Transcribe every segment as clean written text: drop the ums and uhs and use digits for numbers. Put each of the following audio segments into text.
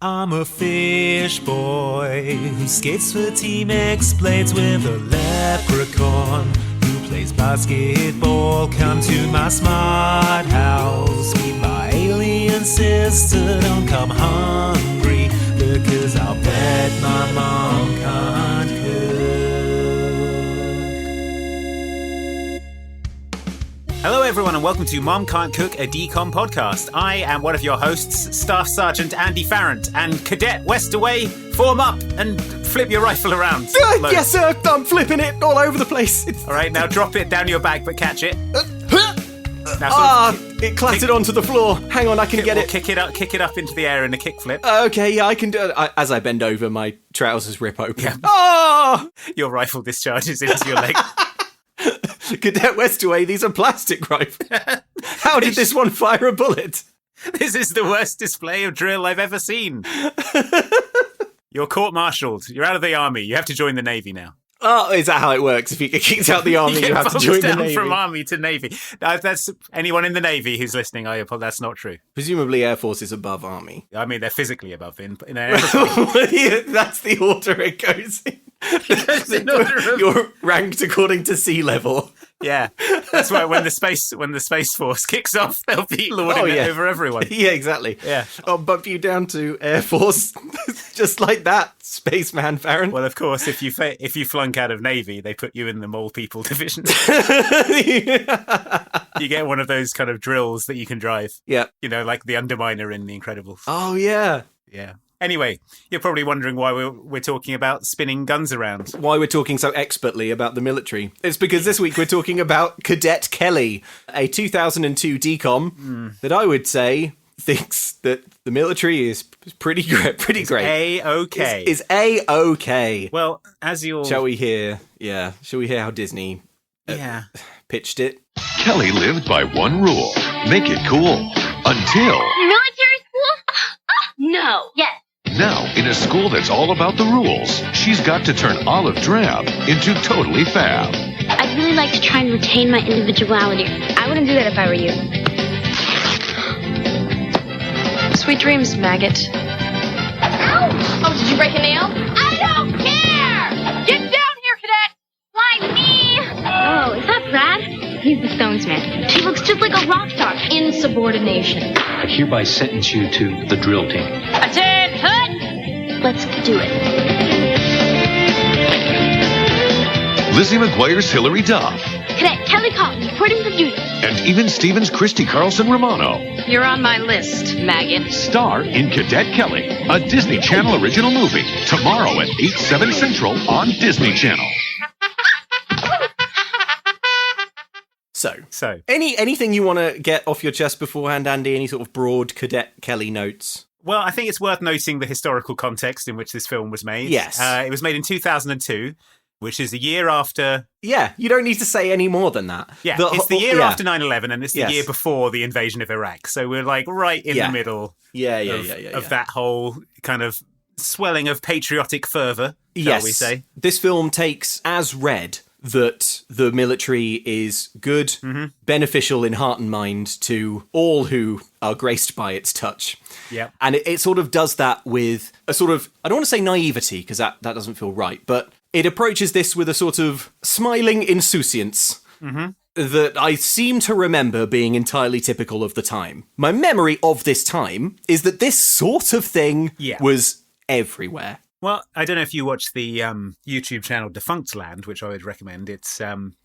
I'm a fish boy who skates for Team X-Blades with a leprechaun who plays basketball. Come to my smart house, meet my alien sister. Don't come hungry, because I'll bet my mom can't cook. Hello everyone and welcome to Mom Can't Cook, a DCOM podcast. I am one of your hosts, Staff Sergeant Andy Farrant, and Cadet Westaway, form up and flip your rifle around. Yes sir, I'm flipping it all over the place. Alright, now drop it down your back but catch it. It clattered onto the floor. Hang on, I can get it. Kick it up into the air in a kickflip. Okay, yeah, I can do it. As I bend over, my trousers rip open. Yeah. Oh! Your rifle discharges into your leg. Cadet Westaway, these are plastic rifles. How did this one fire a bullet? This is the worst display of drill I've ever seen. You're court-martialed. You're out of the army. You have to join the Navy now. Oh, is that how it works? If you get kicked out of the army, you have to join the Navy. From army to Navy. That's anyone in the Navy who's listening. That's not true. Presumably, Air Force is above army. I mean, they're physically above in yeah, that's the order it goes in. You're ranked according to sea level. Yeah, that's why when the space force kicks off, they'll be lording it over everyone. Yeah, exactly. Yeah, I'll bump you down to Air Force, just like that, spaceman Farron. Well, of course, if you flunk out of Navy, they put you in the mole people division. You get one of those kind of drills that you can drive. Yeah, you know, like the Underminer in The Incredibles. Oh yeah, yeah. Anyway, you're probably wondering why we're talking about spinning guns around. Why we're talking so expertly about the military. It's because this week we're talking about Cadet Kelly, a 2002 DCOM that I would say thinks that the military is pretty great. A-okay. Is A-okay. Well, as you'll... Shall we hear how Disney pitched it? Kelly lived by one rule. Make it cool. Until... Military school? No. Yes. Now, in a school that's all about the rules, she's got to turn olive drab into totally fab. I'd really like to try and retain my individuality. I wouldn't do that if I were you. Sweet dreams, maggot. Ow! Oh, did you break a nail? I don't care! Get down here, cadet! Like me! Oh, is that Brad? He's the Stonesman. He looks just like a rock star. Insubordination. I hereby sentence you to the drill team. Attention! Let's do it. Lizzie McGuire's Hilary Duff. Cadet Kelly Collins, reporting for duty. And even Stevens Christy Carlson Romano. You're on my list, maggot. Star in Cadet Kelly, a Disney Channel original movie. Tomorrow at 8/7 Central on Disney Channel. So, anything you want to get off your chest beforehand, Andy? Any sort of broad Cadet Kelly notes? Well, I think it's worth noting the historical context in which this film was made. Yes. It was made in 2002, which is a year after... Yeah, you don't need to say any more than that. Yeah, it's the year after 9/11 and it's the year before the invasion of Iraq. So we're like right in the middle of that whole kind of swelling of patriotic fervour, shall we say. This film takes as read that the military is good, beneficial in heart and mind to all who are graced by its touch. Yeah. And it sort of does that with a sort of, I don't want to say naivety, because that doesn't feel right, but it approaches this with a sort of smiling insouciance that I seem to remember being entirely typical of the time. My memory of this time is that this sort of thing was everywhere. Well, I don't know if you watch the YouTube channel Defunct Land, which I would recommend. It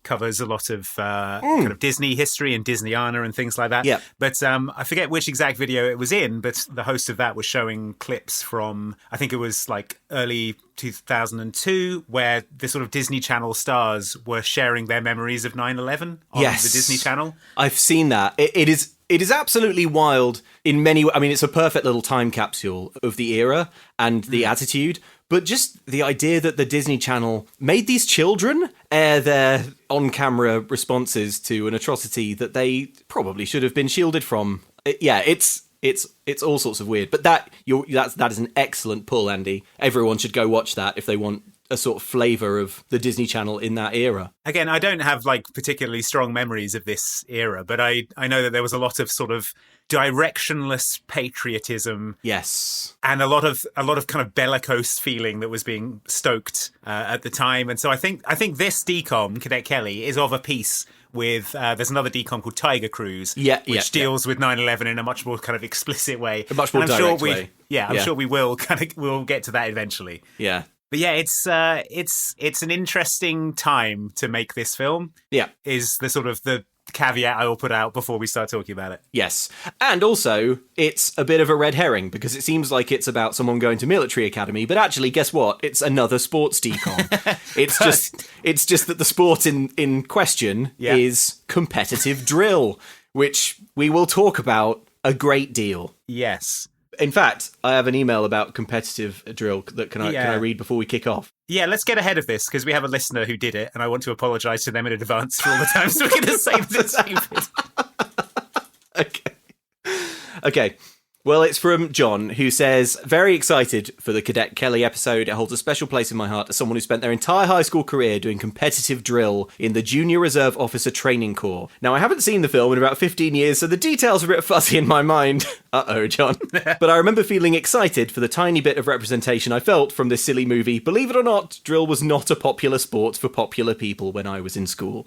covers a lot of kind of Disney history and Disneyana and things like that. Yeah. But I forget which exact video it was in, but the host of that was showing clips from, I think it was like early 2002, where the sort of Disney Channel stars were sharing their memories of 9/11 on the Disney Channel. I've seen that. It is absolutely wild in many ways. I mean, it's a perfect little time capsule of the era and the attitude, but just the idea that the Disney Channel made these children air their on-camera responses to an atrocity that they probably should have been shielded from. It's all sorts of weird. But that is an excellent pull, Andy. Everyone should go watch that if they want a sort of flavour of the Disney Channel in that era. Again, I don't have like particularly strong memories of this era, but I know that there was a lot of sort of directionless patriotism. Yes. And a lot of kind of bellicose feeling that was being stoked at the time. And so I think this decom, Cadet Kelly, is of a piece with there's another decom called Tiger Cruise, which deals with 9/11 in a much more kind of explicit way, a much more direct way. I'm sure we'll get to that eventually. Yeah. But yeah, it's an interesting time to make this film. Yeah, is the sort of the caveat I will put out before we start talking about it. Yes. And also, it's a bit of a red herring because it seems like it's about someone going to military academy, but actually, guess what? It's another sports decom. it's just that the sport in question is competitive drill, which we will talk about a great deal. Yes. In fact, I have an email about competitive drill that can I read before we kick off? Yeah, let's get ahead of this because we have a listener who did it, and I want to apologise to them in advance for all the times we're going to say that it's stupid. Okay. Well, it's from John, who says, very excited for the Cadet Kelly episode. It holds a special place in my heart as someone who spent their entire high school career doing competitive drill in the Junior Reserve Officer Training Corps. Now, I haven't seen the film in about 15 years, so the details are a bit fuzzy in my mind. Uh-oh, John. But I remember feeling excited for the tiny bit of representation I felt from this silly movie. Believe it or not, drill was not a popular sport for popular people when I was in school.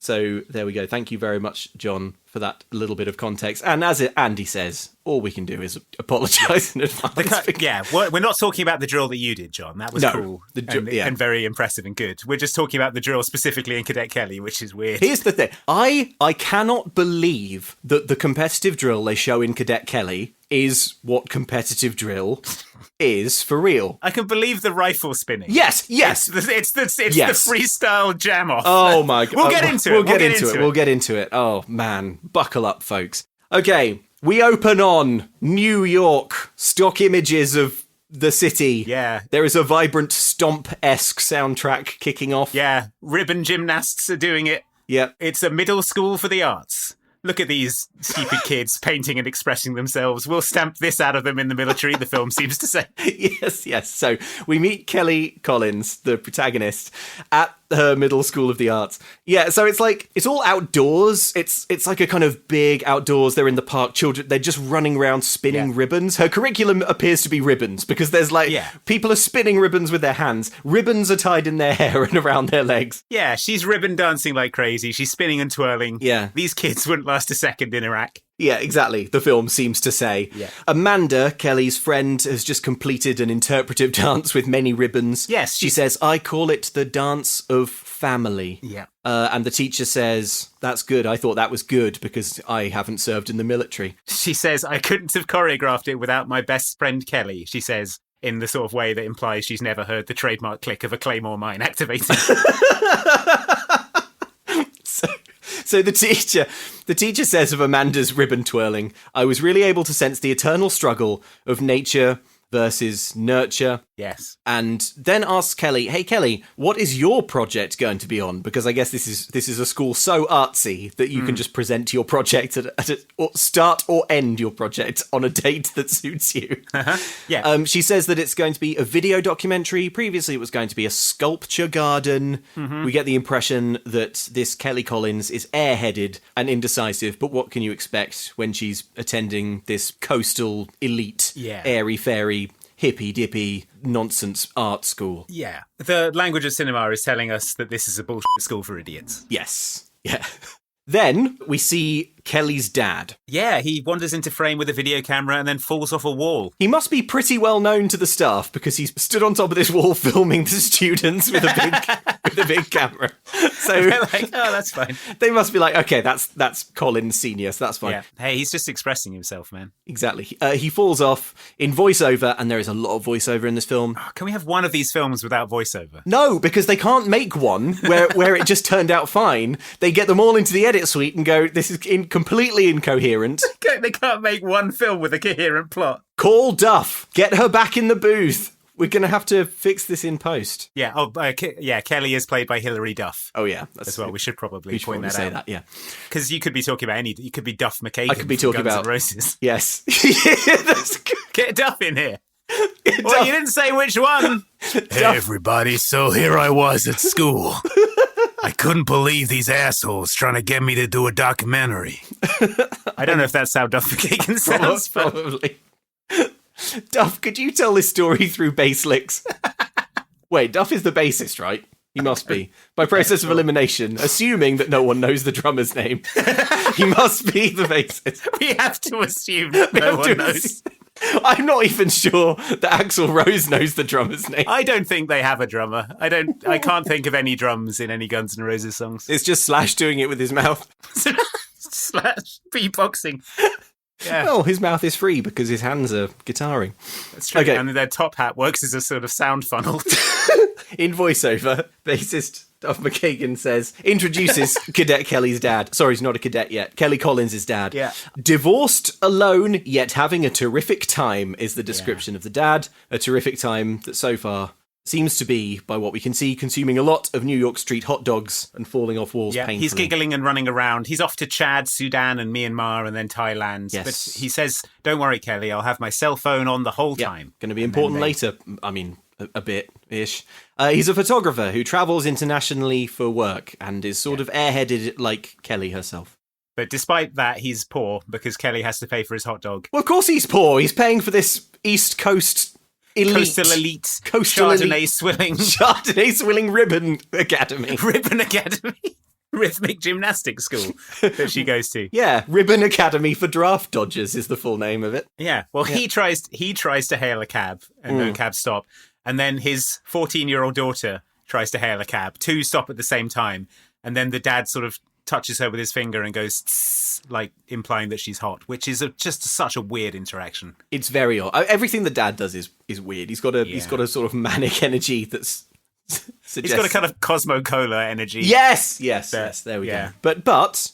So there we go. Thank you very much, John, for that little bit of context. And as Andy says, all we can do is apologise in advance. We're not talking about the drill that you did, John. That was cool and very impressive and good. We're just talking about the drill specifically in Cadet Kelly, which is weird. Here's the thing. I cannot believe that the competitive drill they show in Cadet Kelly is what competitive drill is for real. I can believe the rifle spinning. Yes. It's the freestyle jam off. Oh my god. We'll get into it. We'll get into it. Oh man, buckle up, folks. Okay, we open on New York. Stock images of the city. Yeah. There is a vibrant Stomp-esque soundtrack kicking off. Yeah. Ribbon gymnasts are doing it. Yeah. It's a middle school for the arts. Look at these stupid kids painting and expressing themselves. We'll stamp this out of them in the military, the film seems to say. Yes. So we meet Kelly Collins, the protagonist, at her middle school of the arts. Yeah, so it's like, it's all outdoors. It's like a kind of big outdoors. They're in the park. Children, they're just running around spinning ribbons. Her curriculum appears to be ribbons because there's people are spinning ribbons with their hands. Ribbons are tied in their hair and around their legs. Yeah, she's ribbon dancing like crazy. She's spinning and twirling. Yeah. These kids wouldn't last a second in Iraq. Yeah, exactly. The film seems to say. Yeah. Amanda, Kelly's friend, has just completed an interpretive dance with many ribbons. Yes. She says, I call it the dance of family. Yeah. And the teacher says, that's good. I thought that was good because I haven't served in the military. She says, I couldn't have choreographed it without my best friend Kelly, she says, in the sort of way that implies she's never heard the trademark click of a Claymore mine activated. So the teacher says of Amanda's ribbon twirling, I was really able to sense the eternal struggle of nature versus nurture. Yes. And then asks Kelly, hey Kelly, what is your project going to be on? Because I guess this is a school so artsy that you can just present your project or start or end your project on a date that suits you. Yeah. She says that it's going to be a video documentary. Previously it was going to be a sculpture garden. We get the impression that this Kelly Collins is airheaded and indecisive, but what can you expect when she's attending this coastal elite, airy-fairy, hippy-dippy nonsense art school? Yeah. The language of cinema is telling us that this is a bullshit school for idiots. Yes. Yeah. Then we see Kelly's dad. Yeah, he wanders into frame with a video camera and then falls off a wall. He must be pretty well known to the staff because he's stood on top of this wall filming the students with a big camera. So they're like, oh, that's fine. They must be like, okay, that's Colin Senior, so that's fine. Yeah. Hey, he's just expressing himself, man. Exactly. He falls off in voiceover, and there is a lot of voiceover in this film. Oh, can we have one of these films without voiceover? No, because they can't make one where it just turned out fine. They get them all into the edit suite and go, this is completely incoherent. They can't make one film with a coherent plot. Call Duff. Get her back in the booth. We're going to have to fix this in post. Yeah. Oh, Kelly is played by Hilary Duff. Oh, yeah. As well. We should probably point that say out. That, yeah. Because you could be talking about you could be Duff McKagan. I could be talking Guns about N' Roses. Yes. Yeah, that's good. Get Duff in here. Well, you didn't say which one. Hey, everybody, so here I was at school. I couldn't believe these assholes trying to get me to do a documentary. I don't know if that's how Duff McKagan sounds. Probably. Duff, could you tell this story through bass licks? Wait, Duff is the bassist, right? He must be. By process of elimination, assuming that no one knows the drummer's name. He must be the bassist. We have to assume that no one knows. I'm not even sure that Axl Rose knows the drummer's name. I don't think they have a drummer. I can't think of any drums in any Guns N' Roses songs. It's just Slash doing it with his mouth. Slash beatboxing. Yeah. Well, his mouth is free because his hands are guitaring. That's true. Okay. And their top hat works as a sort of sound funnel. In voiceover, bassist Duff McKagan introduces Cadet Kelly's dad. Sorry, he's not a cadet yet. Kelly Collins' dad. Yeah. Divorced, alone, yet having a terrific time is the description of the dad. A terrific time that so far seems to be, by what we can see, consuming a lot of New York street hot dogs and falling off walls painfully. He's giggling and running around. He's off to Chad, Sudan and Myanmar and then Thailand. Yes. But he says, don't worry, Kelly, I'll have my cell phone on the whole time. Going to be important later. I mean, a bit-ish. He's a photographer who travels internationally for work and is sort of airheaded like Kelly herself. But despite that, he's poor because Kelly has to pay for his hot dog. Well, of course he's poor. He's paying for this East Coast Coastal elite. Chardonnay swilling. Chardonnay swilling Ribbon Academy. Ribbon Academy. Rhythmic gymnastics school that she goes to. Yeah, Ribbon Academy for Draft Dodgers is the full name of it. Yeah. Well, he tries to hail a cab and no cabs stop. And then his 14-year-old daughter tries to hail a cab. Two stop at the same time. And then the dad sort of touches her with his finger and goes, tss, like implying that she's hot, which is just such a weird interaction. It's very odd. Everything the dad does is weird. He's got a sort of manic energy that's suggests... He's got a kind of Cosmo Cola energy. Yes, there we go. But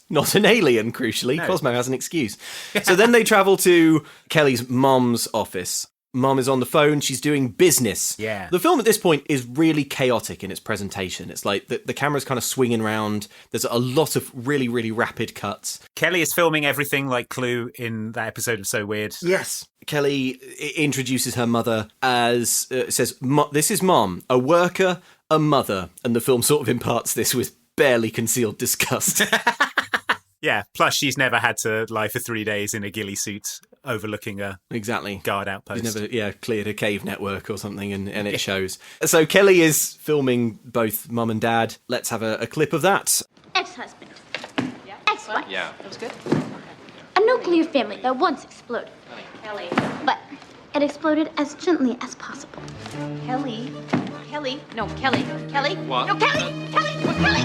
not an alien, crucially. No. Cosmo has an excuse. So then they travel to Kelly's mom's office. Mom is on the phone. She's doing business. Yeah. The film at this point is really chaotic in its presentation. It's like the camera's kind of swinging around. There's a lot of really, really rapid cuts. Kelly is filming everything like Clue in that episode of So Weird. Yes. Kelly introduces her mother as, says, this is Mom, a worker, a mother. And the film sort of imparts this with barely concealed disgust. Yeah, plus she's never had to lie for 3 days in a ghillie suit overlooking a guard outpost. She's never cleared a cave network or something, and it shows. So Kelly is filming both Mum and Dad. Let's have a clip of that. Ex-husband. Yeah. Ex-wife. Yeah. That was good. A nuclear family that once exploded. Kelly. But it exploded as gently as possible. Kelly. Kelly. No, Kelly. Kelly. What? No, Kelly! Kelly! Kelly!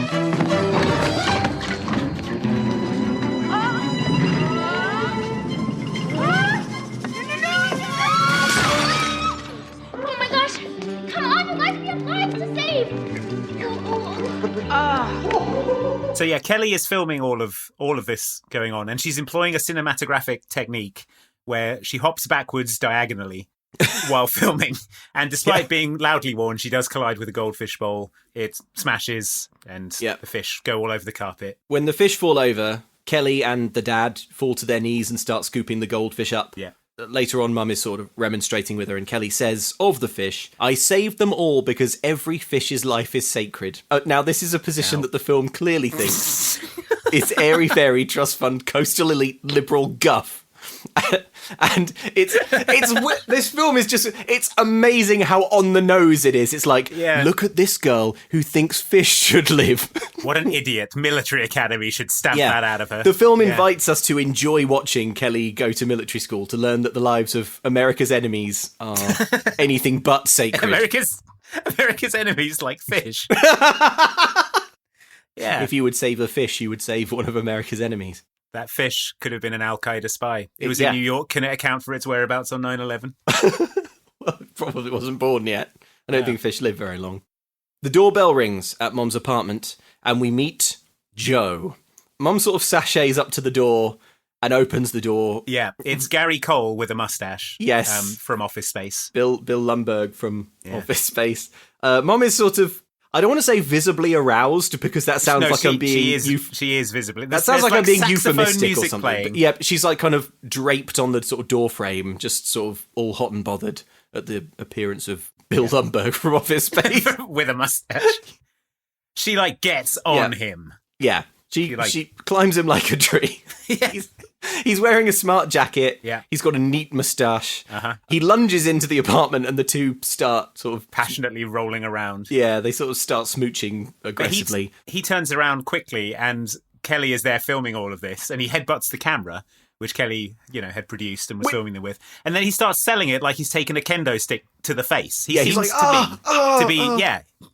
Oh my gosh! Come on, you guys, we have lives to save! So yeah, Kelly is filming all of this going on, and she's employing a cinematographic technique where she hops backwards diagonally while filming. And despite being loudly warned, she does collide with a goldfish bowl. It smashes, and the fish go all over the carpet. When the fish fall over, Kelly and the dad fall to their knees and start scooping the goldfish up. Yeah. Later on, Mum is sort of remonstrating with her, and Kelly says of the fish, I saved them all because every fish's life is sacred. Now, this is a position that the film clearly thinks is airy-fairy trust fund coastal elite liberal guff. And it's this film is just, it's amazing how on the nose it is. It's like, look at this girl who thinks fish should live. What an idiot. Military Academy should stamp that out of her. The film invites us to enjoy watching Kelly go to military school to learn that the lives of America's enemies are anything but sacred. America's enemies like fish. Yeah. If you would save a fish, you would save one of America's enemies. That fish could have been an Al-Qaeda spy. It was in New York. Can it account for its whereabouts on 9/11? Well, it probably wasn't born yet. I don't think fish live very long. The doorbell rings at Mom's apartment, and we meet Joe. Mom sort of sachets up to the door and opens the door. Yeah, it's Gary Cole with a mustache. Yes. From Office Space. Bill Lumbergh from Office Space. Mom is sort of, I don't want to say visibly aroused, because that sounds I'm being... She is visibly. That sounds like I'm being euphemistic or something. Playing. But yeah, she's like kind of draped on the sort of door frame, just sort of all hot and bothered. at the appearance of Bill Lumbergh from Office Space. With a mustache. She, gets on him. Yeah. She climbs him like a tree. He's wearing a smart jacket. Yeah. He's got a neat moustache. Uh-huh. He lunges into the apartment and the two start sort of... passionately rolling around. Yeah, they sort of start smooching aggressively. He turns around quickly and Kelly is there filming all of this and he headbutts the camera, which Kelly, had produced and was filming them with. And then he starts selling it like he's taken a kendo stick to the face. He seems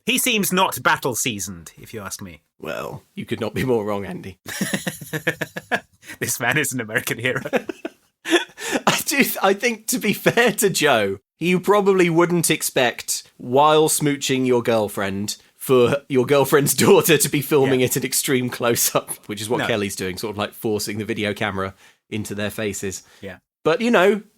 he seems not battle seasoned, if you ask me. Well, you could not be more wrong, Andy. This man is an American hero. I think, to be fair to Joe, you probably wouldn't expect, while smooching your girlfriend, for your girlfriend's daughter to be filming it at extreme close-up, which is what Kelly's doing, sort of like forcing the video camera into their faces. Yeah. But,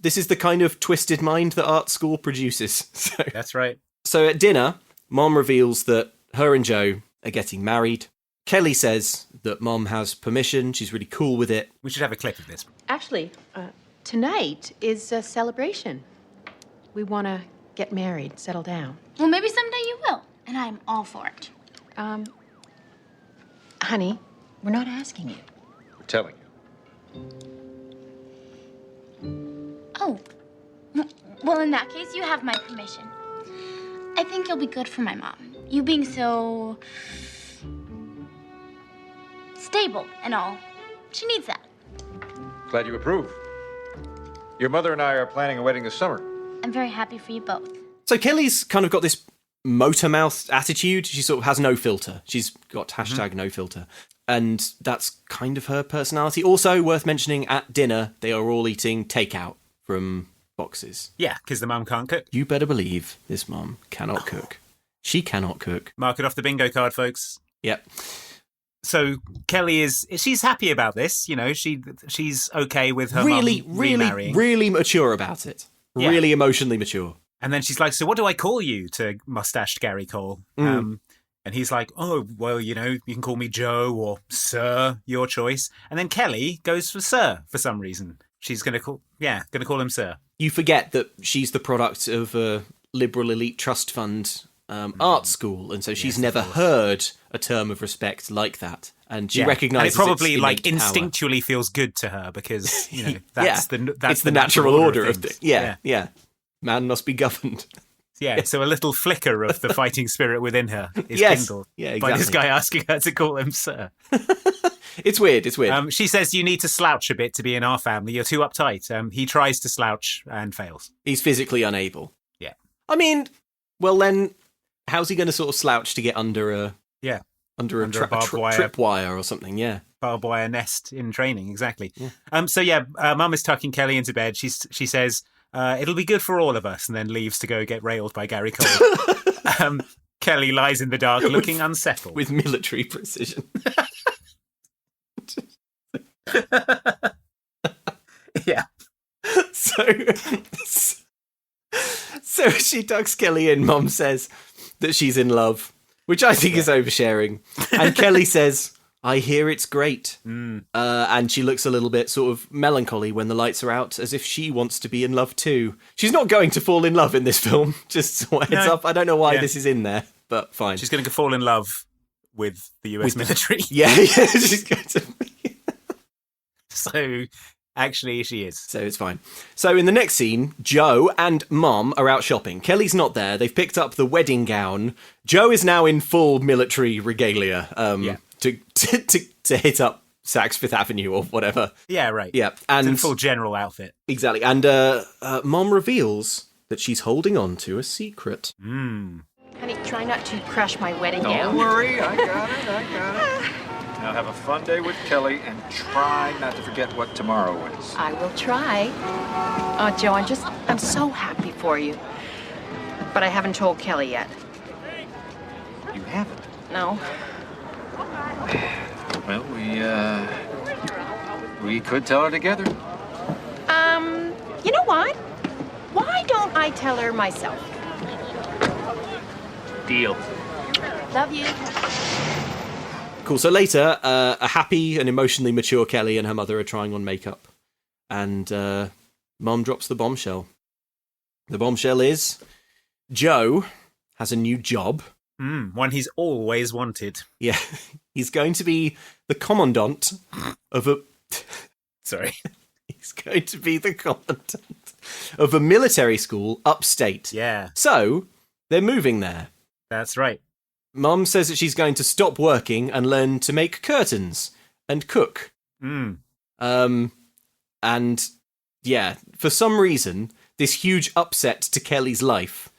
this is the kind of twisted mind that art school produces. So, that's right. So at dinner, Mom reveals that her and Joe are getting married. Kelly says that Mom has permission. She's really cool with it. We should have a clip of this. Actually, tonight is a celebration. We want to get married, settle down. Well, maybe someday you will, and I'm all for it. Honey, we're not asking you. We're telling you. Oh. Well, in that case, you have my permission. I think you'll be good for my mom. You being so... stable and all. She needs that. Glad you approve. Your mother and I are planning a wedding this summer. I'm very happy for you both. So Kelly's kind of got this motor mouth attitude. She sort of has no filter. She's got hashtag no filter. And that's kind of her personality. Also, worth mentioning, at dinner, they are all eating takeout from boxes. Yeah, because the mum can't cook. You better believe this mum cannot cook. She cannot cook. Mark it off the bingo card, folks. Yep. So Kelly she's happy about this. She's okay with her mum remarrying. Really mature about it. Yeah. Really emotionally mature. And then she's like, so what do I call you, to mustached Gary Cole? And he's like, oh, well, you can call me Joe or Sir, your choice. And then Kelly goes for Sir for some reason. She's going to call him Sir. You forget that she's the product of a liberal elite trust fund art school, and so she's never heard a term of respect like that. And she recognises and it probably instinctually feels good to her because that's the natural order of things. Yeah. Man must be governed. Yeah, so a little flicker of the fighting spirit within her is kindled by this guy asking her to call him Sir. It's weird. She says, you need to slouch a bit to be in our family. You're too uptight. He tries to slouch and fails. He's physically unable. Yeah. I mean, well then, how's he going to sort of slouch to get under a tripwire or something? Yeah. Barbed wire nest in training, exactly. Yeah. Mum is tucking Kelly into bed. She says, it'll be good for all of us, and then leaves to go get railed by Gary Cole. Kelly lies in the dark looking unsettled. With military precision. Yeah. So she tucks Kelly in. Mom says that she's in love, which I think is oversharing. And Kelly says, I hear it's great. And she looks a little bit sort of melancholy when the lights are out, as if she wants to be in love too. She's not going to fall in love in this film. Just heads up. I don't know why this is in there, but fine. She's going to fall in love with the US military. Yeah. She's going to be. So actually she is. So it's fine. So in the next scene, Joe and Mom are out shopping. Kelly's not there. They've picked up the wedding gown. Joe is now in full military regalia. To hit up Saks Fifth Avenue or whatever. Yeah, right. Yeah, and it's a full general outfit. Exactly. And Mom reveals that she's holding on to a secret. Honey, try not to crush my wedding gown. Don't worry, I got it. Now have a fun day with Kelly and try not to forget what tomorrow is. I will try. Oh, Joe, I'm so happy for you. But I haven't told Kelly yet. You haven't? No. Well, we could tell her together. You know what? Why don't I tell her myself? Deal. Love you. Cool. So later, a happy and emotionally mature Kelly and her mother are trying on makeup. And Mom drops the bombshell. The bombshell is Joe has a new job. One he's always wanted. Yeah, he's going to be the commandant of a... Sorry. He's going to be the commandant of a military school upstate. Yeah. So, they're moving there. That's right. Mum says that she's going to stop working and learn to make curtains and cook. And, yeah, for some reason, this huge upset to Kelly's life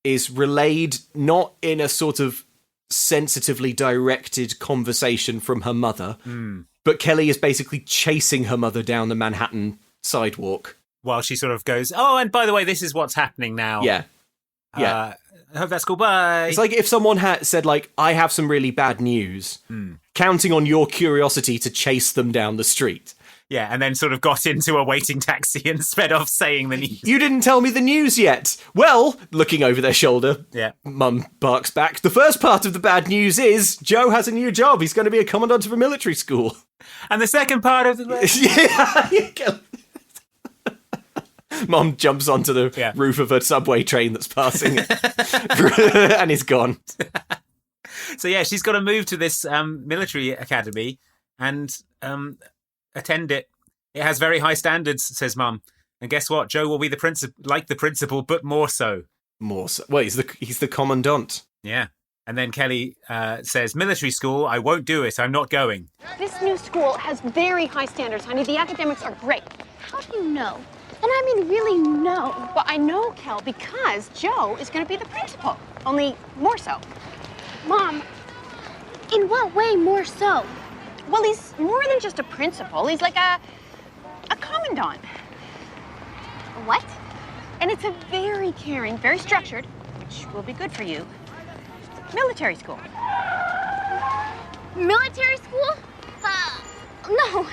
is relayed not in a sort of sensitively directed conversation from her mother, but Kelly is basically chasing her mother down the Manhattan sidewalk. While she sort of goes, oh, and by the way, this is what's happening now. Yeah. Yeah. I hope that's cool. Bye. It's like if someone had said, like, I have some really bad news, counting on your curiosity to chase them down the street. Yeah, and then sort of got into a waiting taxi and sped off saying the news. You didn't tell me the news yet. Well, looking over their shoulder, yeah. Mum barks back. The first part of the bad news is Joe has a new job. He's going to be a commandant of a military school. And the second part of the... Mum jumps onto the roof of a subway train that's passing and is gone. So, yeah, she's got to move to this military academy and attend it. It has very high standards, says Mum. And guess what? Joe will be like the principal, but more so. More so. Well, he's the commandant. Yeah. And then Kelly says, military school, I won't do it. I'm not going. This new school has very high standards, honey. The academics are great. How do you know? And I mean really know. Well, I know, Kel, because Joe is going to be the principal. Only more so. Mom, in what way more so? Well, he's more than just a principal. He's like a commandant. What? And it's a very caring, very structured, which will be good for you, military school. Military school? No.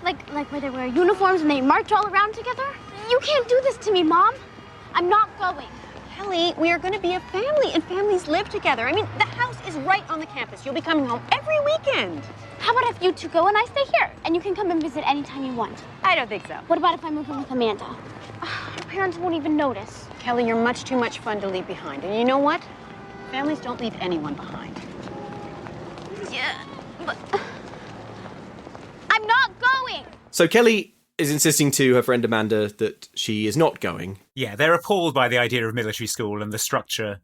Like where they wear uniforms and they march all around together? You can't do this to me, Mom. I'm not going. Kelly, we are going to be a family, and families live together. I mean, the house is right on the campus. You'll be coming home every weekend. How about if you two go and I stay here, and you can come and visit anytime you want? I don't think so. What about if I move in with Amanda? Your parents won't even notice. Kelly, you're much too much fun to leave behind. And you know what? Families don't leave anyone behind. Yeah, but... I'm not going! So Kelly is insisting to her friend Amanda that she is not going. Yeah, they're appalled by the idea of military school and the structure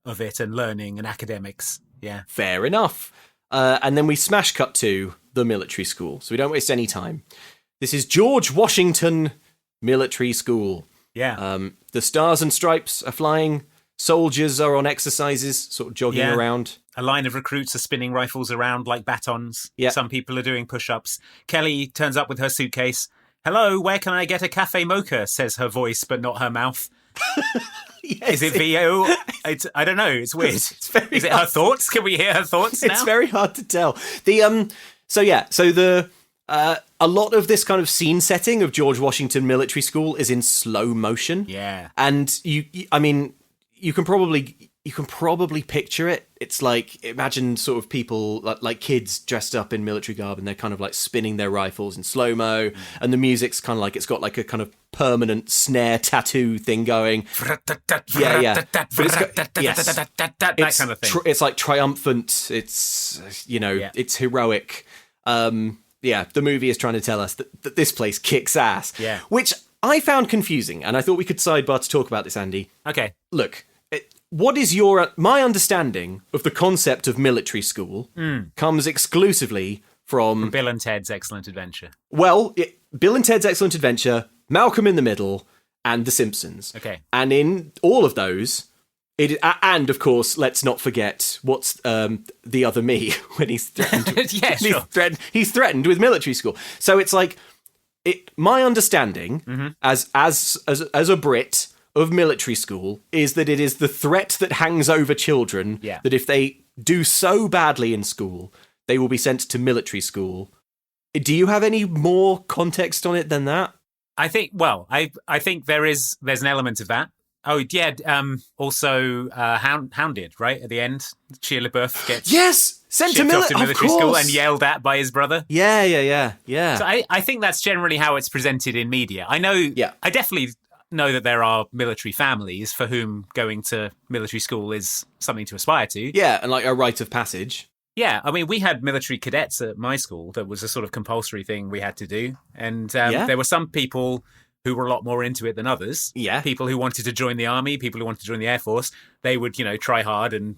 of it and learning and academics. Yeah. Fair enough. And then we smash cut to the military school, so we don't waste any time. This is George Washington Military School. Yeah. The stars and stripes are flying. Soldiers are on exercises, sort of jogging around. A line of recruits are spinning rifles around like batons. Yeah. Some people are doing push-ups. Kelly turns up with her suitcase. Hello, where can I get a cafe mocha? Says her voice, but not her mouth. Yes, is it VO? I don't know. It's weird. Is it her thoughts? Can we hear her thoughts now? It's very hard to tell. A lot of this kind of scene setting of George Washington Military School is in slow motion. Yeah. And you can probably picture it. It's like, imagine sort of people like kids dressed up in military garb and they're kind of like spinning their rifles in slow-mo, and the music's kind of like, it's got like a kind of permanent snare tattoo thing going. Yeah. But it's got, that kind of thing. It's like triumphant. It's, it's heroic. The movie is trying to tell us that this place kicks ass. Yeah. Which I found confusing, and I thought we could sidebar to talk about this, Andy. Okay. Look, what is my understanding of the concept of military school comes exclusively from Bill and Ted's Excellent Adventure. Well, Bill and Ted's Excellent Adventure, Malcolm in the Middle, and The Simpsons. Okay. And in all of those, and of course, let's not forget what's the other me when he's threatened. Yeah, sure. He's threatened with military school. So it's like, my understanding as a Brit of military school is that it is the threat that hangs over children, that if they do so badly in school, they will be sent to military school. Do you have any more context on it than that? I think there's an element of that. Oh, yeah. Also, hounded, right? At the end, Shia LaBeouf gets sent to military school and yelled at by his brother. Yeah. So I think that's generally how it's presented in media. I know. Yeah. I definitely know that there are military families for whom going to military school is something to aspire to. Yeah, and like a rite of passage. Yeah, I mean, we had military cadets at my school. That was a sort of compulsory thing we had to do. And there were some people who were a lot more into it than others. Yeah. People who wanted to join the army, people who wanted to join the Air Force. They would, try hard and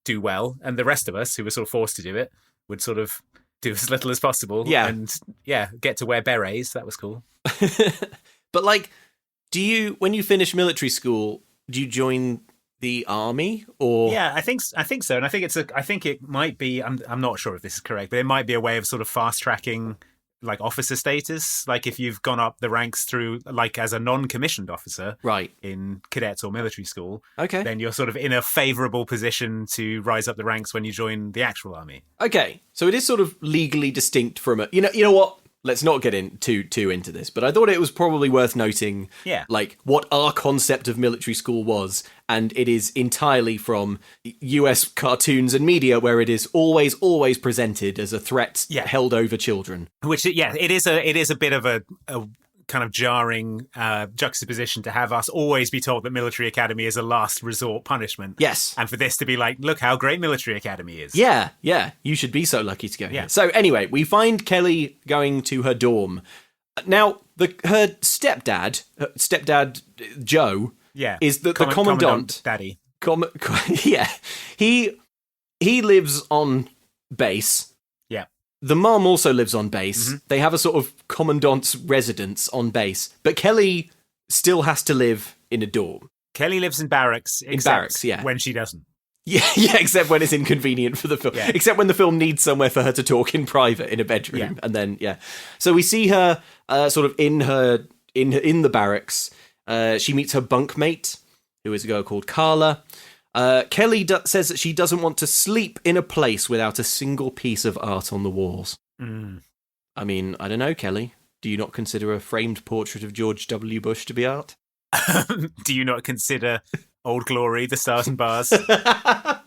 do well. And the rest of us who were sort of forced to do it would sort of do as little as possible. Yeah. And, get to wear berets. That was cool. But, like, when you finish military school, do you join the army or? Yeah, I think so. And I think it might be, I'm not sure if this is correct, but it might be a way of sort of fast tracking like officer status, like if you've gone up the ranks through like as a non-commissioned officer, right, in cadets or military school, okay, then you're sort of in a favorable position to rise up the ranks when you join the actual army. Okay, so it is sort of legally distinct from a, you know what? Let's not get too into this, but I thought it was probably worth noting, like what our concept of military school was, and it is entirely from US cartoons and media, where it is always presented as a threat held over children. Which, it is a bit of a kind of jarring juxtaposition to have us always be told that military academy is a last resort punishment. Yes. And for this to be like, look how great military academy is. Yeah. You should be so lucky to go here. So anyway, we find Kelly going to her dorm. Now, her stepdad Joe, is the Commandant. Daddy. He lives on base. The mum also lives on base. Mm-hmm. They have a sort of commandant's residence on base. But Kelly still has to live in a dorm. Kelly lives in barracks. When she doesn't. Yeah, except when it's inconvenient for the film. Yeah. Except when the film needs somewhere for her to talk in private in a bedroom. Yeah. And then, So we see her sort of in the barracks. She meets her bunkmate, who is a girl called Carla. Kelly says that she doesn't want to sleep in a place without a single piece of art on the walls. I mean, I don't know, Kelly. Do you not consider a framed portrait of George W. Bush to be art? Do you not consider Old Glory, the Stars and Bars, to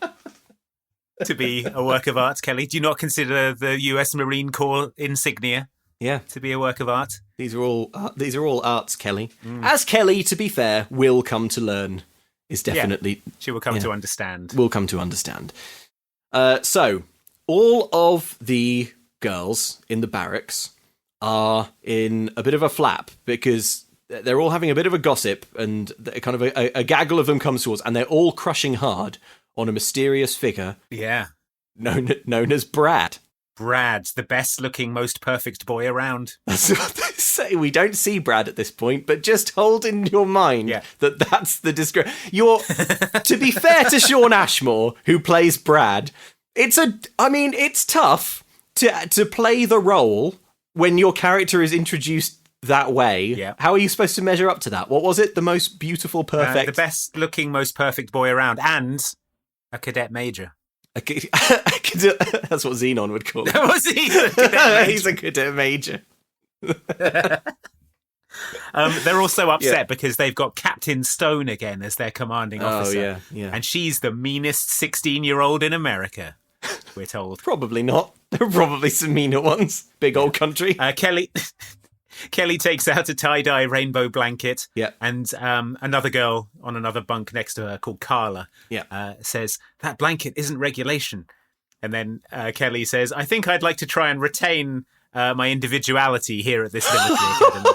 be a work of art, Kelly? Do you not consider the US Marine Corps insignia to be a work of art? These are all arts, Kelly. As Kelly, to be fair, will come to learn. Is definitely... she will come to understand. Will come to understand. So, all of the girls in the barracks are in a bit of a flap because they're all having a bit of a gossip, and kind of a gaggle of them comes towards, and they're all crushing hard on a mysterious figure. Yeah. Known as Brad. Brad, the best-looking, most perfect boy around. That's what they say. We don't see Brad at this point, but just hold in your mind that that's the description. To be fair to Sean Ashmore, who plays Brad, it's tough to play the role when your character is introduced that way. Yeah. How are you supposed to measure up to that? What was it? The most beautiful, perfect... the best-looking, most perfect boy around, and a cadet major. That's what Xenon would call it. He's a cadet major. They're also upset because they've got Captain Stone again as their commanding officer. Yeah. And she's the meanest 16-year-old in America, we're told. Probably not. There are probably some meaner ones. Big old country. Kelly takes out a tie-dye rainbow blanket, and another girl on another bunk next to her called Carla says, that blanket isn't regulation. And then Kelly says, I think I'd like to try and retain my individuality here at this military academy.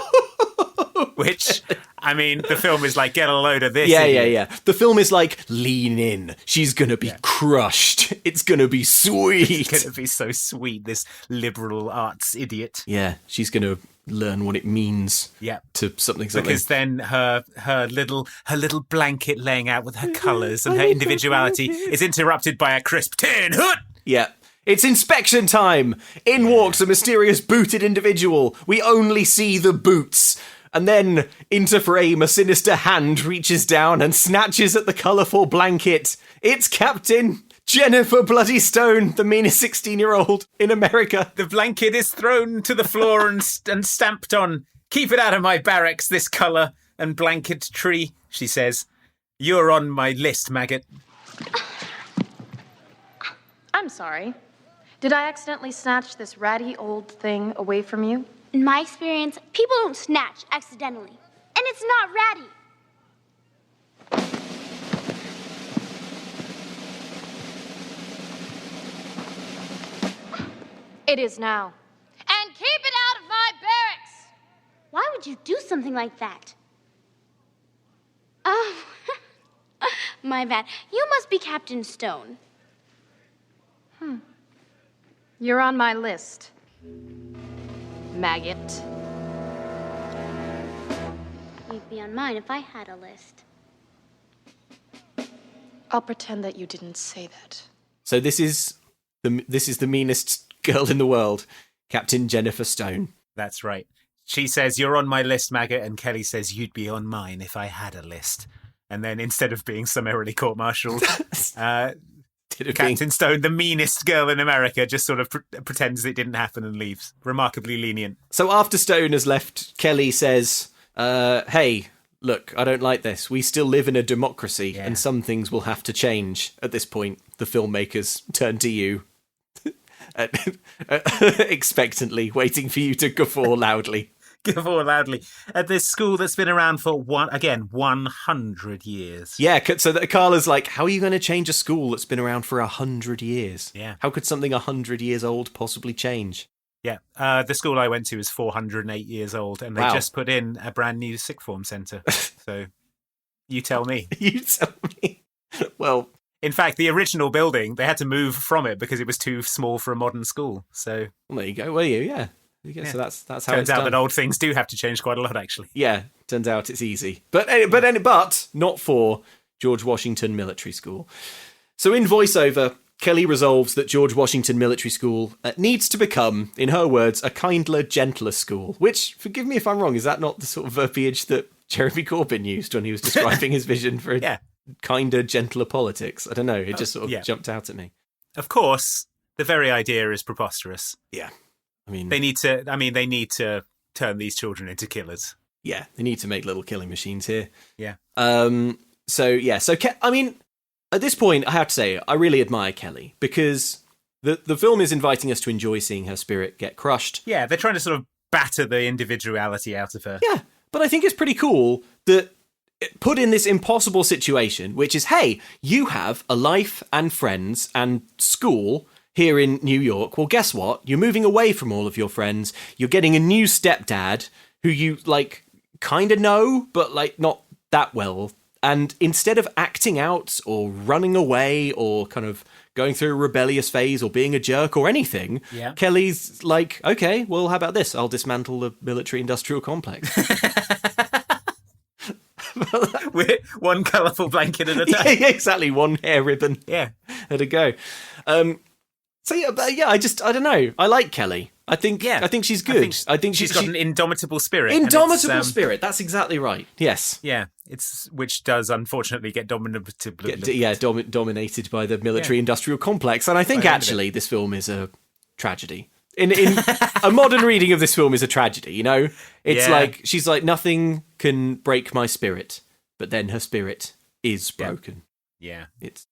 Which, I mean, the film is like, get a load of this. Yeah. The film is like, lean in. She's going to be crushed. It's going to be sweet. It's going to be so sweet, this liberal arts idiot. Yeah, she's going to learn what it means to something. Because then her little blanket laying out with her colours and her individuality is interrupted by a crisp tin hoot. Yeah. It's inspection time. In walks a mysterious booted individual. We only see the boots. And then, into frame, a sinister hand reaches down and snatches at the colourful blanket. It's Captain Jennifer Bloody Stone, the meanest 16-year-old in America. The blanket is thrown to the floor and stamped on. Keep it out of my barracks, this colour and blanket tree, she says. You're on my list, maggot. I'm sorry. Did I accidentally snatch this ratty old thing away from you? In my experience, people don't snatch accidentally. And it's not ratty. It is now. And keep it out of my barracks! Why would you do something like that? Oh, my bad. You must be Captain Stone. You're on my list, maggot. You'd be on mine if I had a list. I'll pretend that you didn't say that. So this is the meanest girl in the world, Captain Jennifer Stone. That's right. She says, "You're on my list, maggot," and Kelly says, "You'd be on mine if I had a list." And then instead of being summarily court-martialed, Captain Stone, the meanest girl in America, just sort of pretends it didn't happen and leaves. Remarkably lenient. So after Stone has left, Kelly says, hey, look, I don't like this. We still live in a democracy, and some things will have to change. At this point, the filmmakers turn to you, expectantly, waiting for you to guffaw loudly. Guffaw loudly. At this school that's been around for, 100 years. Yeah, so that Carla's like, how are you going to change a school that's been around for 100 years? Yeah. How could something 100 years old possibly change? Yeah, the school I went to is 408 years old, and they just put in a brand new sixth form centre. So, you tell me. You tell me. Well, in fact, the original building, they had to move from it because it was too small for a modern school. So, well, there you go. Well, yeah. So that's how turns it's out done. that old things do have to change quite a lot, actually. Yeah, turns out it's easy, but not for George Washington Military School. So in voiceover, Kelly resolves that George Washington Military School needs to become, in her words, a kindler, gentler school. Which, forgive me if I'm wrong, is that not the sort of verbiage that Jeremy Corbyn used when he was describing his vision for a kinder, gentler politics? I don't know. It just sort of jumped out at me. Of course, the very idea is preposterous. Yeah. I mean, they need to turn these children into killers. Yeah, they need to make little killing machines here. Yeah. So I mean, at this point, I have to say, I really admire Kelly because the film is inviting us to enjoy seeing her spirit get crushed. Yeah, they're trying to sort of batter the individuality out of her. Yeah, but I think it's pretty cool that put in this impossible situation, which is, hey, you have a life and friends and school here in New York. Well, guess what? You're moving away from all of your friends. You're getting a new stepdad who you, kind of know, but, not that well. And instead of acting out or running away or kind of going through a rebellious phase or being a jerk or anything, Kelly's like, okay, well, how about this? I'll dismantle the military-industrial complex. With one colourful blanket at a time. Yeah, exactly. One hair ribbon. Yeah. At a go. I don't know. I like Kelly. I think she's good. I think she's got an indomitable spirit. Indomitable spirit. That's exactly right. Yes. Yeah. Which does unfortunately get dominated by the military-industrial complex. And I think actually this film is a tragedy. In a modern reading of this film is a tragedy. You know, it's like she's like, nothing can break my spirit, but then her spirit is broken. Yeah, it's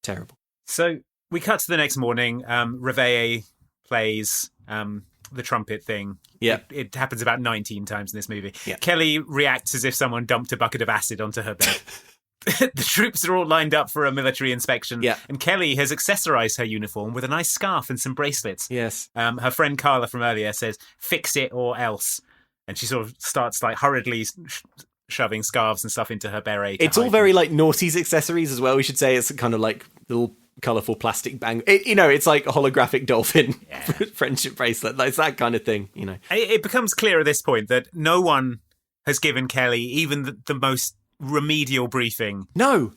terrible. So we cut to the next morning. Reveille plays the trumpet thing. Yeah. It happens about 19 times in this movie. Yeah. Kelly reacts as if someone dumped a bucket of acid onto her bed. The troops are all lined up for a military inspection. Yeah. And Kelly has accessorized her uniform with a nice scarf and some bracelets. Yes. Her friend Carla from earlier says, "Fix it or else." And she sort of starts hurriedly shoving scarves and stuff into her beret. It's all very naughties accessories as well. We should say it's kind of like little colourful plastic bang. It's like a holographic dolphin friendship bracelet. It's that kind of thing, you know. It becomes clear at this point that no one has given Kelly even the most remedial briefing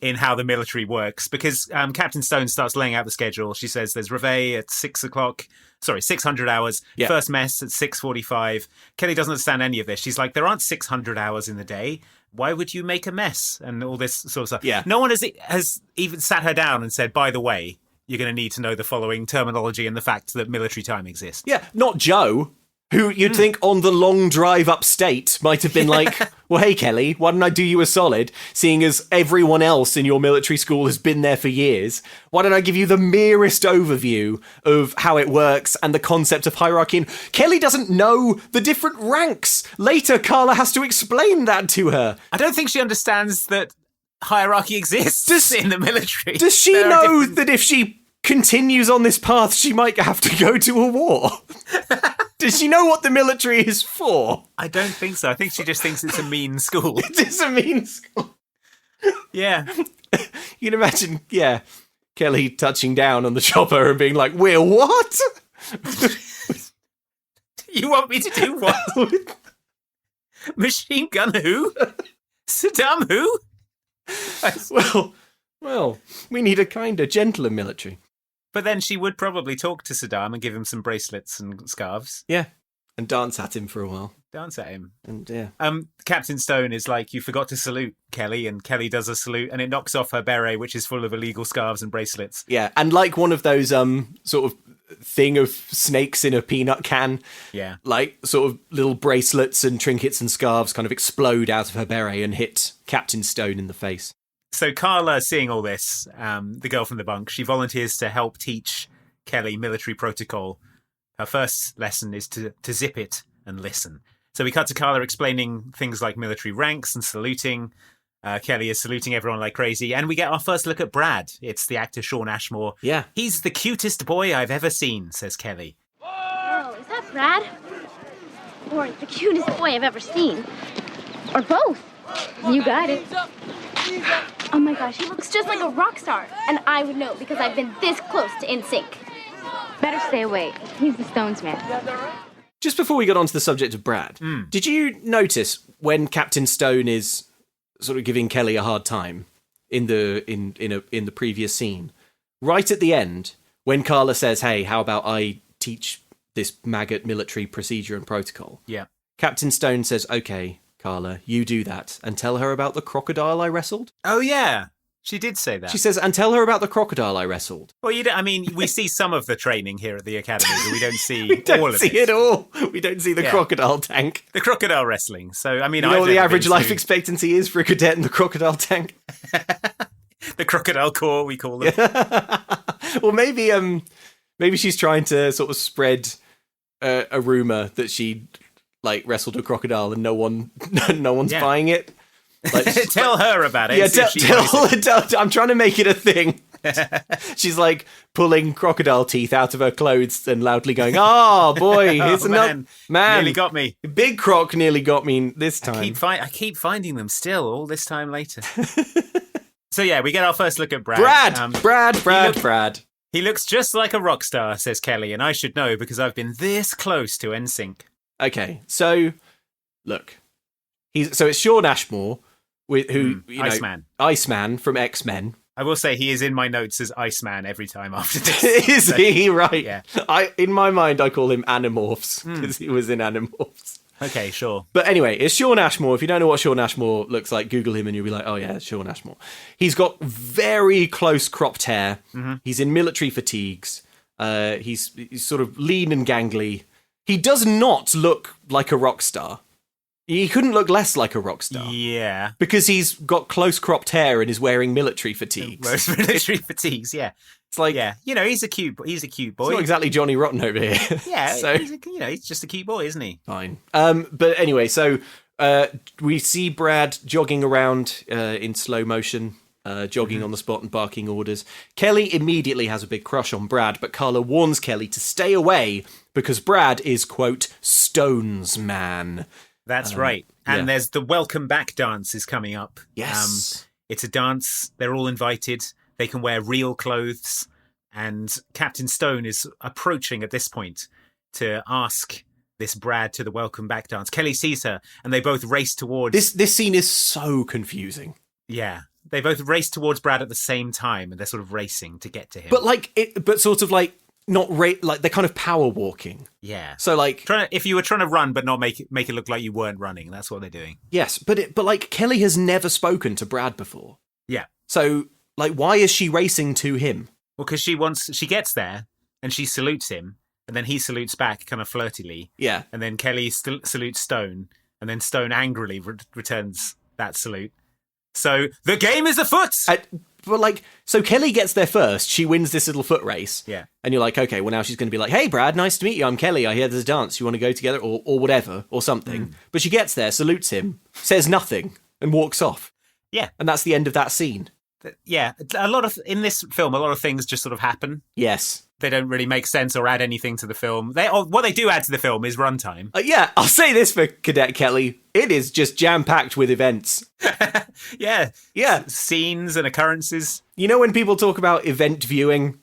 in how the military works, because Captain Stone starts laying out the schedule. She says there's reveille at 600 hours, first mess at 6:45. Kelly doesn't understand any of this. She's like, there aren't 600 hours in the day. Why would you make a mess? And all this sort of stuff. Yeah. No one has even sat her down and said, by the way, you're going to need to know the following terminology and the fact that military time exists. Yeah, not Joe, who you'd think on the long drive upstate might have been like, well, hey, Kelly, why don't I do you a solid, seeing as everyone else in your military school has been there for years? Why don't I give you the merest overview of how it works and the concept of hierarchy? And Kelly doesn't know the different ranks. Later, Carla has to explain that to her. I don't think she understands that hierarchy exists in the military. Does she know that if she continues on this path, she might have to go to a war. Does she know what the military is for? I don't think so. I think she just thinks it's a mean school. It is a mean school. Yeah. You can imagine, Kelly touching down on the chopper and being like, we're what? You want me to do what? Machine gun who? Saddam who? Well, we need a kinder, gentler military. But then she would probably talk to Saddam and give him some bracelets and scarves. Yeah, and dance at him for a while. Dance at him. And yeah. Captain Stone is like, you forgot to salute Kelly, and Kelly does a salute, and it knocks off her beret, which is full of illegal scarves and bracelets. Yeah, and like one of those sort of thing of snakes in a peanut can. Yeah. Like sort of little bracelets and trinkets and scarves kind of explode out of her beret and hit Captain Stone in the face. So Carla, seeing all this, the girl from the bunk, she volunteers to help teach Kelly military protocol. Her first lesson is to zip it and listen. So we cut to Carla explaining things like military ranks and saluting. Kelly is saluting everyone like crazy. And we get our first look at Brad. It's the actor Shawn Ashmore. Yeah. He's the cutest boy I've ever seen, says Kelly. Oh, is that Brad? Or the cutest boy I've ever seen? Or both? You got it. Oh my gosh, he looks just like a rock star. And I would know because I've been this close to NSYNC. Better stay away. He's the Stones man. Just before we got onto the subject of Brad, did you notice when Captain Stone is sort of giving Kelly a hard time in the previous scene, right at the end, when Carla says, "Hey, how about I teach this maggot military procedure and protocol?" Yeah. Captain Stone says, "Okay, Carla, you do that and tell her about the crocodile I wrestled." Oh yeah, she did say that. She says, "And tell her about the crocodile I wrestled." Well, we see some of the training here at the academy, but we don't see We don't all of see it all. We don't see the crocodile tank. The crocodile wrestling. So, I mean, you know what the average life expectancy is for a cadet in the crocodile tank? The crocodile core, we call them. Well, maybe she's trying to sort of spread a rumor that she like wrestled a crocodile and no one's buying it. Like, tell her about it. Yeah, I'm trying to make it a thing. She's like pulling crocodile teeth out of her clothes and loudly going, "Oh boy, here's another man. Nearly got me. Big croc nearly got me this time." I keep finding them still all this time later. So yeah, we get our first look at Brad. Brad. He looks just like a rock star, says Kelly, and I should know because I've been this close to NSYNC. Okay, so look, it's Shawn Ashmore, who Iceman from X-Men. I will say he is in my notes as Iceman every time after this. Is he? Right. Yeah. In my mind, I call him Animorphs because he was in Animorphs. Okay, sure. But anyway, it's Shawn Ashmore. If you don't know what Shawn Ashmore looks like, Google him and you'll be like, oh yeah, it's Shawn Ashmore. He's got very close cropped hair. Mm-hmm. He's in military fatigues. He's sort of lean and gangly. He does not look like a rock star. He couldn't look less like a rock star. Yeah. Because he's got close cropped hair and is wearing military fatigues. Military fatigues, yeah. It's like, yeah, he's a cute boy. He's not exactly Johnny Rotten over here. Yeah, so, he's just a cute boy, isn't he? Fine. But anyway, so we see Brad jogging around in slow motion, jogging on the spot and barking orders. Kelly immediately has a big crush on Brad, but Carla warns Kelly to stay away because Brad is, quote, Stones man. That's right. And there's the welcome back dance is coming up. Yes. It's a dance. They're all invited. They can wear real clothes. And Captain Stone is approaching at this point to ask this Brad to the welcome back dance. Kelly sees her and they both race towards... This scene is so confusing. Yeah. They both race towards Brad at the same time and they're sort of racing to get to him. But sort of like not like they're kind of power walking. Yeah. So like if you were trying to run but not make it look like you weren't running, that's what they're doing. Yes, but like Kelly has never spoken to Brad before. Yeah. So like why is she racing to him? Well, because she gets there and she salutes him and then he salutes back kind of flirtily. Yeah. And then Kelly salutes Stone and then Stone angrily returns that salute. So the game is afoot. But like, so Kelly gets there first. She wins this little foot race. Yeah. And you're like, okay, well now she's going to be like, hey Brad, nice to meet you. I'm Kelly. I hear there's a dance. You want to go together or whatever or something. But she gets there, salutes him, says nothing and walks off. Yeah. And that's the end of that scene. Yeah, a lot of in this film, a lot of things just sort of happen. Yes. They don't really make sense or add anything to the film. What they do add to the film is runtime. Yeah, I'll say this for Cadet Kelly. It is just jam-packed with events. Yeah. Yeah. Scenes and occurrences. You know when people talk about event viewing?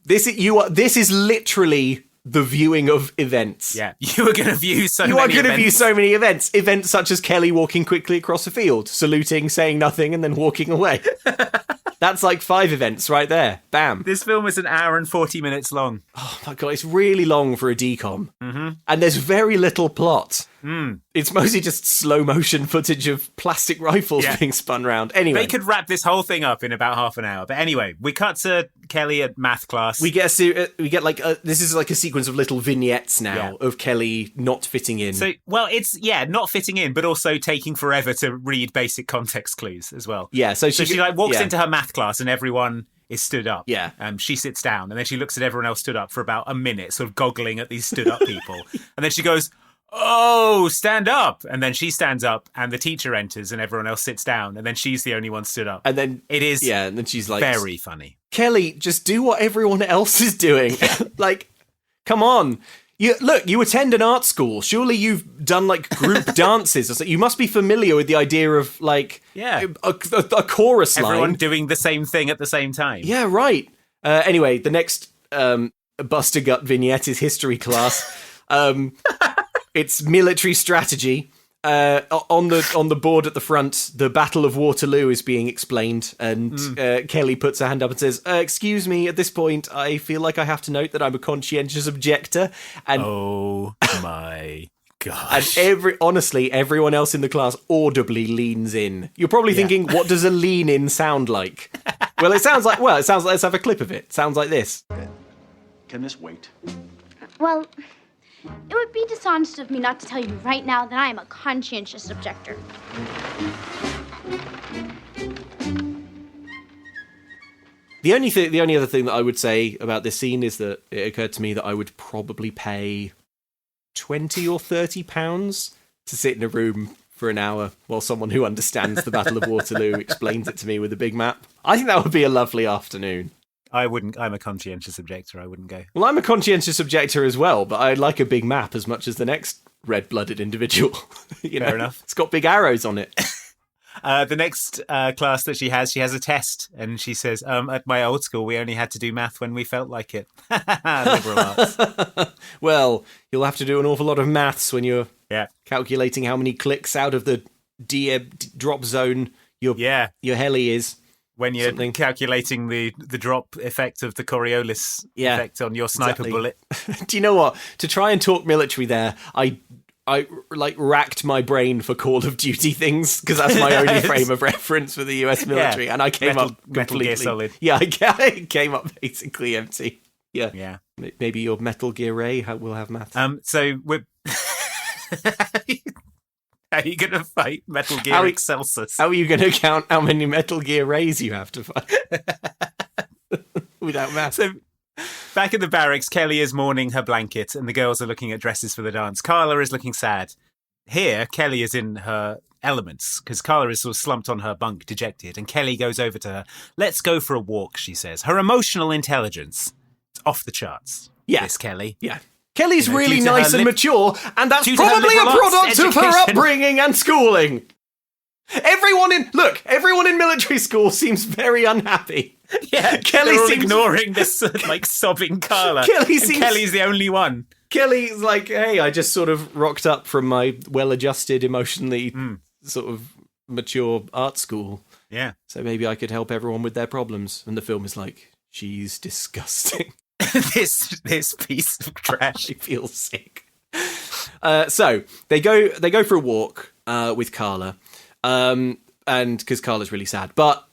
This is literally the viewing of events. Yeah, you are going to view so many events. You are going to view so many events. Events such as Kelly walking quickly across a field, saluting, saying nothing, and then walking away. That's like 5 events right there. Bam. This film is an hour and 40 minutes long. Oh my God, it's really long for a decom. Mm-hmm. And there's very little plot. It's mostly just slow motion footage of plastic rifles being spun around. Anyway. They could wrap this whole thing up in about half an hour. But anyway, we cut to Kelly at math class. We get this is like a sequence of little vignettes now of Kelly not fitting in. So, well, it's, not fitting in, but also taking forever to read basic context clues as well. Yeah, so she like walks into her math class and everyone is stood up. Yeah. She sits down and then she looks at everyone else stood up for about a minute, sort of goggling at these stood up people. And then she goes, "Oh, stand up." And then she stands up and the teacher enters and everyone else sits down and then she's the only one stood up. And then it is and then she's like, very funny. Kelly, just do what everyone else is doing. Like, come on. You attend an art school. Surely you've done like group dances or something. You must be familiar with the idea of like a chorus line. Everyone doing the same thing at the same time. Yeah, right. Anyway, the next Buster Gut vignette is history class. It's military strategy. On the board at the front, the Battle of Waterloo is being explained, and Kelly puts her hand up and says, "Excuse me, at this point, I feel like I have to note that I'm a conscientious objector." And oh my gosh! And everyone else in the class audibly leans in. You're probably thinking, "What does a lean in sound like?" Well, it sounds like. Let's have a clip of it. It sounds like this. Can this wait? Well, it would be dishonest of me not to tell you right now that I am a conscientious objector. The only other thing that I would say about this scene is that it occurred to me that I would probably pay £20 or £30 to sit in a room for an hour while someone who understands the Battle of Waterloo explains it to me with a big map. I think that would be a lovely afternoon. I wouldn't. I'm a conscientious objector. I wouldn't go. Well, I'm a conscientious objector as well, but I like a big map as much as the next red-blooded individual. Fair enough. It's got big arrows on it. The next class that she has a test, and she says, "At my old school, we only had to do math when we felt like it." Liberal arts. Well, you'll have to do an awful lot of maths when you're calculating how many clicks out of the drop zone your heli is. When you're calculating the drop effect of the Coriolis effect on your sniper bullet. Do you know what? To try and talk military there, I like racked my brain for Call of Duty things because that's my only frame of reference for the US military, and I came up completely. Metal Gear Solid. Yeah, I came up basically empty. Yeah. Maybe your Metal Gear Ray will have maths. So we're. How are you going to fight Metal Gear Excelsus? How are you going to count how many Metal Gear Rays you have to fight? Without math. So, back in the barracks, Kelly is mourning her blanket and the girls are looking at dresses for the dance. Carla is looking sad. Here, Kelly is in her elements because Carla is sort of slumped on her bunk, dejected, and Kelly goes over to her. "Let's go for a walk," she says. Her emotional intelligence is off the charts. Yeah. This Kelly. Yeah. Kelly's really nice and mature, and that's probably a product of her upbringing and schooling. Everyone in military school seems very unhappy. Yeah, Kelly seems ignoring this like sobbing Carla. Kelly's the only one. Kelly's like, "Hey, I just sort of rocked up from my well-adjusted, emotionally sort of mature art school. Yeah, so maybe I could help everyone with their problems." And the film is like, "She's disgusting." this piece of trash. I feel sick. So they go for a walk with Carla, and because Carla's really sad. But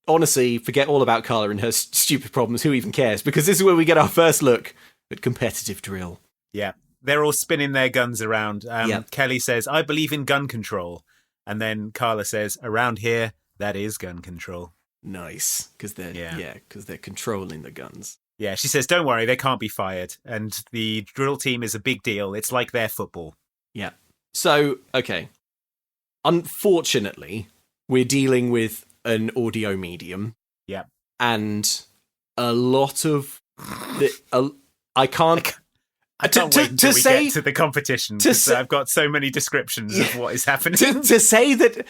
honestly, forget all about Carla and her stupid problems. Who even cares? Because this is where we get our first look at competitive drill. Yeah, they're all spinning their guns around. Kelly says, "I believe in gun control," and then Carla says, "Around here, that is gun control." Nice, because they're controlling the guns. Yeah, she says, "Don't worry, they can't be fired." And the drill team is a big deal. It's like their football. Yeah. So, okay. Unfortunately, we're dealing with an audio medium. Yeah. And a lot of I can't wait until we get to the competition, because I've got so many descriptions of what is happening. To say that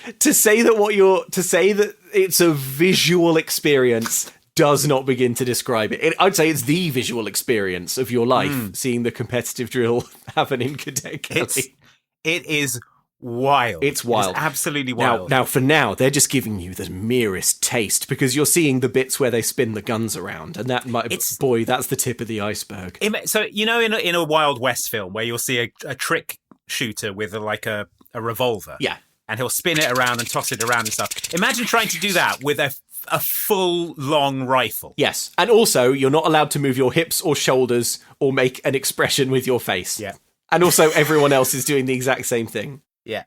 it's a visual experience does not begin to describe it. I'd say it's the visual experience of your life, seeing the competitive drill happen in Cadet Kelly. It is wild. It's wild. It's absolutely wild. Now, for now, they're just giving you the merest taste, because you're seeing the bits where they spin the guns around, and that might, that's the tip of the iceberg. So, in a Wild West film where you'll see a trick shooter with a revolver. Yeah. And he'll spin it around and toss it around and stuff. Imagine trying to do that with a full long rifle. Yes. And also, you're not allowed to move your hips or shoulders or make an expression with your face. Yeah. And also, everyone else is doing the exact same thing. Yeah.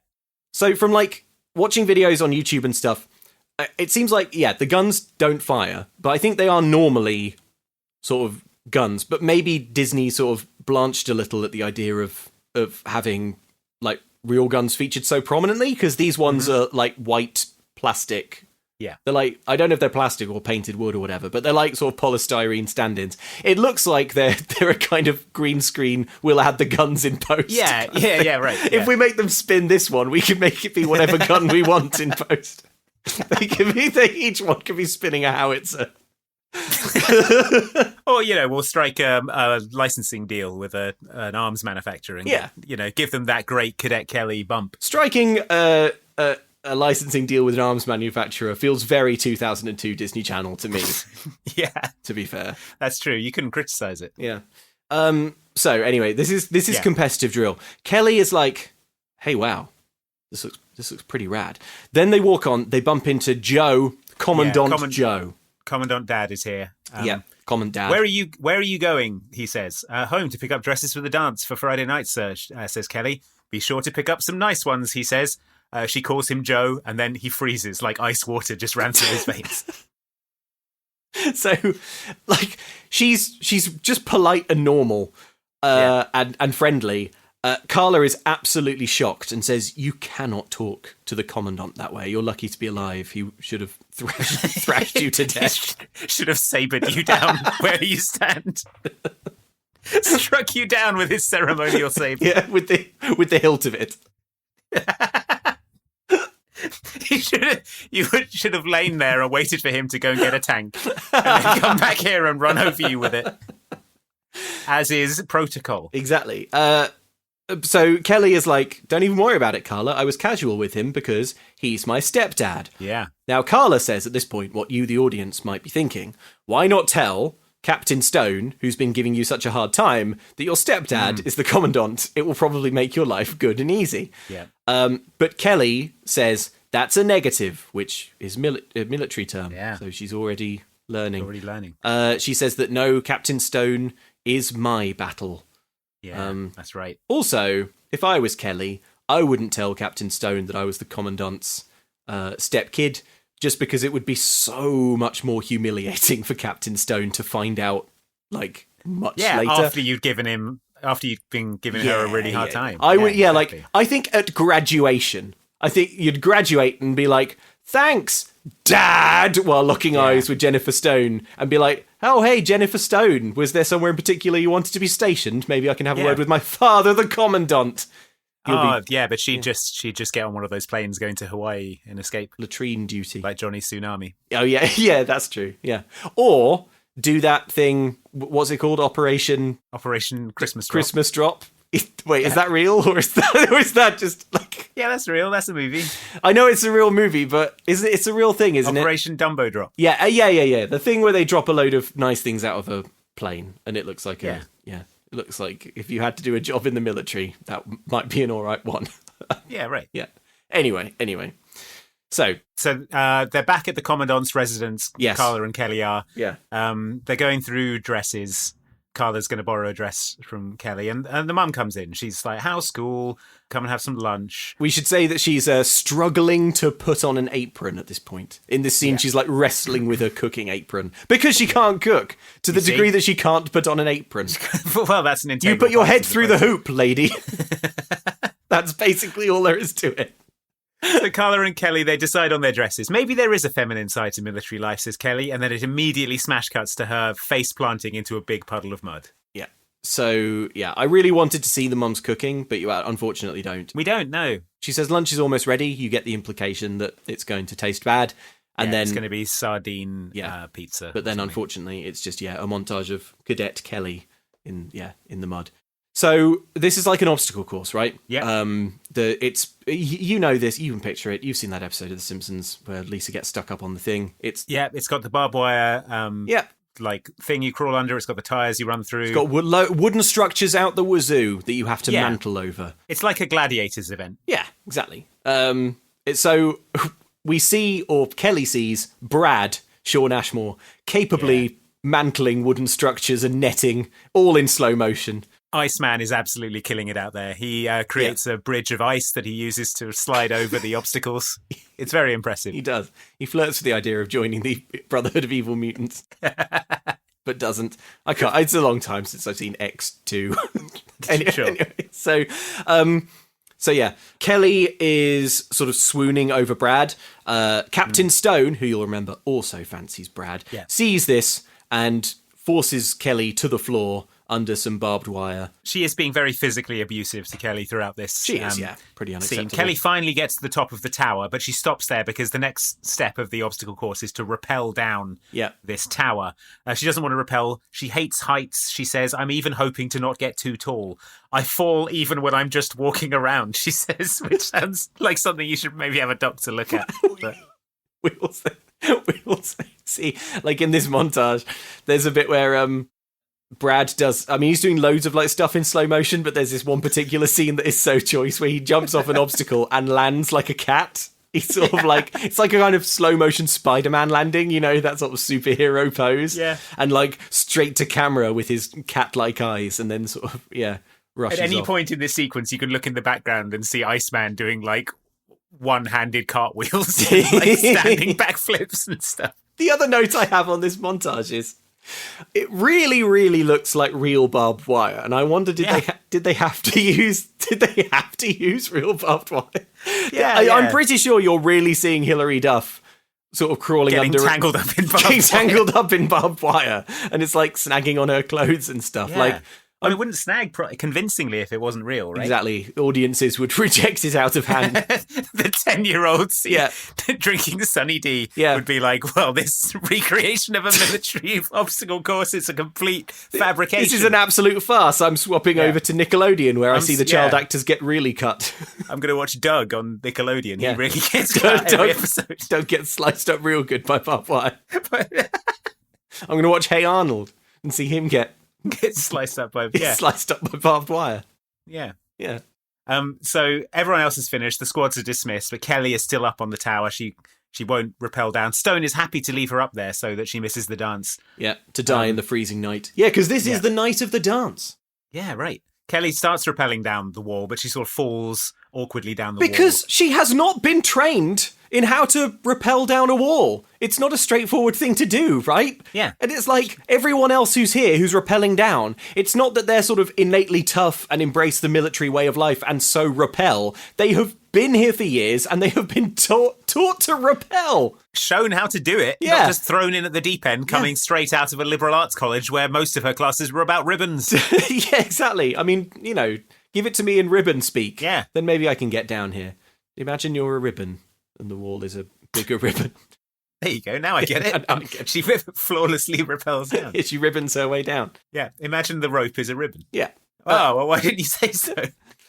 So from watching videos on YouTube and stuff, it seems like, the guns don't fire, but I think they are normally sort of guns, but maybe Disney sort of blanched a little at the idea of having real guns featured so prominently, because these ones are white plastic. Yeah. They're I don't know if they're plastic or painted wood or whatever, but they're sort of polystyrene stand-ins. It looks like they're a kind of green screen, we'll add the guns in post. Yeah, right. Yeah. If we make them spin this one, we can make it be whatever gun we want in post. Each one can be spinning a howitzer. Or, we'll strike a licensing deal with an arms manufacturer and give them that great Cadet Kelly bump. Striking a licensing deal with an arms manufacturer feels very 2002 Disney Channel to me. Yeah. To be fair. That's true. You couldn't criticize it. Yeah. So anyway, this is competitive drill. Kelly is hey, wow, this looks pretty rad. Then they walk on, they bump into Joe, Commandant Joe. Commandant Dad is here. Commandant. Where are you going? He says. Home to pick up dresses for the dance for Friday night, sir, says Kelly. Be sure to pick up some nice ones, he says. She calls him Joe, and then he freezes like ice water just ran through his veins. So, she's just polite and normal, and friendly. Carla is absolutely shocked and says, "You cannot talk to the Commandant that way. You're lucky to be alive. He should have thrashed you to death. Should have sabred you down where you stand. Struck you down with his ceremonial saber. Yeah, with the hilt of it." You should have lain there and waited for him to go and get a tank, and then come back here and run over you with it, as is protocol. Exactly. So Kelly is don't even worry about it, Carla. I was casual with him because he's my stepdad. Yeah. Now, Carla says at this point what you, the audience, might be thinking. Why not tell Captain Stone, who's been giving you such a hard time, that your stepdad is the Commandant? It will probably make your life good and easy. Yeah. But Kelly says that's a negative, which is a military term. Yeah. So she's already learning. She says that no, Captain Stone is my battle. Yeah, that's right. Also, if I was Kelly, I wouldn't tell Captain Stone that I was the Commandant's stepkid, just because it would be so much more humiliating for Captain Stone to find out, much later. After you've been giving her a really hard time. I think at graduation, you'd graduate and be like, "Thanks, Dad," while locking eyes with Jennifer Stone, and be like, "Oh, hey, Jennifer Stone, was there somewhere in particular you wanted to be stationed? Maybe I can have a word with my father, the Commandant." But she'd just get on one of those planes going to Hawaii and escape latrine duty, like Johnny Tsunami. Oh yeah, that's true. Yeah, or do that thing. What's it called? Operation Christmas Drop. Christmas Drop. Wait, is that real, or is that just Yeah, that's real. That's a movie. I know it's a real movie, but it's a real thing, isn't Operation Dumbo Drop. Yeah. The thing where they drop a load of nice things out of a plane, and it looks like it looks like if you had to do a job in the military, that might be an all right one. Yeah, right. Yeah. Anyway. So they're back at the Commandant's residence. Yes. Carla and Kelly are. Yeah. They're going through dresses. Carla's going to borrow a dress from Kelly, and the mum comes in. She's like, "How's school? Come and have some lunch." We should say that she's struggling to put on an apron at this point. In this scene, she's wrestling with her cooking apron because she can't cook to the degree that she can't put on an apron. Well, that's an integral. You put your head through the hoop, lady. That's basically all there is to it. So Carla and Kelly, they decide on their dresses. Maybe there is a feminine side to military life, says Kelly, and then it immediately smash cuts to her face planting into a big puddle of mud. Yeah. So, yeah, I really wanted to see the mums cooking, but you unfortunately don't. We don't, no. She says lunch is almost ready. You get the implication that it's going to taste bad. And then it's going to be sardine pizza. But then, unfortunately, it's just, a montage of Cadet Kelly in the mud. So this is like an obstacle course, right? Yeah. It's you know this, you can picture it. You've seen that episode of The Simpsons where Lisa gets stuck up on the thing. It's got the barbed wire. Like thing you crawl under. It's got the tires you run through. It's got wooden structures out the wazoo that you have to mantle over. It's like a gladiators event. Yeah, exactly. So we see, or Kelly sees, Brad Sean Ashmore capably mantling wooden structures and netting all in slow motion. Iceman is absolutely killing it out there. He creates a bridge of ice that he uses to slide over the obstacles. It's very impressive. He does. He flirts with the idea of joining the Brotherhood of Evil Mutants, but doesn't. I can't. It's a long time since I've seen X2. Sure. So Kelly is sort of swooning over Brad. Captain Stone, who you'll remember also fancies Brad, sees this and forces Kelly to the floor under some barbed wire. She is being very physically abusive to Kelly throughout this. She is, pretty unacceptable. Scene. Kelly finally gets to the top of the tower, but she stops there because the next step of the obstacle course is to rappel down this tower. She doesn't want to rappel. She hates heights. She says, "I'm even hoping to not get too tall. I fall even when I'm just walking around," she says, which sounds like something you should maybe have a doctor look at. But we also see, like in this montage, there's a bit where Brad does, he's doing loads of like stuff in slow motion, but there's this one particular scene that is so choice where he jumps off an obstacle and lands like a cat. He's sort of like, it's like a kind of slow motion Spider-Man landing, that sort of superhero pose. Yeah. And like straight to camera with his cat-like eyes and then sort of, rushes At any off. point in this sequence, you can look in the background and see Iceman doing like one-handed cartwheels, and, like standing backflips and stuff. The other note I have on this montage is it really, really looks like real barbed wire, and I wonder did they have to use real barbed wire? I'm pretty sure you're really seeing Hilary Duff sort of crawling getting under, tangled up in barbed wire, and it's like snagging on her clothes and stuff. Yeah. Like, it wouldn't snag convincingly if it wasn't real, right? Exactly. Audiences would reject it out of hand. The 10-year-olds drinking Sunny D would be like, well, this recreation of a military obstacle course is a complete fabrication. This is an absolute farce. I'm swapping over to Nickelodeon where I see the child actors get really cut. I'm going to watch Doug on Nickelodeon. He really gets cut every episode. Doug gets sliced up real good by barbed wire. I'm going to watch Hey Arnold and see him get sliced up by barbed wire. Yeah. So everyone else is finished. The squads are dismissed, but Kelly is still up on the tower. She won't rappel down. Stone is happy to leave her up there so that she misses the dance. Yeah, to die in the freezing night. Yeah, because this is the night of the dance. Yeah, right. Kelly starts rappelling down the wall, but she sort of falls awkwardly down the wall. Because she has not been trained in how to rappel down a wall. It's not a straightforward thing to do, right? Yeah. And it's like everyone else who's here who's rappelling down, it's not that they're sort of innately tough and embrace the military way of life and so rappel. They have been here for years and they have been taught to rappel. Shown how to do it, not just thrown in at the deep end, coming straight out of a liberal arts college where most of her classes were about ribbons. Yeah, exactly. I mean, give it to me in ribbon speak. Yeah. Then maybe I can get down here. Imagine you're a ribbon and the wall is a bigger ribbon. There you go. Now I get it. She flawlessly rappels down. She ribbons her way down. Yeah. Imagine the rope is a ribbon. Yeah. Oh, well, why didn't you say so?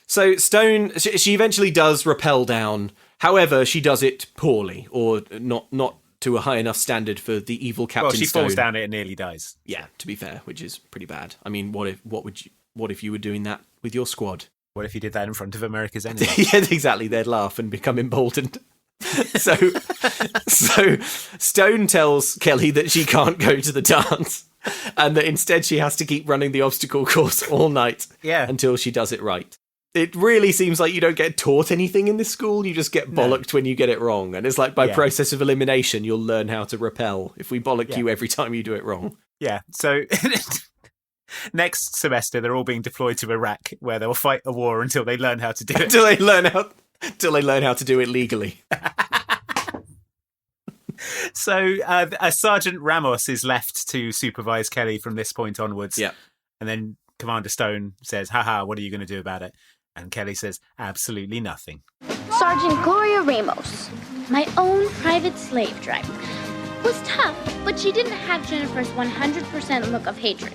So Stone, she eventually does rappel down. However, she does it poorly, or not to a high enough standard for the evil Captain Stone. Well, she falls down it and nearly dies. Yeah, to be fair, which is pretty bad. I mean, what if you were doing that with your squad? What if you did that in front of America's enemies? Yeah, exactly. They'd laugh and become emboldened. So Stone tells Kelly that she can't go to the dance and that instead she has to keep running the obstacle course all night until she does it right. It really seems like you don't get taught anything in this school. You just get bollocked when you get it wrong. And it's like by process of elimination, you'll learn how to rappel if we bollock you every time you do it wrong. Yeah. So next semester, they're all being deployed to Iraq where they'll fight a war until they learn how to do it. Until they learn how... Till they learn how to do it legally. So Sergeant Ramos is left to supervise Kelly from this point onwards. Yeah. And then Commander Stone says, haha, what are you going to do about it? And Kelly says, absolutely nothing. Sergeant Gloria Ramos, my own private slave driver, was tough, but she didn't have Jennifer's 100% look of hatred.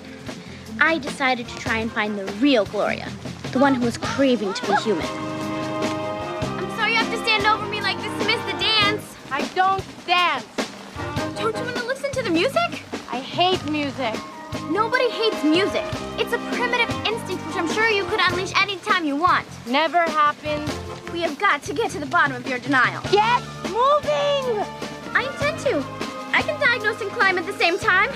I decided to try and find the real Gloria, the one who was craving to be human. I'm sorry you have to stand over me like this to miss the dance. I don't dance. Don't you want to listen to the music? I hate music. Nobody hates music. It's a primitive instinct which I'm sure you could unleash anytime you want. Never happened. We have got to get to the bottom of your denial. Get moving! I intend to. I can diagnose and climb at the same time.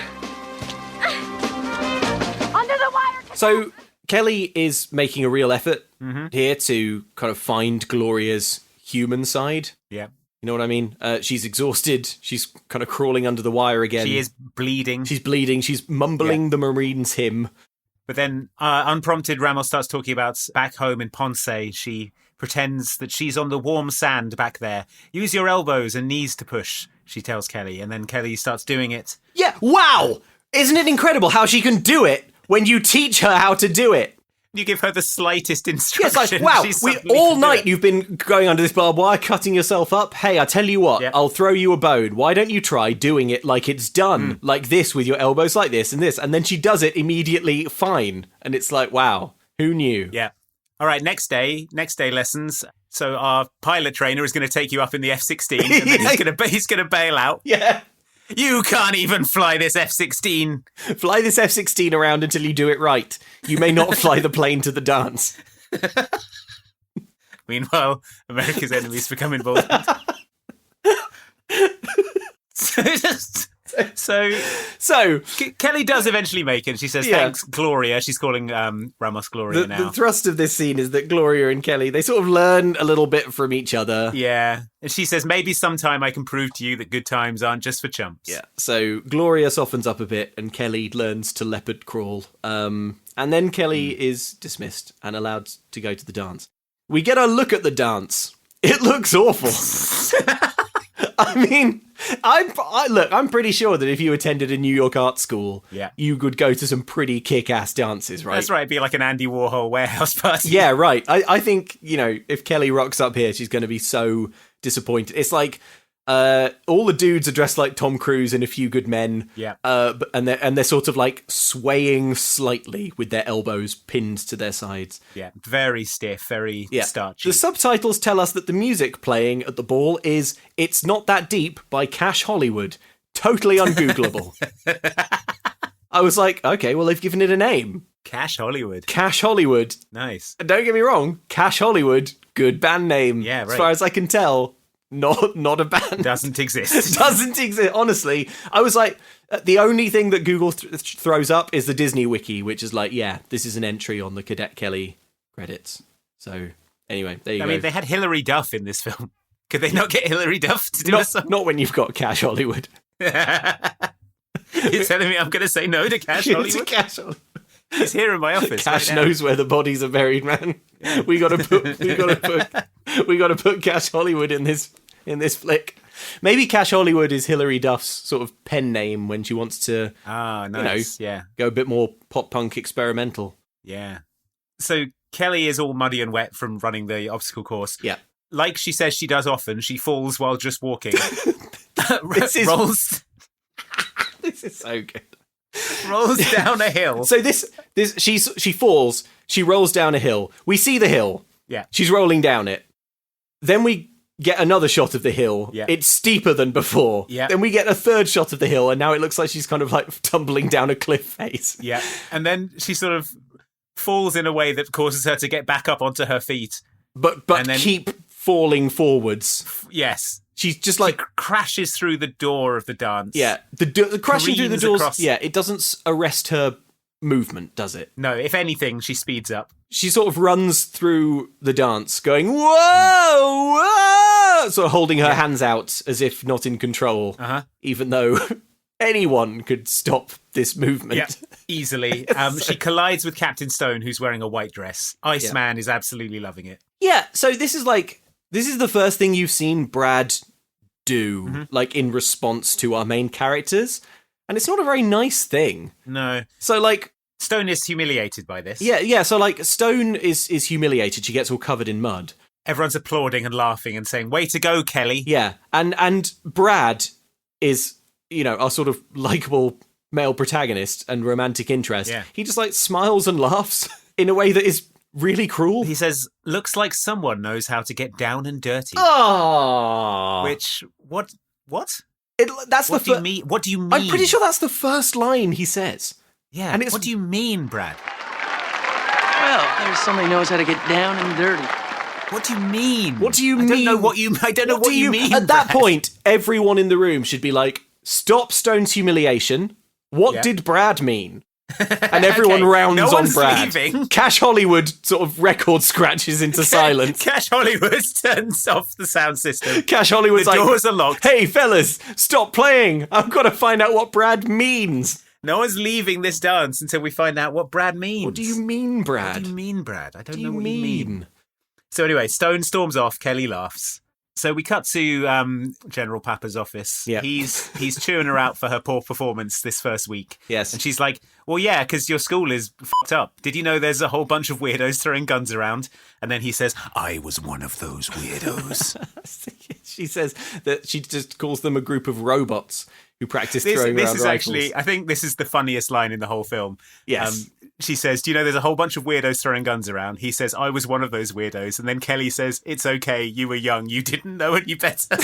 Under the wire! So Kelly is making a real effort here to kind of find Gloria's human side. Yeah. You know what I mean? She's exhausted. She's kind of crawling under the wire again. She is bleeding. She's bleeding. She's mumbling the Marine's hymn. But then, unprompted, Ramos starts talking about back home in Ponce. She pretends that she's on the warm sand back there. Use your elbows and knees to push, she tells Kelly. And then Kelly starts doing it. Yeah, wow! Isn't it incredible how she can do it when you teach her how to do it? You give her the slightest instruction. Yes, like, wow, all night you've been going under this barbed wire, cutting yourself up. Hey, I tell you what, I'll throw you a bone. Why don't you try doing it like it's done? Like this, with your elbows like this and this. And then she does it immediately fine. And it's like, wow, who knew? Yeah. All right, next day lessons. So our pilot trainer is going to take you up in the F-16 and then he's going to bail out. Yeah. You can't even fly this F-16. Fly this F-16 around until you do it right. You may not fly the plane to the dance. Meanwhile, America's enemies become involved. So Kelly does eventually make it. And she says, thanks, Gloria. She's calling Ramos Gloria now. The thrust of this scene is that Gloria and Kelly, they sort of learn a little bit from each other. Yeah. And she says, maybe sometime I can prove to you that good times aren't just for chumps. Yeah. So Gloria softens up a bit and Kelly learns to leopard crawl. And then Kelly is dismissed and allowed to go to the dance. We get a look at the dance. It looks awful. I mean, I'm pretty sure that if you attended a New York art school, you would go to some pretty kick-ass dances, right? That's right, it'd be like an Andy Warhol warehouse party. Yeah, right. I think, if Kelly rocks up here, she's going to be so disappointed. It's like all the dudes are dressed like Tom Cruise and A Few Good Men. Yeah. And they're sort of like swaying slightly with their elbows pinned to their sides. Yeah, very stiff, very starchy. The subtitles tell us that the music playing at the ball is It's Not That Deep by Cash Hollywood. Totally ungoogleable. I was like, okay, well, they've given it a name. Cash Hollywood. Cash Hollywood. Nice. Don't get me wrong, Cash Hollywood, good band name. Yeah, right. As far as I can tell, not a band. Doesn't exist. Doesn't exist. Honestly, I was like, the only thing that Google throws up is the Disney Wiki, which is like, yeah, this is an entry on the Cadet Kelly credits. So anyway, there you go. I mean, they had Hilary Duff in this film. Could they not get Hilary Duff to do a song? Not when you've got Cash Hollywood. You're telling me I'm going to say no to Cash Hollywood? Cash Hollywood. He's here in my office. Cash right now. knows where the bodies are buried, man. We got to put Cash Hollywood in this flick. Maybe Cash Hollywood is Hilary Duff's sort of pen name when she wants to, nice. go a bit more pop punk experimental. Yeah. So Kelly is all muddy and wet from running the obstacle course. Yeah. Like she says she does often, she falls while just walking. This is so good. Rolls down a hill. So she falls, she rolls down a hill. We see the hill. Yeah. She's rolling down it. Then we get another shot of the hill. Yeah. It's steeper than before. Yeah. Then we get a third shot of the hill, and now it looks like she's kind of like tumbling down a cliff face. Yeah. And then she sort of falls in a way that causes her to get back up onto her feet. But then keep falling forwards. Yes. She's just like crashes through the door of the dance. Yeah. The crashing through the doors. Across. Yeah, it doesn't arrest her movement, does it? No, if anything, she speeds up. She sort of runs through the dance going, whoa, whoa, sort of holding her hands out as if not in control, even though anyone could stop this movement. Yeah, easily. She collides with Captain Stone, who's wearing a white dress. Iceman is absolutely loving it. Yeah, so this This is the first thing you've seen Brad do, like, in response to our main characters. And it's not a very nice thing. No. So, like... Stone is humiliated by this. Yeah, so, like, Stone is humiliated. She gets all covered in mud. Everyone's applauding and laughing and saying, way to go, Kelly. Yeah, and Brad is, our sort of likeable male protagonist and romantic interest. Yeah. He just, like, smiles and laughs in a way that is really cruel. He says, looks like someone knows how to get down and dirty. Oh! Which, what? What do you mean? What do you mean? I'm pretty sure that's the first line he says. Yeah, and what do you mean, Brad? Well, there's somebody who knows how to get down and dirty. What do you mean? What do you mean? I don't know what you mean. At that point, everyone in the room should be like, stop Stone's humiliation. What did Brad mean? And everyone rounds on Brad. Leaving. Cash Hollywood sort of record scratches into silence. Cash Hollywood turns off the sound system. Cash Hollywood's the doors are locked. Hey, fellas, stop playing. I've got to find out what Brad means. No one's leaving this dance until we find out what Brad means. What do you mean, Brad? What do you mean, Brad? I don't know what you mean. So anyway, Stone storms off. Kelly laughs. So we cut to General Papa's office. Yeah. He's chewing her out for her poor performance this first week. Yes. And she's like, well, yeah, because your school is fucked up. Did you know there's a whole bunch of weirdos throwing guns around? And then he says, I was one of those weirdos. She says that she just calls them a group of robots who practice throwing this around is rifles. Actually, I think this is the funniest line in the whole film. Yes. She says, do you know there's a whole bunch of weirdos throwing guns around? He says, I was one of those weirdos. And then Kelly says, it's okay, you were young, you didn't know any better. That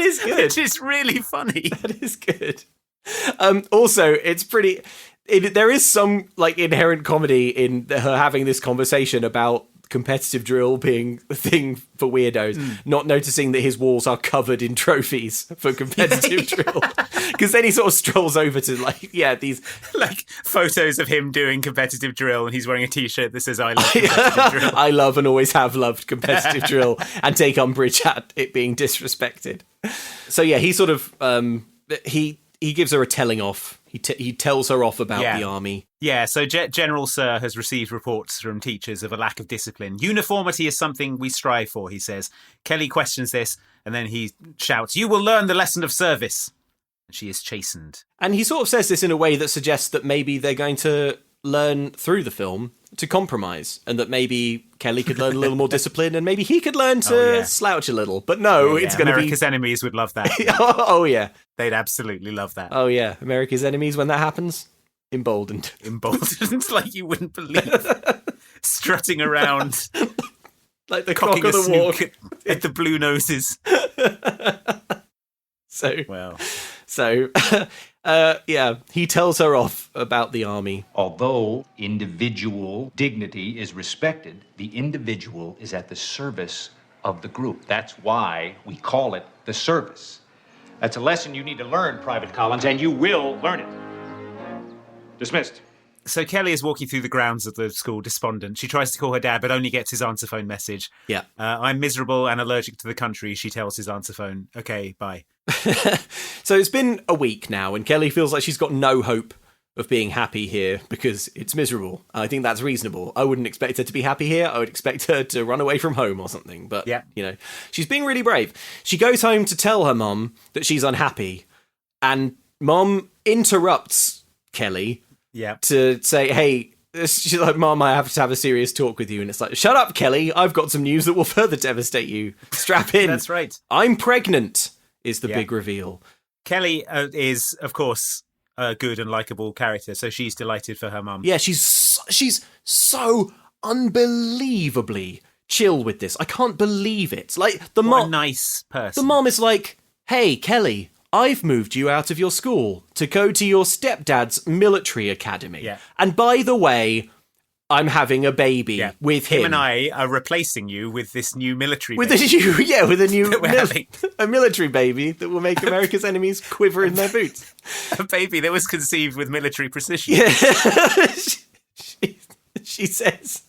is good. Which is really funny. That is good. Also, it's pretty... there is some like inherent comedy in her having this conversation about competitive drill being a thing for weirdos, not noticing that his walls are covered in trophies for competitive drill. Because then he sort of strolls over to these like photos of him doing competitive drill, and he's wearing a t-shirt that says I love competitive drill. I love and always have loved competitive drill, and take umbrage at it being disrespected. So yeah, he sort of he gives her a telling off. He tells her off about the army. Yeah, so General Sir has received reports from teachers of a lack of discipline. Uniformity is something we strive for, he says. Kelly questions this, and then he shouts, you will learn the lesson of service. And she is chastened. And he sort of says this in a way that suggests that maybe they're going to learn through the film to compromise, and that maybe Kelly could learn a little more discipline, and maybe he could learn to slouch a little. But no, it's going to be... America's enemies would love that. Oh, yeah. They'd absolutely love that. Oh, yeah. America's enemies, when that happens, emboldened. Emboldened like you wouldn't believe. Strutting around. Like the cock of the walk. At the blue noses. He tells her off about the army. Although individual dignity is respected, the individual is at the service of the group. That's why we call it the service. That's a lesson you need to learn, Private Collins, and you will learn it. Dismissed. So Kelly is walking through the grounds of the school despondent. She tries to call her dad, but only gets his answer phone message. Yeah. I'm miserable and allergic to the country, she tells his answer phone. Okay, bye. So it's been a week now, and Kelly feels like she's got no hope of being happy here because it's miserable. I think that's reasonable. I wouldn't expect her to be happy here. I would expect her to run away from home or something. But, she's being really brave. She goes home to tell her mum that she's unhappy, and mum interrupts Kelly to say, hey, she's like, Mum, I have to have a serious talk with you. And it's like, shut up, Kelly. I've got some news that will further devastate you. Strap in. That's right. I'm pregnant is the big reveal. Kelly is, of course, a good and likable character, so she's delighted for her mum. Yeah, she's so unbelievably chill with this. I can't believe it. Like What a nice person. The mum is like, hey, Kelly, I've moved you out of your school to go to your stepdad's military academy. Yeah. And by the way, I'm having a baby with him. Him and I are replacing you with this new military with baby. A military baby that will make America's enemies quiver in their boots. A baby that was conceived with military precision. Yeah. she says,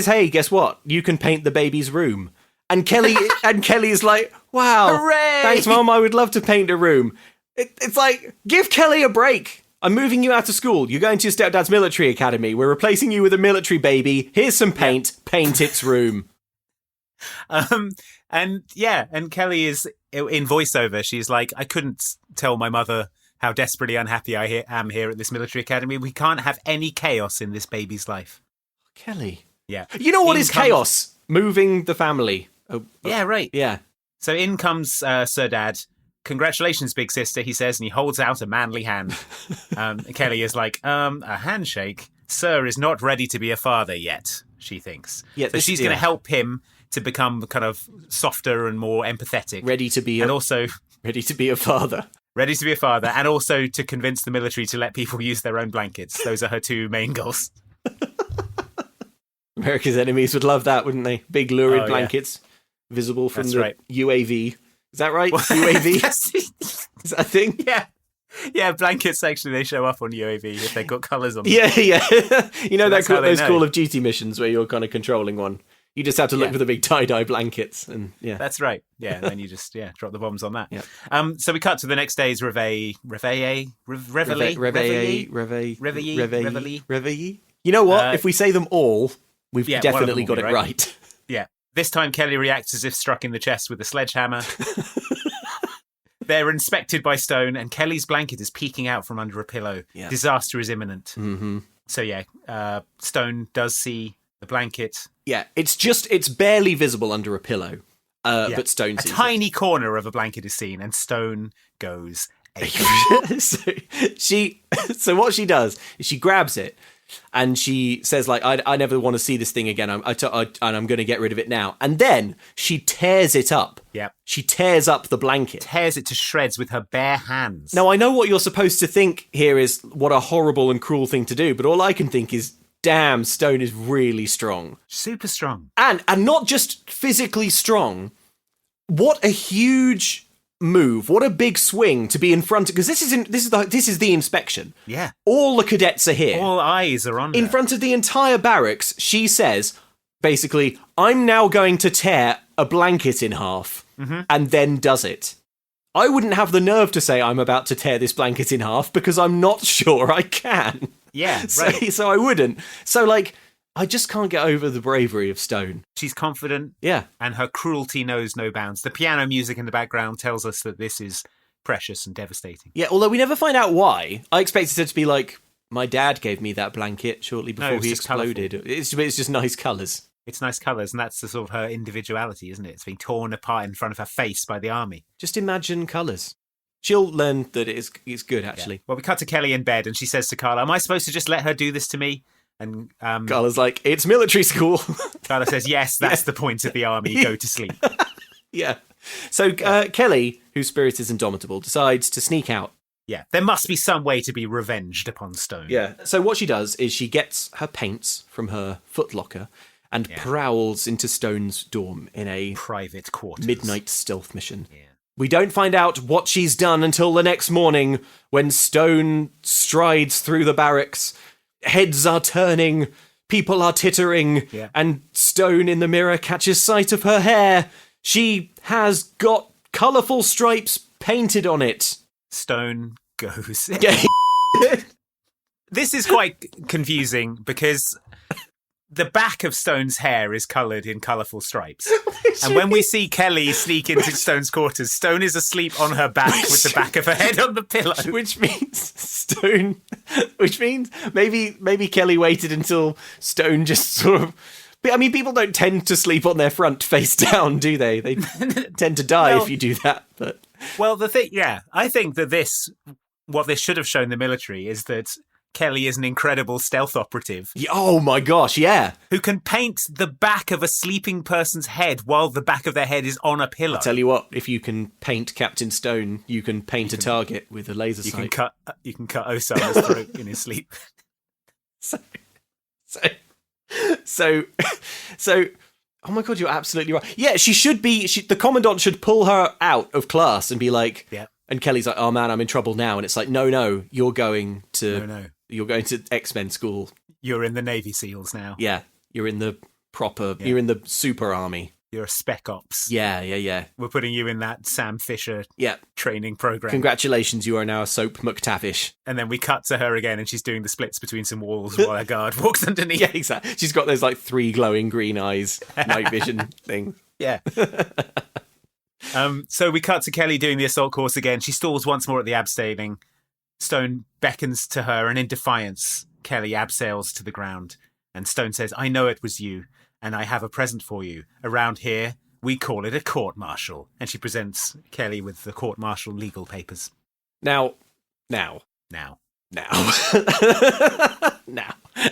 hey, guess what? You can paint the baby's room. And Kelly's like, wow, hooray! Thanks, Mom. I would love to paint a room. It's like, give Kelly a break. I'm moving you out of school. You're going to your stepdad's military academy. We're replacing you with a military baby. Here's some paint. Paint its room. And Kelly is in voiceover. She's like, I couldn't tell my mother how desperately unhappy I am here at this military academy. We can't have any chaos in this baby's life. Kelly. Yeah. You know what is chaos? Moving the family. Oh, yeah, right. Yeah. So in comes Sir Dad. Congratulations, big sister, he says, and he holds out a manly hand. Kelly is like, a handshake? Sir is not ready to be a father yet, she thinks. Yeah, so she's going to help him to become kind of softer and more empathetic. Ready to be ready to be a father. Ready to be a father, and also to convince the military to let people use their own blankets. Those are her two main goals. America's enemies would love that, wouldn't they? Big lurid blankets, visible from the UAV. Is that right? UAV? Is that a thing? Yeah. Yeah, blankets, actually, they show up on UAV if they've got colours on them. Yeah. You know, so those Call of Duty missions where you're kind of controlling one. You just have to look for the big tie-dye blankets. And that's right. Yeah, and then you just drop the bombs on that. Yeah. So we cut to the next day's reveille. You know what? If we say them all, we've definitely got it right. Yeah. This time, Kelly reacts as if struck in the chest with a sledgehammer. They're inspected by Stone, and Kelly's blanket is peeking out from under a pillow. Yeah. Disaster is imminent. Mm-hmm. So, Stone does see the blanket. Yeah, it's barely visible under a pillow, but Stone sees a tiny corner of a blanket is seen, and Stone goes so what she does is she grabs it, and she says, like, I never want to see this thing again. And I'm going to get rid of it now. And then she tears it up. Yeah. She tears up the blanket. Tears it to shreds with her bare hands. Now, I know what you're supposed to think here is what a horrible and cruel thing to do, but all I can think is, damn, Stone is really strong. Super strong. And not just physically strong. What a huge move, what a big swing to be in front of, because this is the inspection. Yeah. All the cadets are here. All eyes are on her. In front of the entire barracks, she says, basically, I'm now going to tear a blanket in half, and then does it. I wouldn't have the nerve to say I'm about to tear this blanket in half because I'm not sure I can. Yeah, right. So I wouldn't. So, like, I just can't get over the bravery of Stone. She's confident. Yeah. And her cruelty knows no bounds. The piano music in the background tells us that this is precious and devastating. Yeah, although we never find out why. I expected her to be like, my dad gave me that blanket shortly before he exploded. It's just nice colours. It's nice colours, and that's the sort of her individuality, isn't it? It's being torn apart in front of her face by the army. Just imagine colours. She'll learn that it's good, actually. Yeah. Well, we cut to Kelly in bed, and she says to Carla, am I supposed to just let her do this to me? And Carla's like, it's military school. Carla says, yes, that's the point of the army. Go to sleep. Yeah. So Kelly, whose spirit is indomitable, decides to sneak out. Yeah. There must be some way to be revenged upon Stone. Yeah. So what she does is she gets her paints from her footlocker and prowls into Stone's dorm in a private quarters midnight stealth mission. Yeah. We don't find out what she's done until the next morning when Stone strides through the barracks. Heads are turning, people are tittering, and Stone in the mirror catches sight of her hair. She has got colourful stripes painted on it. Stone goes. This is quite confusing because the back of Stone's hair is coloured in colourful stripes. And when we see Kelly sneak into Stone's quarters, Stone is asleep on her back with the back of her head on the pillow. Which means maybe Kelly waited until Stone just sort of... I mean, people don't tend to sleep on their front face down, do they? They tend to die if you do that. But well, I think that what this should have shown the military is that Kelly is an incredible stealth operative. Oh my gosh, yeah. Who can paint the back of a sleeping person's head while the back of their head is on a pillow. I'll tell you what, if you can paint Captain Stone, you can paint a target with a laser sight. You can cut Osama's throat in his sleep. So, oh my God, you're absolutely right. Yeah, the Commandant should pull her out of class and be like, yeah. And Kelly's like, oh man, I'm in trouble now. And it's like, no, you're going to X-Men school. You're in the Navy SEALs now. Yeah, you're in the you're in the super army. You're a spec ops. Yeah. We're putting you in that Sam Fisher training program. Congratulations, you are now a Soap McTavish. And then we cut to her again, and she's doing the splits between some walls while a guard walks underneath. Yeah, exactly. She's got those like 3 glowing green eyes, night vision thing. Yeah. So we cut to Kelly doing the assault course again. She stalls once more at the abseiling. Stone beckons to her, and in defiance, Kelly abseils to the ground. And Stone says, "I know it was you, and I have a present for you. Around here, we call it a court-martial." And she presents Kelly with the court-martial legal papers. Now. Now. Now.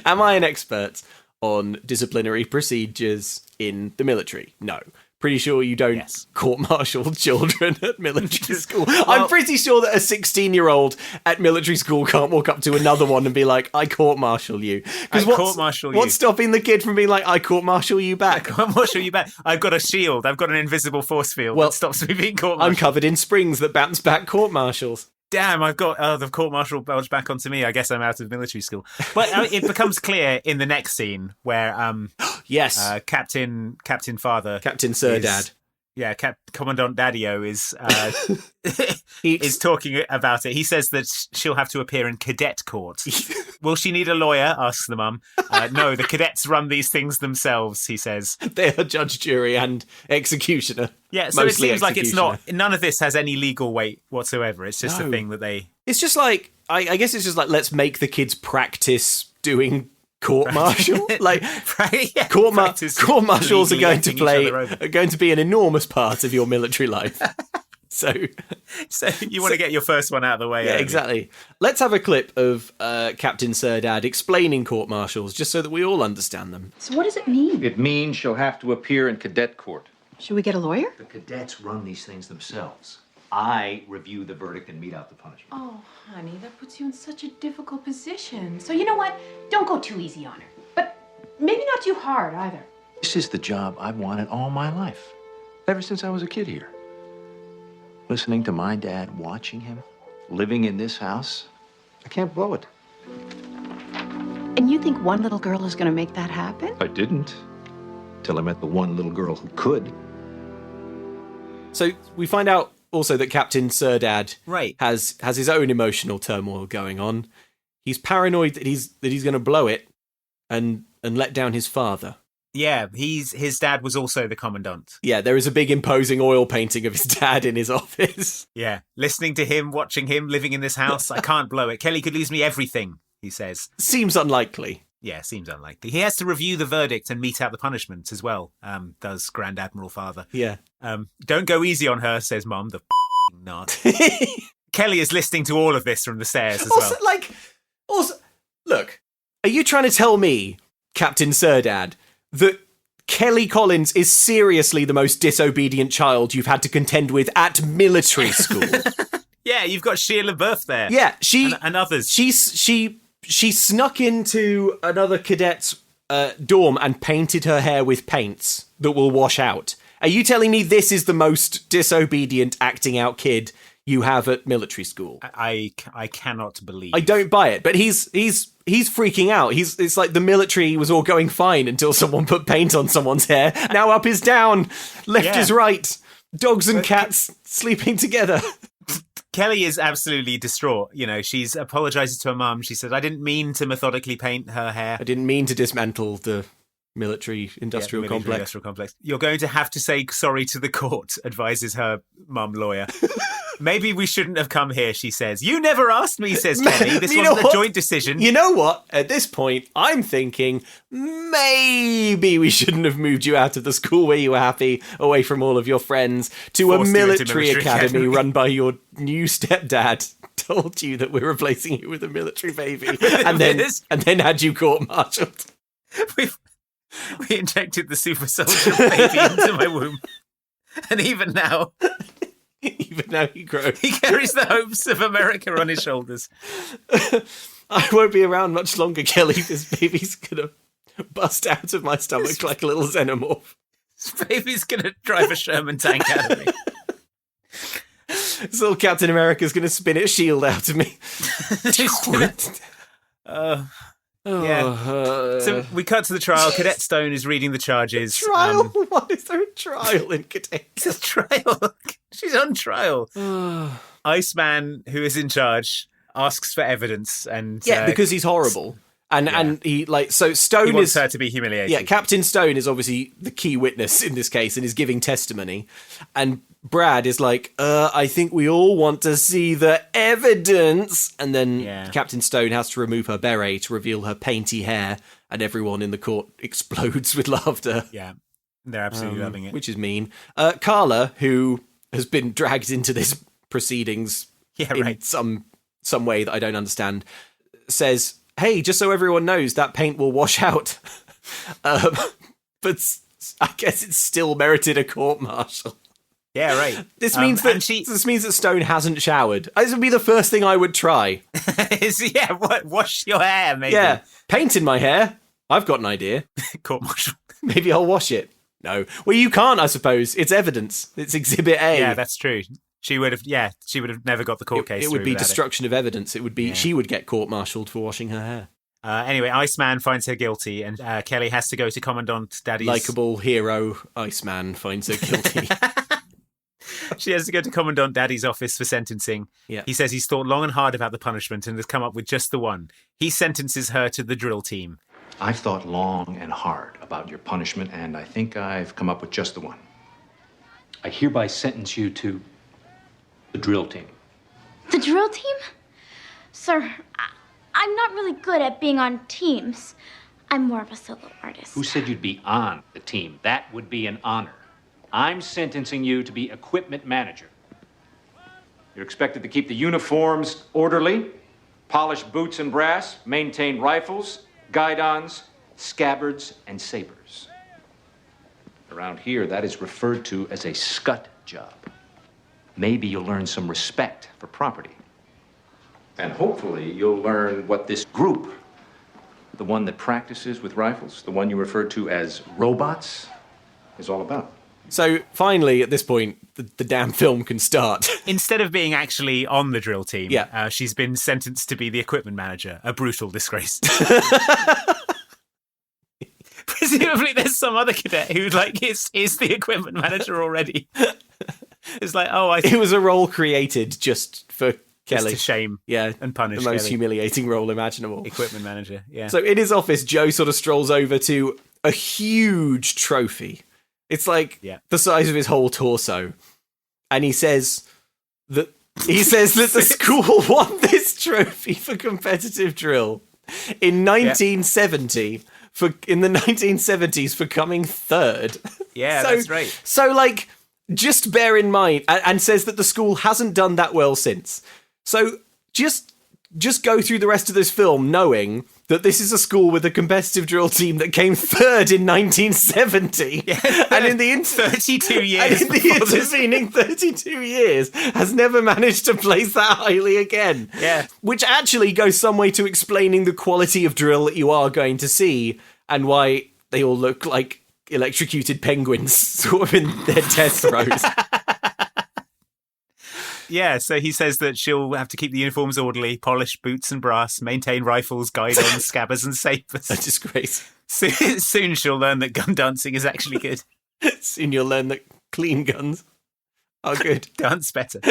Am I an expert on disciplinary procedures in the military? No. Pretty sure you don't court-martial children at military school. I'm pretty sure that a 16-year-old at military school can't walk up to another one and be like, "I court-martial you." Because what's stopping the kid from being like, "I court-martial you back"? I court-martial you back. I've got a shield. I've got an invisible force field that stops me being court-martialed. I'm covered in springs that bounce back court-martials. Damn, I've got the court-martial bulge back onto me. I guess I'm out of military school. But it becomes clear in the next scene where Captain Father, Captain Sir Dad, Commandant Daddy-O is is talking about it. He says that she'll have to appear in cadet court. Will she need a lawyer? Asks the mum. No, the cadets run these things themselves, he says. They are judge, jury, and executioner. Yeah, so it seems like it's not. None of this has any legal weight whatsoever. It's just a thing that they. It's just like I guess it's just like, let's make the kids practice doing court-martial. Like court-martials are going to be an enormous part of your military life. So you want to get your first one out of the way. Yeah, exactly. Let's have a clip of Captain Sir Dad explaining court-martials, just so that we all understand them. So what does it mean? It means she'll have to appear in cadet court. Should we get a lawyer? The cadets run these things themselves. I review the verdict and mete out the punishment. Oh, honey, that puts you in such a difficult position. So you know what? Don't go too easy on her. But maybe not too hard either. This is the job I've wanted all my life. Ever since I was a kid here. Listening to my dad, watching him, living in this house. I can't blow it. And you think one little girl is going to make that happen? I didn't. Till I met the one little girl who could. So we find out also that Captain Sir Dad has his own emotional turmoil going on. He's paranoid that he's going to blow it and let down his father. Yeah, his dad was also the commandant. Yeah, there is a big imposing oil painting of his dad in his office. Yeah, listening to him, watching him, living in this house, I can't blow it. Kelly could lose me everything, he says. Seems unlikely. Yeah, seems unlikely. He has to review the verdict and mete out the punishment as well, does Grand Admiral Father. Yeah. Don't go easy on her, says Mom, the nut. Kelly is listening to all of this from the stairs as well. Look, are you trying to tell me, Captain Sir Dad, that Kelly Collins is seriously the most disobedient child you've had to contend with at military school? Yeah, you've got Sheila LaBeouf there. Yeah, and others. She snuck into another cadet's dorm and painted her hair with paints that will wash out. Are you telling me this is the most disobedient acting out kid you have at military school? I cannot believe. I don't buy it, but he's freaking out. It's like the military was all going fine until someone put paint on someone's hair. Now up is down, left is right. Dogs and cats sleeping together. Kelly is absolutely distraught. You know, she's apologizes to her mum. She said, "I didn't mean to methodically paint her hair. I didn't mean to dismantle the military-industrial complex. You're going to have to say sorry to the court," advises her mum lawyer. "Maybe we shouldn't have come here," she says. "You never asked me," says Kelly. "This wasn't a joint decision." You know what? At this point, I'm thinking maybe we shouldn't have moved you out of the school where you were happy, away from all of your friends, to a military academy run by your new stepdad. Told you that we're replacing you with a military baby, and then had you court-martialed. We injected the super soldier baby into my womb, and even now he grows. He carries the hopes of America on his shoulders. I won't be around much longer, Kelly. This baby's gonna bust out of my stomach like a little xenomorph. This baby's gonna drive a Sherman tank out of me. This little Captain America's gonna spin its shield out of me. So we cut to the trial. Cadet Stone is reading the charges. Trial? Why is there a trial in Cadet? It's a trial. She's on trial. Iceman, who is in charge, asks for evidence, and because he's horrible. And he so Stone he wants her to be humiliated. Yeah, Captain Stone is obviously the key witness in this case and is giving testimony. And Brad is like, I think we all want to see the evidence. And then Captain Stone has to remove her beret to reveal her painty hair, and everyone in the court explodes with laughter. Yeah, they're absolutely loving it. Which is mean. Carla, who has been dragged into this proceedings in some way that I don't understand, says, hey, just so everyone knows, that paint will wash out. But I guess it's still merited a court-martial. Yeah, right. This means that Stone hasn't showered. This would be the first thing I would try. Wash your hair, maybe. Yeah, paint in my hair. I've got an idea. Court-martial. Maybe I'll wash it. No. Well, you can't, I suppose. It's evidence. It's Exhibit A. Yeah, that's true. She would have never got the court case. It would be destruction of evidence. It would be she would get court-martialed for washing her hair. Anyway, Iceman finds her guilty, and Kelly has to go to Commandant Daddy's... Likeable hero Iceman finds her guilty. She has to go to Commandant Daddy's office for sentencing. Yeah. He says he's thought long and hard about the punishment and has come up with just the one. He sentences her to the drill team. I've thought long and hard about your punishment, and I think I've come up with just the one. I hereby sentence you to the drill team. The drill team? Sir, I'm not really good at being on teams. I'm more of a solo artist. Who said you'd be on the team? That would be an honor. I'm sentencing you to be equipment manager. You're expected to keep the uniforms orderly, polish boots and brass, maintain rifles, guidons, scabbards, and sabers. Around here, that is referred to as a scut job. Maybe you'll learn some respect for property. And hopefully you'll learn what this group, the one that practices with rifles, the one you refer to as robots, is all about. So finally, at this point, the damn film can start. Instead of being actually on the drill team, she's been sentenced to be the equipment manager. A brutal disgrace. Presumably there's some other cadet who is the equipment manager already. It's like, it was a role created just for Kelly. Just to shame and punish the most Kelly. humiliating role imaginable. Equipment manager, yeah. So in his office, Joe sort of strolls over to a huge trophy. It's like the size of his whole torso. And he says that the school won this trophy for competitive drill in 1970 in the 1970s for coming third. Yeah, that's right. So just bear in mind, and says that the school hasn't done that well since. So just go through the rest of this film knowing that this is a school with a competitive drill team that came third in 1970. And in the 32 years. And in the intervening 32 years has never managed to place that highly again. Yeah. Which actually goes some way to explaining the quality of drill that you are going to see and why they all look like electrocuted penguins sort of in their death throes. Yeah, so he says that she'll have to keep the uniforms orderly, polish boots and brass, maintain rifles, guidons, scabbards and sabers. A disgrace. Soon she'll learn that gun dancing is actually good. Soon you'll learn that clean guns are good. Dance better.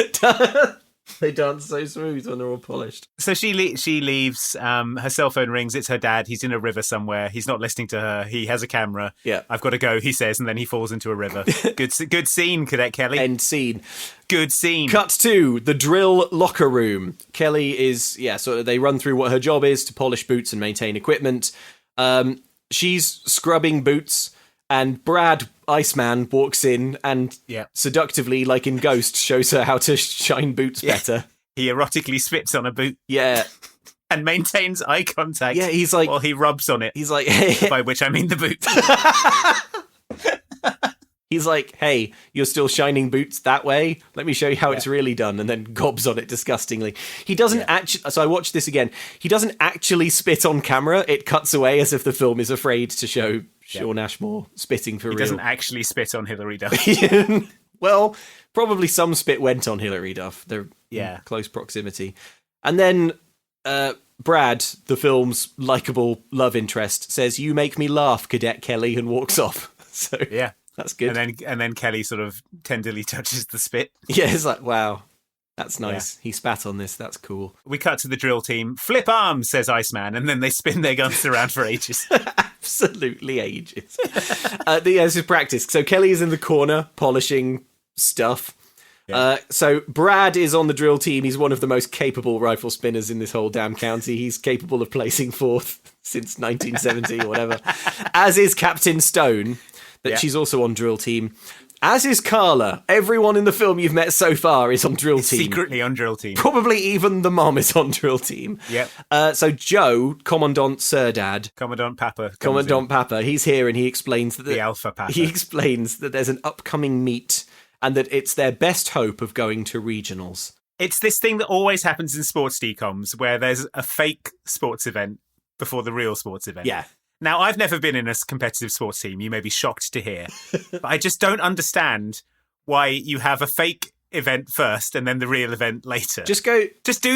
They dance so smooth when they're all polished. So she leaves. Her cell phone rings. It's her dad. He's in a river somewhere. He's not listening to her. He has a camera. Yeah. I've got to go, he says, and then he falls into a river. Good scene, Cadet Kelly. End scene. Good scene. Cut to the drill locker room. Kelly is, so they run through what her job is to polish boots and maintain equipment. She's scrubbing boots, and Brad, Iceman, walks in and seductively, like in Ghost, shows her how to shine boots better. He erotically spits on a boot. Yeah. And maintains eye contact. Yeah, he's like... while he rubs on it. He's like... by which I mean the boot. He's like, hey, you're still shining boots that way? Let me show you how it's really done. And then gobs on it disgustingly. He doesn't actually... So I watched this again. He doesn't actually spit on camera. It cuts away as if the film is afraid to show Sean Ashmore spitting for real. He doesn't actually spit on Hilary Duff. Well, probably some spit went on Hilary Duff. They're in close proximity. And then Brad, the film's likable love interest, says, "You make me laugh, Cadet Kelly," and walks off. So yeah, that's good. And then Kelly sort of tenderly touches the spit. Yeah, it's like, wow, that's nice. Yeah. He spat on this. That's cool. We cut to the drill team. "Flip arms," says Iceman, and then they spin their guns around for ages. Absolutely ages. This is practice. So Kelly is in the corner polishing stuff. Yeah. So Brad is on the drill team. He's one of the most capable rifle spinners in this whole damn county. He's capable of placing fourth since 1970 or whatever. As is Captain Stone, she's also on drill team. As is Carla. Everyone in the film you've met so far is on drill team. Secretly on drill team. Probably even the mom is on drill team. Yep. So Joe, Commandant Dad. Commandant Papa. Commandant Papa. He's here and he explains that... The Alpha Papa. He explains that there's an upcoming meet and that it's their best hope of going to regionals. It's this thing that always happens in sports decoms where there's a fake sports event before the real sports event. Yeah. Now, I've never been in a competitive sports team. You may be shocked to hear. But I just don't understand why you have a fake event first and then the real event later. Just do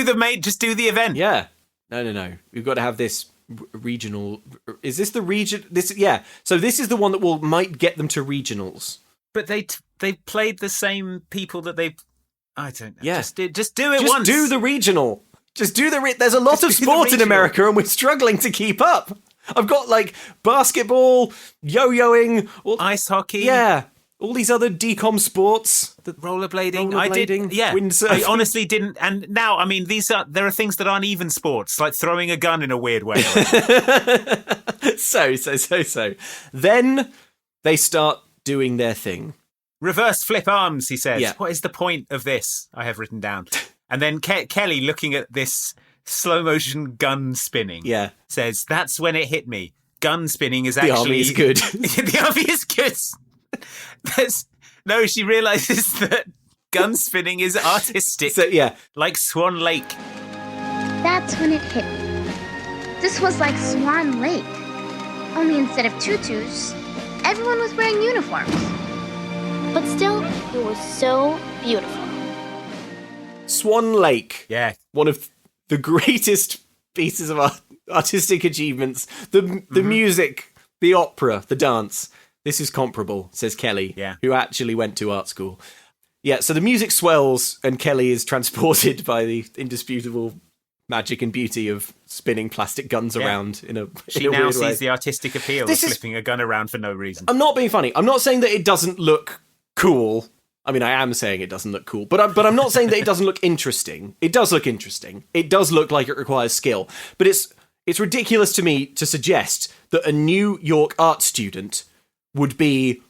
the event. Yeah. No. We've got to have this regional. Is this the region? Yeah. So this is the one that might get them to regionals. But they played the same people that they... I don't know. Yeah. Just do it once. Just do the regional. Just do there's a lot of sport in America and we're struggling to keep up. I've got basketball, yo-yoing, ice hockey. Yeah, all these other decom sports. Rollerblading. I did. Yeah, windsurfing. I honestly didn't. And now, I mean, there are things that aren't even sports, like throwing a gun in a weird way. So. Then they start doing their thing. Reverse flip arms, he says. Yeah. What is the point of this? I have written down. And then Kelly, looking at this slow motion gun spinning, says, "That's when it hit me. Gun spinning is actually... The army is good." The army is good. No, she realizes that gun spinning is artistic. So, yeah. Like Swan Lake. That's when it hit me. This was like Swan Lake. Only instead of tutus, everyone was wearing uniforms. But still, it was so beautiful. Swan Lake. Yeah. One of the greatest pieces of artistic achievements. The music, the opera, the dance. This is comparable, says Kelly, who actually went to art school. Yeah, so the music swells and Kelly is transported by the indisputable magic and beauty of spinning plastic guns around in a She now sees the artistic appeal of flipping a gun around for no reason. I'm not being funny. I'm not saying that it doesn't look cool. I mean, I am saying it doesn't look cool, but I'm not saying that it doesn't look interesting. It does look interesting. It does look like it requires skill, but it's ridiculous to me to suggest that a New York art student would be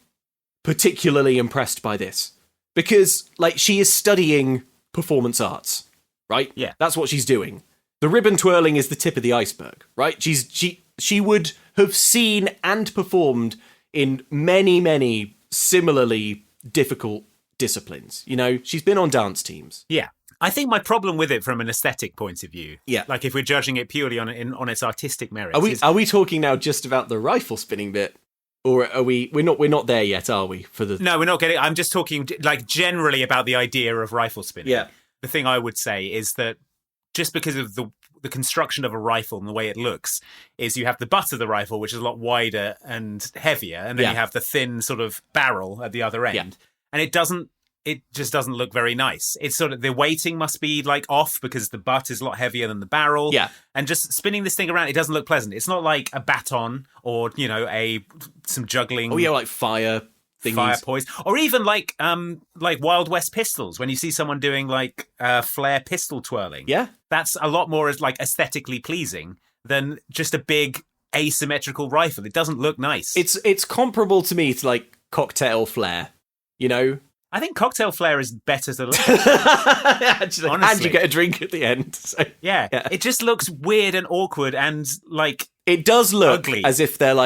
particularly impressed by this because, she is studying performance arts, right? Yeah, that's what she's doing. The ribbon twirling is the tip of the iceberg, right? She would have seen and performed in many similarly difficult disciplines. She's been on dance teams. Yeah. I think my problem with it from an aesthetic point of view, like if we're judging it purely on its artistic merits. Are we talking now just about the rifle spinning bit? Or are we're not there yet, are we? No, we're not getting... I'm just talking generally about the idea of rifle spinning. Yeah. The thing I would say is that just because of the construction of a rifle and the way it looks is you have the butt of the rifle, which is a lot wider and heavier, and then you have the thin sort of barrel at the other end. Yeah. And it just doesn't look very nice. It's sort of, the weighting must be off because the butt is a lot heavier than the barrel. Yeah. And just spinning this thing around, it doesn't look pleasant. It's not like a baton or, some juggling. Oh yeah, like fire thingies. Fire poise. Or even like Wild West pistols, when you see someone doing flare pistol twirling. Yeah. That's a lot more aesthetically pleasing than just a big asymmetrical rifle. It doesn't look nice. It's comparable to me to cocktail flare, I think cocktail flare is better to look at. Honestly. And you get a drink at the end. So. Yeah. It just looks weird and awkward and it does look ugly. As if they're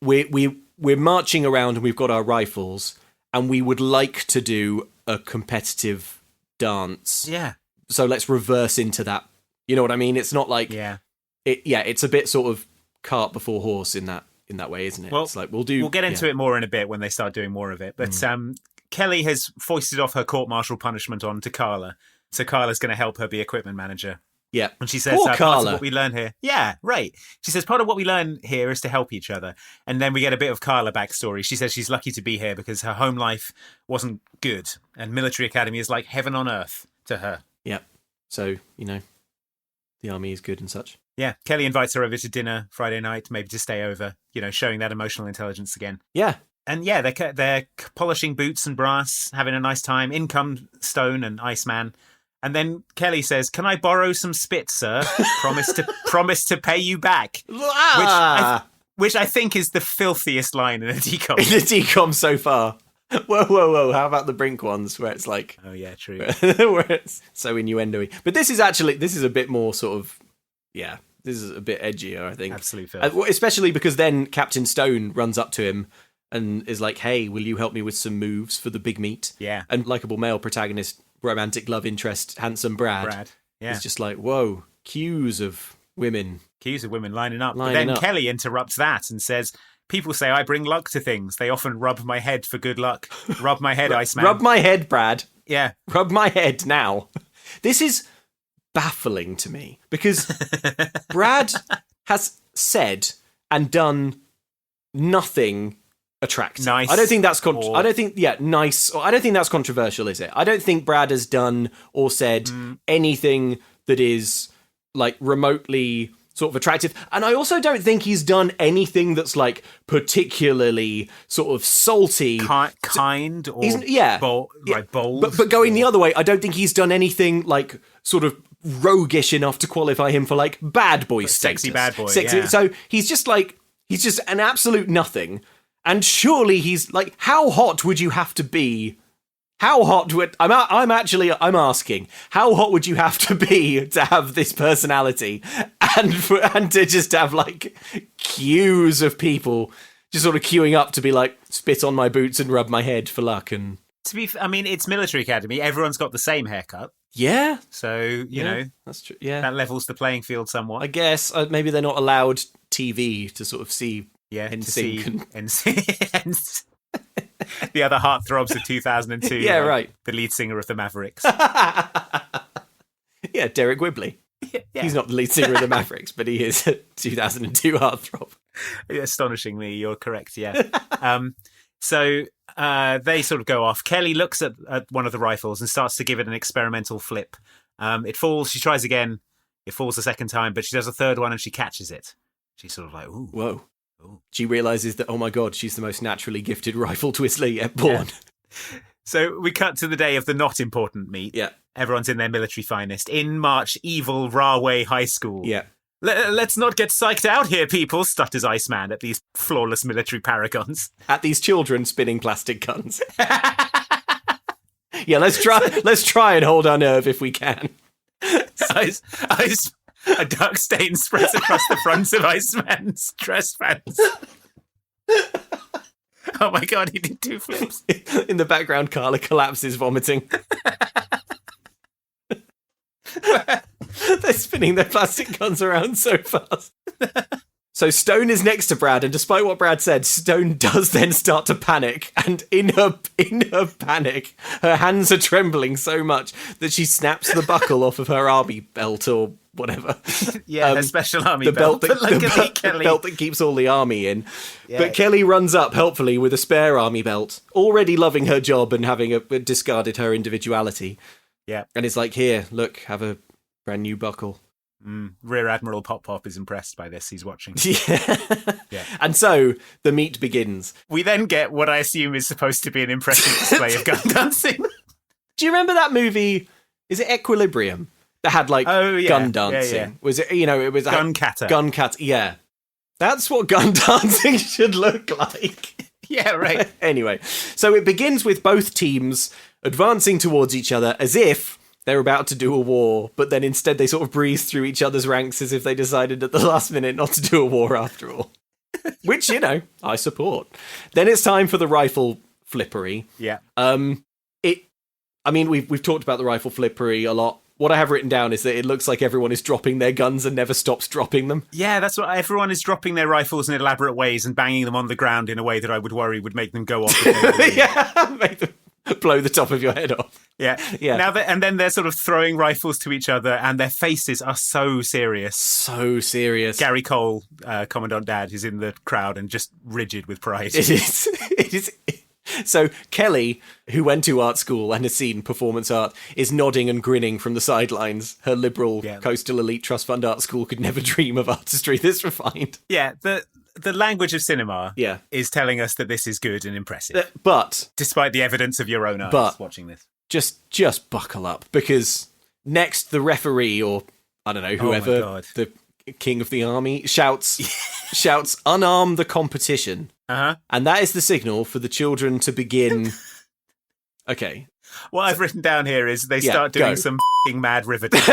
we're marching around and we've got our rifles and we would like to do a competitive dance. Yeah. So let's reverse into that. You know what I mean? It's not it's a bit sort of cart before horse in that way, isn't it? Well, it's we'll get into it more in a bit when they start doing more of it. But Kelly has foisted off her court-martial punishment on to Carla. So Carla's going to help her be equipment manager. Yeah. And she says, Poor part Carla. of what we learn here. Yeah, right. She says, part of what we learn here is to help each other. And then we get a bit of Carla backstory. She says she's lucky to be here because her home life wasn't good. And military academy is like heaven on earth to her. Yeah. So, the army is good and such. Yeah. Kelly invites her over to dinner Friday night, maybe to stay over, showing that emotional intelligence again. Yeah. And yeah, they're polishing boots and brass, having a nice time. In come Stone and Iceman. And then Kelly says, "Can I borrow some spit, sir? Promise to pay you back." Which I think is the filthiest line in a decom. In a decom so far. Whoa. How about the Brink ones where it's like... Oh, yeah, true. Where it's so innuendo-y. But this is a bit more sort of... Yeah, this is a bit edgier, I think. Absolute filth. Especially because then Captain Stone runs up to him and is like, "Hey, will you help me with some moves for the big meet?" Yeah. And likeable male protagonist, romantic love interest, handsome Brad. Yeah. It's just like, whoa, queues of women. Queues of women lining up. But then Kelly interrupts that and says, "People say I bring luck to things. They often rub my head for good luck. Rub my head, Iceman." Rub my head, Brad. Yeah. Rub my head now. This is baffling to me because Brad has said and done nothing attractive. Nice. I don't think that's nice. I don't think that's controversial, is it? I don't think Brad has done or said anything that is like remotely sort of attractive. And I also don't think he's done anything that's like particularly sort of salty. Kind or bold. But going the other way, I don't think he's done anything like sort of roguish enough to qualify him for like bad boy status. Sexy bad boy. Yeah. So he's just an absolute nothing. And surely he's like, how hot would you have to be? How hot would I'm asking, how hot would you have to be to have this personality and to just have like queues of people just sort of queuing up to be like, spit on my boots and rub my head for luck? And it's military academy. Everyone's got the same haircut. Yeah. So, that's true. Yeah. That levels the playing field somewhat. I guess maybe they're not allowed TV to sort of see. Yeah, to see the other heartthrobs of 2002. Yeah, right. The lead singer of the Mavericks. Yeah, Derek Whibley. Yeah. He's not the lead singer of the Mavericks, but he is a 2002 heartthrob. Astonishingly, you're correct, yeah. So they sort of go off. Kelly looks at one of the rifles and starts to give it an experimental flip. It falls. She tries again. It falls a second time, but she does a third one and she catches it. She's sort of like, ooh. Whoa. She realises that, oh my God, she's the most naturally gifted rifle twistler yet born. Yeah. So we cut to the day of the not important meet. Yeah. Everyone's in their military finest. In march evil Rahway High School. Yeah. Let's not get psyched out here, people, stutters Iceman at these flawless military paragons. At these children spinning plastic guns. Yeah, let's try and hold our nerve if we can. A dark stain spreads across the fronts of Iceman's dress pants. Oh my God, he did 2 flips. In the background, Carla collapses, vomiting. They're spinning their plastic guns around so fast. So Stone is next to Brad, and despite what Brad said, Stone does then start to panic. And in her panic, her hands are trembling so much that she snaps the buckle off of her army belt or whatever. Yeah, her special army belt. The belt that keeps all the army in. Yeah. But Kelly runs up helpfully with a spare army belt, already loving her job and having discarded her individuality. Yeah. And it's like, here, look, have a brand new buckle. Rear Admiral Pop is impressed by this. He's watching. Yeah. And so the meet begins. We then get what I assume is supposed to be an impressive display of gun dancing. Do you remember that movie? Is it Equilibrium? That had like gun dancing. Yeah. Was it? It was gun kata. Gun kata. Yeah. That's what gun dancing should look like. Yeah, right. Anyway, so it begins with both teams advancing towards each other as if they're about to do a war, but then instead they sort of breeze through each other's ranks as if they decided at the last minute not to do a war after all. Which, I support. Then it's time for the rifle flippery. Yeah. We've talked about the rifle flippery a lot. What I have written down is that it looks like everyone is dropping their guns and never stops dropping them. Yeah, that's what everyone is dropping their rifles in elaborate ways and banging them on the ground in a way that I would worry would make them go off. Yeah, blow the top of your head off. Yeah. And then they're sort of throwing rifles to each other, and their faces are so serious. So serious. Gary Cole, Commandant Dad, is in the crowd and just rigid with pride. It is. It is. So Kelly, who went to art school and has seen performance art, is nodding and grinning from the sidelines. Her liberal coastal elite trust fund art school could never dream of artistry this refined. Yeah, the language of cinema is telling us that this is good and impressive. But despite the evidence of your own eyes watching this. Just buckle up, because next the referee, or I don't know, whoever, the king of the army, shouts, unarm the competition. And that is the signal for the children to begin. Okay. What I've written down here is they start doing some f***ing mad river dance.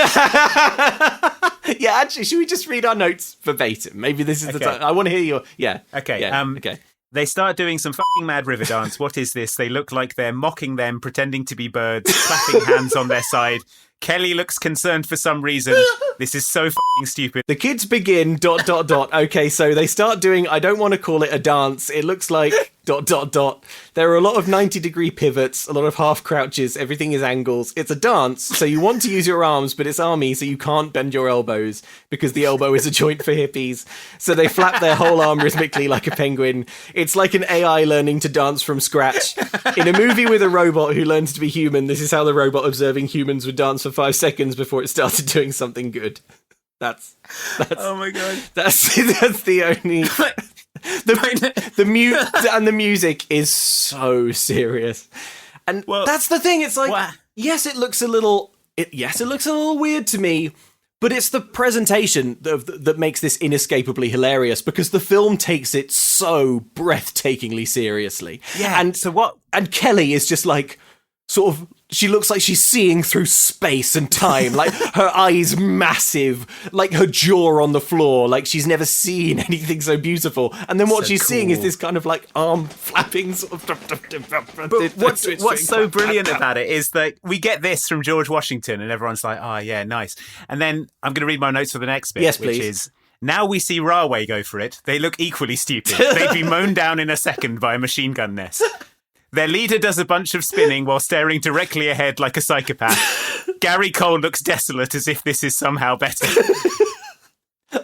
Yeah, actually, should we just read our notes verbatim? Maybe this is the time. I want to hear your... Yeah. Okay. Yeah. Okay. They start doing some f***ing mad river dance. What is this? They look like they're mocking them, pretending to be birds, clapping hands on their side. Kelly looks concerned for some reason. This is so f***ing stupid. The kids begin ... Okay, so they start doing, I don't want to call it a dance. It looks like ... There are a lot of 90-degree pivots, a lot of half crouches. Everything is angles. It's a dance, so you want to use your arms, but it's army, so you can't bend your elbows because the elbow is a joint for hippies. So they flap their whole arm rhythmically like a penguin. It's like an AI learning to dance from scratch. In a movie with a robot who learns to be human, this is how the robot observing humans would dance for 5 seconds before it started doing something good. That's oh my god. That's the only the mute and the music is so serious. And that's the thing, it's like yes, it looks a little weird to me, but it's the presentation that makes this inescapably hilarious, because the film takes it so breathtakingly seriously. Yeah. And Kelly is just like sort of, she looks like she's seeing through space and time, like her eyes massive, like her jaw on the floor, like she's never seen anything so beautiful. And then what she's seeing is this kind of like arm flapping sort of... But what's so brilliant about it is that we get this from George Washington and everyone's like, oh yeah, nice. And then I'm going to read my notes for the next bit, which is... Now we see Rahway go for it. They look equally stupid. They'd be mown down in a second by a machine gun nest. Their leader does a bunch of spinning while staring directly ahead like a psychopath. Gary Cole looks desolate, as if this is somehow better.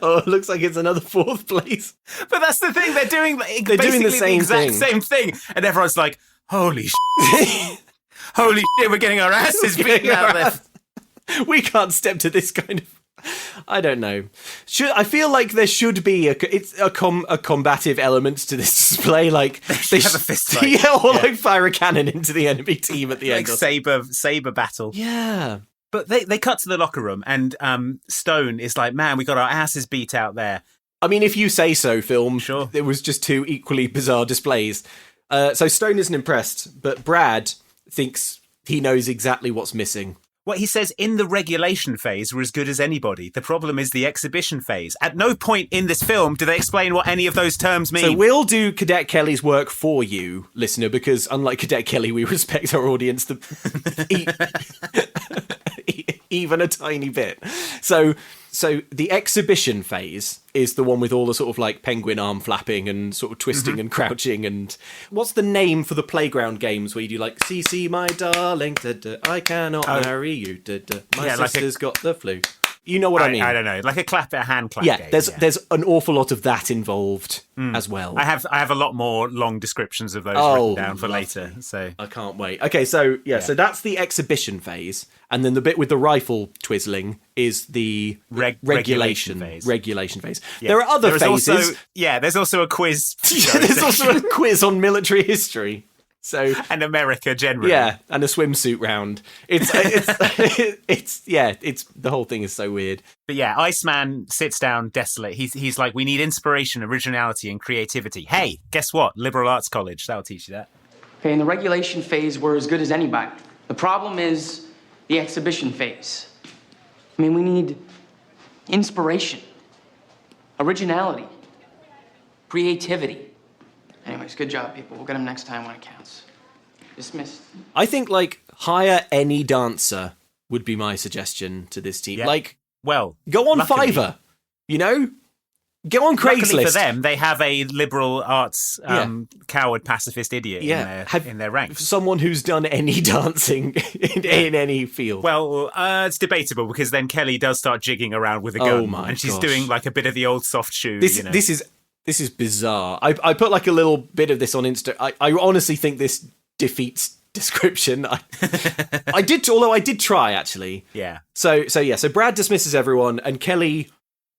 Oh, it looks like it's another 4th place. But that's the thing, they're doing the same thing. And everyone's like, holy shit. Holy shit, we're getting our asses beaten out there. We can't step to this kind of... I don't know. I feel like there should be a combative element to this display. Like they have a fist fight, like fire a cannon into the enemy team at the end. Like saber battle. Yeah. But they cut to the locker room, and Stone is like, "Man, we got our asses beat out there." I mean, if you say so, film. Sure. It was just 2 equally bizarre displays. So Stone isn't impressed, but Brad thinks he knows exactly what's missing. What he says, in the regulation phase, we're as good as anybody. The problem is the exhibition phase. At no point in this film do they explain what any of those terms mean. So we'll do Cadet Kelly's work for you, listener, because unlike Cadet Kelly, we respect our audience even a tiny bit. So the exhibition phase is the one with all the sort of like penguin arm flapping and sort of twisting and crouching. And what's the name for the playground games where you do like, see, my darling, I cannot marry you, my sister's got the flu. You know what I mean? I don't know, like a hand clap game. There's an awful lot of that involved as well. I have a lot more long descriptions of those written down for later. So I can't wait. Okay, so so that's the exhibition phase, and then the bit with the rifle twizzling is the regulation phase. Regulation phase. Yeah. There are other phases. There's also a quiz. There's also a quiz on military history. So and America generally, and a swimsuit round. It's the whole thing is so weird. But yeah, Iceman sits down desolate. He's like, we need inspiration, originality, and creativity. Hey, guess what? Liberal arts college, that'll teach you that. Okay, in the regulation phase, we're as good as anybody. The problem is the exhibition phase. I mean, we need inspiration, originality, creativity. Anyways, good job, people. We'll get him next time when it counts. Dismissed. I think, hire any dancer would be my suggestion to this team. Yeah. Go on luckily, Fiverr, you know? Go on Craigslist. Luckily for them, they have a liberal arts coward pacifist idiot in their ranks. Someone who's done any dancing in any field. Well, it's debatable because then Kelly does start jigging around with a gun, and she's doing like a bit of the old soft shoe. This is bizarre. I put like a little bit of this on Insta. I honestly think this defeats description. I did try actually. Yeah. So Brad dismisses everyone, and Kelly.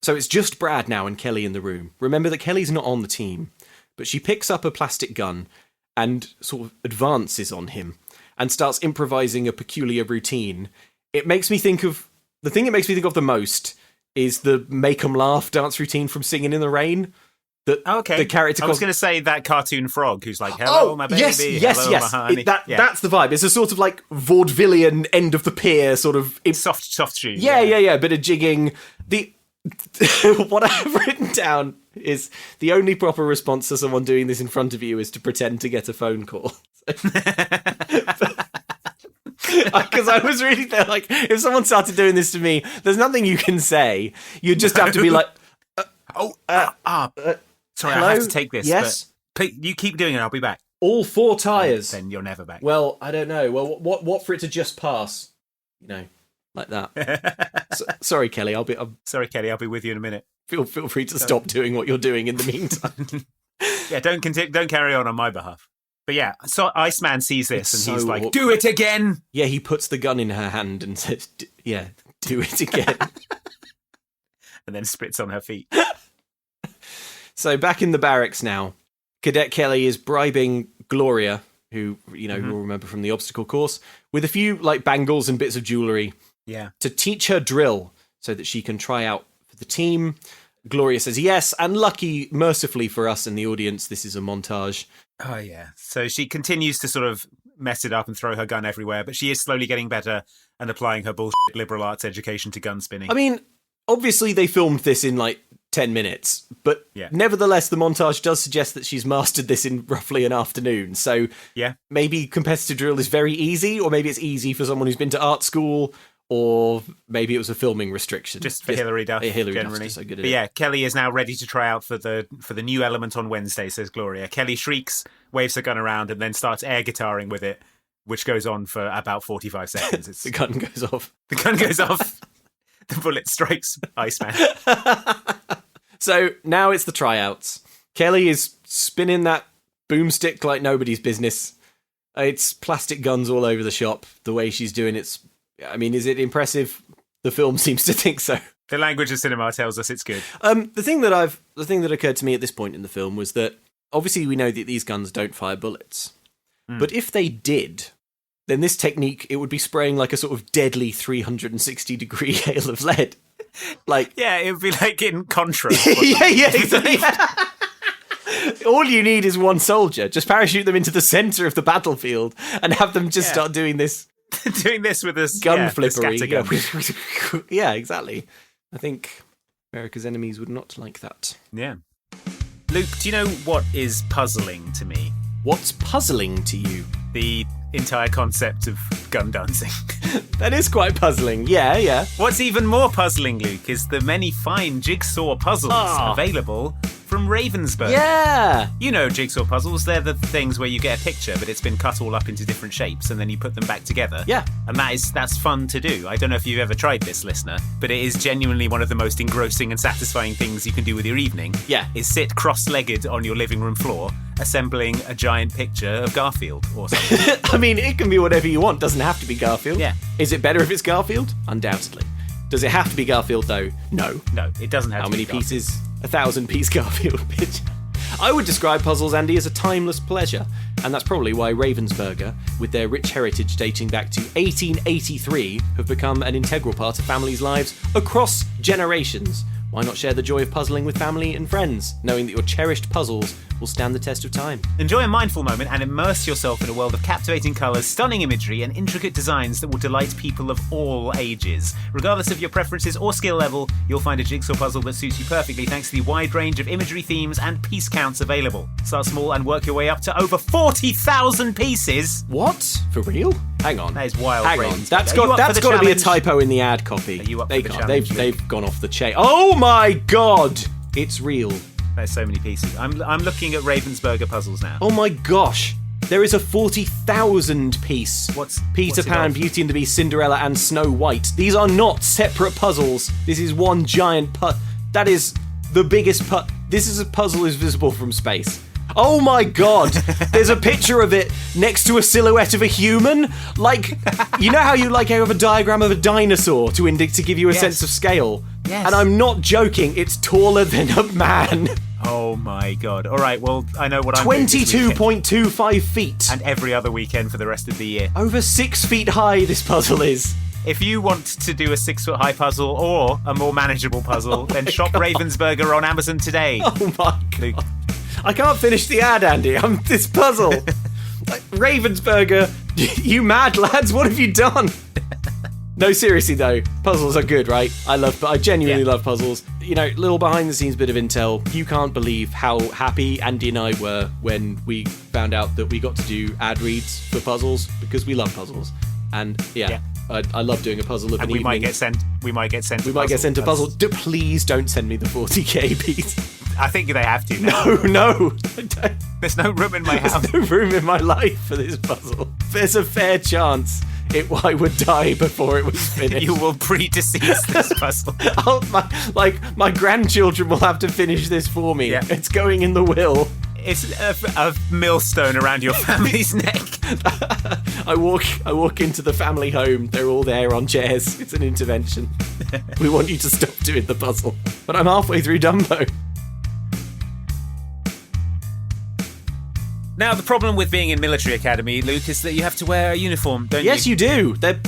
So it's just Brad now and Kelly in the room. Remember that Kelly's not on the team, but she picks up a plastic gun and sort of advances on him and starts improvising a peculiar routine. The thing it makes me think of the most is the make 'em laugh dance routine from Singing in the Rain. The character. I was going to say that cartoon frog who's like, "Hello, my baby." Yes. Hello, my honey. That's the vibe. It's a sort of like vaudevillian end of the pier sort of soft shoe. Yeah. Bit of jigging. What I have written down is the only proper response to someone doing this in front of you is to pretend to get a phone call. Because I was really there, like, if someone started doing this to me, there's nothing you can say. You just have to be like, sorry, hello? I have to take this. Yes? But you keep doing it, I'll be back. All 4 tyres. Then you're never back. Well, I don't know. Well, what for it to just pass? Like that. Sorry, Kelly. I'll be with you in a minute. Feel free to stop doing what you're doing in the meantime. Yeah, don't carry on my behalf. But yeah, so Iceman sees this and he's like, awkward. "Do it again." Yeah, he puts the gun in her hand and says, "Yeah, do it again." And then spits on her feet. So back in the barracks now, Cadet Kelly is bribing Gloria, who you'll remember from the obstacle course, with a few like bangles and bits of jewelry. Yeah. To teach her drill so that she can try out for the team. Gloria says yes, and mercifully for us in the audience, this is a montage. Oh, yeah. So she continues to sort of mess it up and throw her gun everywhere, but she is slowly getting better and applying her bullshit liberal arts education to gun spinning. I mean, obviously they filmed this in like 10 minutes, but nevertheless, the montage does suggest that she's mastered this in roughly an afternoon. So maybe competitive drill is very easy, or maybe it's easy for someone who's been to art school, or maybe it was a filming restriction. Just for Hilary Duff, generally. So good at but yeah, Kelly is now ready to try out for the new element on Wednesday, says Gloria. Kelly shrieks, waves her gun around, and then starts air guitaring with it, which goes on for about 45 seconds. The gun goes off. The gun goes off. The bullet strikes Iceman. So now it's the tryouts. Kelly is spinning that boomstick like nobody's business. It's plastic guns all over the shop. The way she's doing it. I mean, is it impressive? The film seems to think so. The language of cinema tells us it's good. The thing that occurred to me at this point in the film was that obviously we know that these guns don't fire bullets, but if they did, then this technique, it would be spraying like a sort of deadly 360-degree hail of lead. Like, yeah, it would be like in Contra. yeah, exactly. All you need is one soldier. Just parachute them into the center of the battlefield and have them just start doing this. Doing this with a gun flippery. Yeah, exactly. I think America's enemies would not like that. Yeah. Luke, do you know what is puzzling to me? What's puzzling to you? The entire concept of gun dancing. That is quite puzzling. Yeah. What's even more puzzling, Luke, is the many fine jigsaw puzzles available from Ravensburg. Yeah! You know jigsaw puzzles, they're the things where you get a picture, but it's been cut all up into different shapes, and then you put them back together. Yeah. And that's fun to do. I don't know if you've ever tried this, listener, but it is genuinely one of the most engrossing and satisfying things you can do with your evening. Yeah. Is sit cross-legged on your living room floor, assembling a giant picture of Garfield or something. I mean, it can be whatever you want. Doesn't have to be Garfield. Yeah. Is it better if it's Garfield? Undoubtedly. Does it have to be Garfield, though? No. No, it doesn't have How to many be Garfield. pieces? 1,000-piece Garfield, bitch. I would describe puzzles, Andy, as a timeless pleasure, and that's probably why Ravensburger, with their rich heritage dating back to 1883, have become an integral part of families' lives across generations. Why not share the joy of puzzling with family and friends, knowing that your cherished puzzles will stand the test of time? Enjoy a mindful moment and immerse yourself in a world of captivating colours, stunning imagery, and intricate designs that will delight people of all ages. Regardless of your preferences or skill level, you'll find a jigsaw puzzle that suits you perfectly thanks to the wide range of imagery, themes, and piece counts available. Start small and work your way up to over 40,000 pieces. What? For real? Hang on. That is wild. Hang on. That's got to be a typo in the ad copy. Are you up for the challenge? They've gone off the chain. Oh my god! It's real. There's so many pieces. I'm looking at Ravensburger puzzles now. Oh my gosh. There is a 40,000 piece. What's Peter it Pan, of? Beauty and the Beast, Cinderella, and Snow White. These are not separate puzzles. This is one giant that is the biggest This is a puzzle is visible from space. Oh my god! There's a picture of it next to a silhouette of a human. Like, you know how you have a diagram of a dinosaur to give you a sense of scale? Yes. And I'm not joking. It's taller than a man. Oh my god. All right, well, I know what I'm doing this weekend. 22.25 feet. And every other weekend for the rest of the year. Over 6 feet high, this puzzle is. If you want to do a 6-foot-high puzzle or a more manageable puzzle, then shop Ravensburger on Amazon today. Oh my god. I can't finish the ad, Andy. This puzzle. Ravensburger, you mad lads, what have you done? No, seriously though, puzzles are good, right? I genuinely love puzzles. You know, little behind the scenes bit of intel. You can't believe how happy Andy and I were when we found out that we got to do ad reads for puzzles, because we love puzzles. And I love doing a puzzle of an evening. We might get sent a puzzle. Please don't send me the 40k piece. I think they have to now. No. There's no room in my house. There's no room in my life for this puzzle. There's a fair chance I would die before it was finished. You will pre-decease this puzzle. My grandchildren will have to finish this for me. Yeah. It's going in the will. It's a millstone around your family's neck. I walk into the family home. They're all there on chairs. It's an intervention. We want you to stop doing the puzzle. But I'm halfway through Dumbo. Now, the problem with being in military academy, Luke, is that you have to wear a uniform, don't you? Yes, you do. They're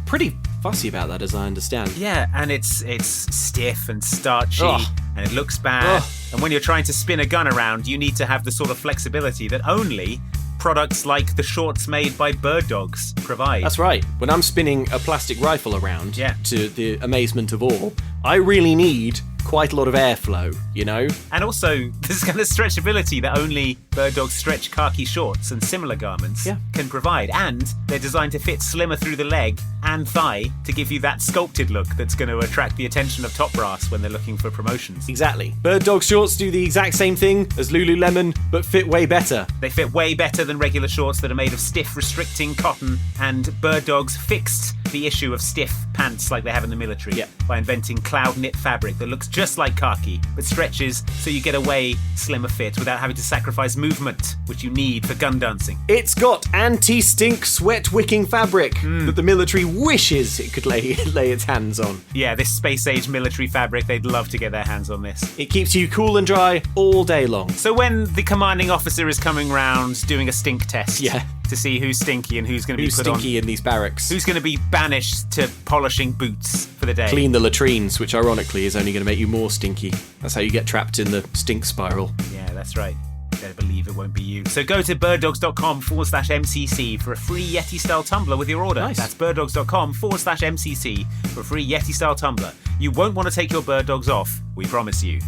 pretty fussy about that, as I understand. Yeah, and it's stiff and starchy, and it looks bad. And when you're trying to spin a gun around, you need to have the sort of flexibility that only products like the shorts made by Bird Dogs provide. That's right. When I'm spinning a plastic rifle around, to the amazement of all, I really need quite a lot of airflow, you know? And also, there's kind of stretchability that only Bird Dog stretch khaki shorts and similar garments can provide. And they're designed to fit slimmer through the leg and thigh to give you that sculpted look that's going to attract the attention of top brass when they're looking for promotions. Exactly. Bird Dog shorts do the exact same thing as Lululemon, but fit way better. They fit way better than regular shorts that are made of stiff, restricting cotton, and Bird Dogs fixed the issue of stiff pants like they have in the military by inventing cloud knit fabric that looks just like khaki but stretches so you get a way slimmer fit without having to sacrifice movement, which you need for gun dancing. It's got anti-stink sweat wicking fabric that the military wishes it could lay its hands on. Yeah, this space age military fabric, they'd love to get their hands on this. It keeps you cool and dry all day long. So when the commanding officer is coming round doing a stink test to see who's stinky and who's going to be put on, stinky in these barracks, who's going to be banished to polishing boots for the day, clean the latrines, which ironically is only going to make you more stinky. That's how you get trapped in the stink spiral. Yeah, that's right. Better believe it won't be you. So go to birddogs.com/MCC for a free Yeti-style tumbler with your order. Nice. That's birddogs.com/MCC for a free Yeti-style tumbler. You won't want to take your bird dogs off, we promise you.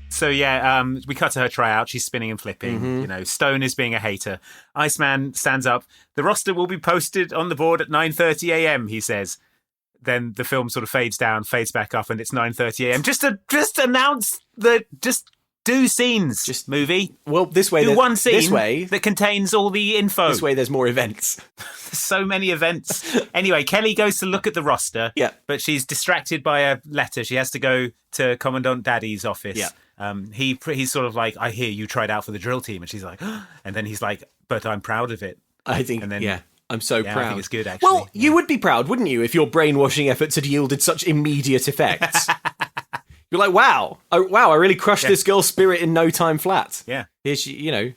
So we cut to her tryout. She's spinning and flipping. You know, Stone is being a hater. Iceman stands up. The roster will be posted on the board at 9:30 a.m., he says. Then the film sort of fades down, fades back up, and it's 9:30 a.m. Just announce just do scenes, movie. Well, this way, do one scene this way that contains all the info. This way, there's more events. There's so many events. Anyway, Kelly goes to look at the roster. Yeah, but she's distracted by a letter. She has to go to Commandant Daddy's office. Yeah. He's sort of like, I hear you tried out for the drill team, and she's like, and then he's like, but I'm proud of it. I think, and then, I'm so proud. I think it's good, actually. Well, you would be proud, wouldn't you, if your brainwashing efforts had yielded such immediate effects? You're like, wow, I really crushed this girl's spirit in no time flat. Yeah. Here she,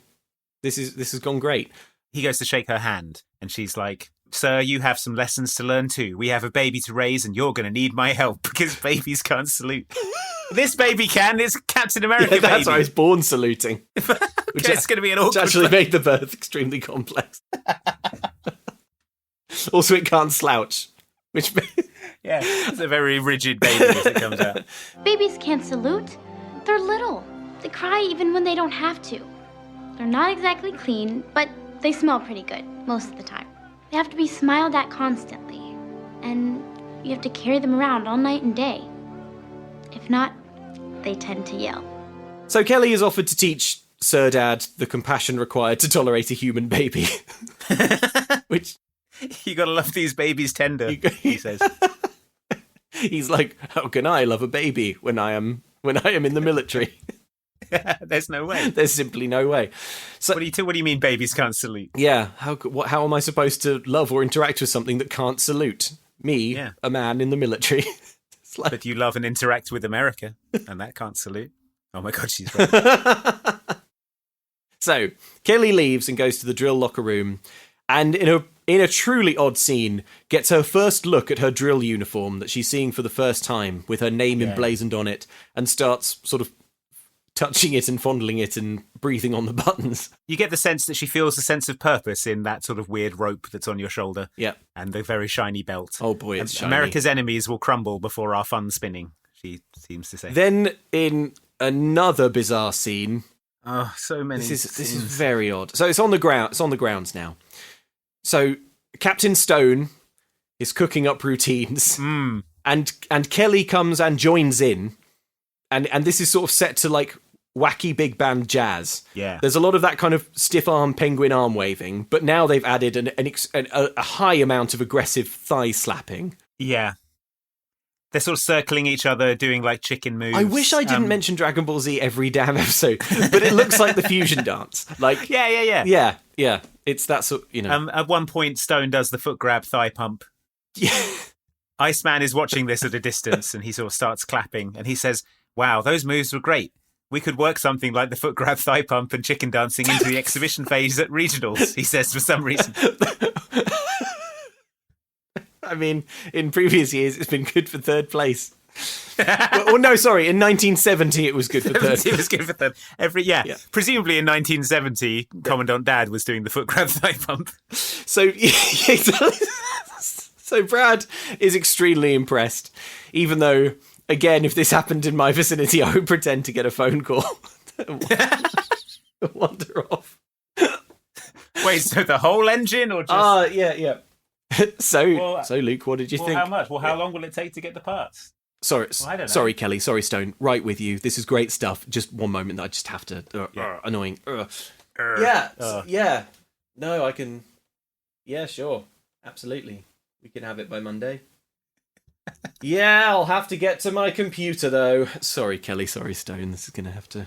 this has gone great. He goes to shake her hand, and she's like, sir, you have some lessons to learn too. We have a baby to raise, and you're going to need my help because babies can't salute. This baby can. It's Captain America baby. That's why I was born saluting. It's going to be an awkward... Which actually made the birth extremely complex. Also, it can't slouch. Which... it's a very rigid baby as it comes out. Babies can't salute. They're little. They cry even when they don't have to. They're not exactly clean, but they smell pretty good most of the time. They have to be smiled at constantly. And you have to carry them around all night and day. If not, they tend to yell. So Kelly is offered to teach Sir Dad the compassion required to tolerate a human baby. Which... You gotta love these babies tender, he says. He's like, how can I love a baby when I am in the military? There's no way. There's simply no way. So, what do you mean babies can't salute? Yeah, how am I supposed to love or interact with something that can't salute? Me, a man in the military. Like... But you love and interact with America, and that can't salute. Oh my God, she's right. So, Kelly leaves and goes to the drill locker room, and in a truly odd scene, gets her first look at her drill uniform that she's seeing for the first time, with her name emblazoned on it, and starts sort of touching it and fondling it and breathing on the buttons. You get the sense that she feels a sense of purpose in that sort of weird rope that's on your shoulder. Yeah. And the very shiny belt. Oh boy, it's shiny. America's enemies will crumble before our fun spinning, she seems to say. Then, in another bizarre scene... Oh, so many This is very odd. So it's on the grounds now. So Captain Stone is cooking up routines. And Kelly comes and joins in. And this is sort of set to like wacky big band jazz. Yeah. There's a lot of that kind of stiff arm penguin arm waving, but now they've added a high amount of aggressive thigh slapping. Yeah. They're sort of circling each other, doing like chicken moves. I wish I didn't mention Dragon Ball Z every damn episode, but it looks like the fusion dance. Like Yeah. It's that sort, At one point, Stone does the foot grab thigh pump. Yeah. Iceman is watching this at a distance, and he sort of starts clapping, and he says, "Wow, those moves were great. We could work something like the foot grab thigh pump and chicken dancing into the exhibition phase at regionals," he says for some reason. I mean, in previous years, it's been good for third place. Well, no, sorry. In 1970, it was good for third. It was good for third. Presumably in 1970, Commandant Dad was doing the foot grab thigh pump. So Brad is extremely impressed, even though, again, if this happened in my vicinity, I would pretend to get a phone call. Wander off. Wait, so the whole engine, or just? Yeah. So Luke, what did you think? How much? Well, how long will it take to get the parts? Sorry, Kelly. Sorry, Stone. Right with you. This is great stuff. Just one moment. I just have to. Annoying. Yeah. No, I can. Yeah, sure. Absolutely. We can have it by Monday. Yeah, I'll have to get to my computer though. Sorry, Kelly. Sorry, Stone. This is gonna have to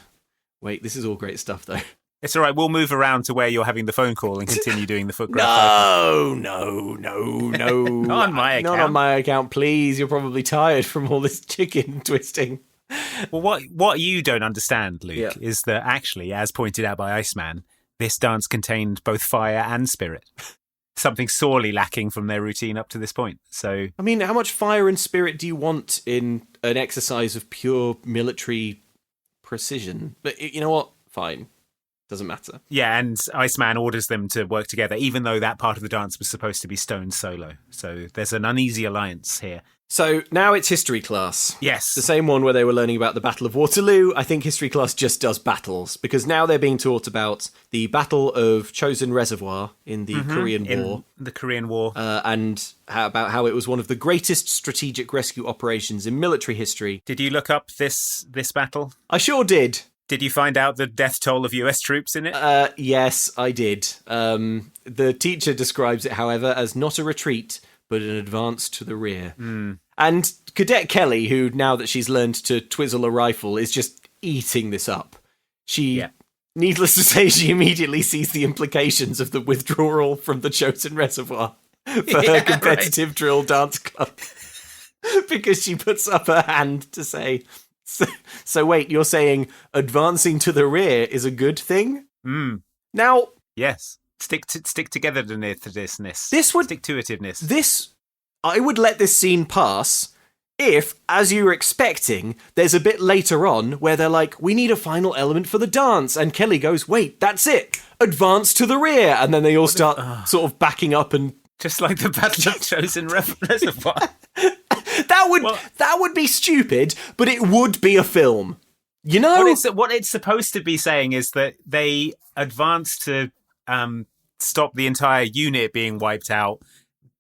wait. This is all great stuff though. It's all right. We'll move around to where you're having the phone call and continue doing the foot grab. No. Not on my account. Not on my account, please. You're probably tired from all this chicken twisting. Well, what you don't understand, Luke, is that actually, as pointed out by Iceman, this dance contained both fire and spirit. Something sorely lacking from their routine up to this point. So, I mean, how much fire and spirit do you want in an exercise of pure military precision? But you know what? Fine. Doesn't matter. Yeah, and Iceman orders them to work together, even though that part of the dance was supposed to be Stone's solo. So there's an uneasy alliance here. So now it's history class. Yes. The same one where they were learning about the Battle of Waterloo. I think history class just does battles, because now they're being taught about the Battle of Chosin Reservoir in the Korean War. The Korean War. And about how it was one of the greatest strategic rescue operations in military history. Did you look up this battle? I sure did. Did you find out the death toll of US troops in it? Yes, I did. The teacher describes it, however, as not a retreat, but an advance to the rear. And Cadet Kelly, who, now that she's learned to twizzle a rifle, is just eating this up. Needless to say, she immediately sees the implications of the withdrawal from the Chosin Reservoir for her competitive drill dance club. Because she puts up her hand to say... So wait, you're saying advancing to the rear is a good thing? Now, yes, stick togetherness. This would stick-to-itiveness. This, I would let this scene pass if, as you were expecting, there's a bit later on where they're like, we need a final element for the dance, and Kelly goes, wait, that's it, advance to the rear, and then they all start sort of backing up and just like the Battle of Chosin Reservoir. That would be stupid, but it would be a film. You know? What it's supposed to be saying is that they advance to stop the entire unit being wiped out.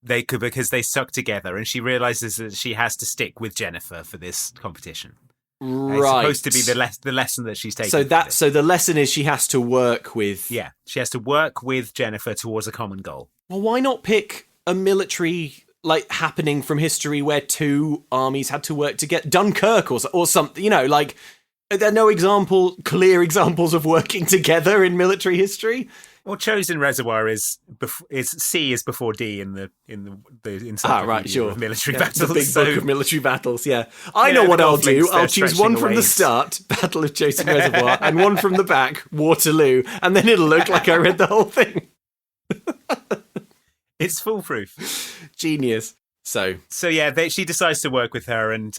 because they stuck together, and she realizes that she has to stick with Jennifer for this competition. Right. It's supposed to be the lesson that she's taking. So the lesson is she has to work with. Yeah, she has to work with Jennifer towards a common goal. Well, why not pick a military happening from history where two armies had to work to get Dunkirk or something? You know, like are there no clear examples of working together in military history? Well, Chosen Reservoir is C is before D in the encyclopedia of military battles. The big book of military battles. Yeah, I know what I'll do. I'll choose one from the start, Battle of Chosen Reservoir, and one from the back, Waterloo, and then it'll look like I read the whole thing. It's foolproof. Genius. So yeah, she decides to work with her, and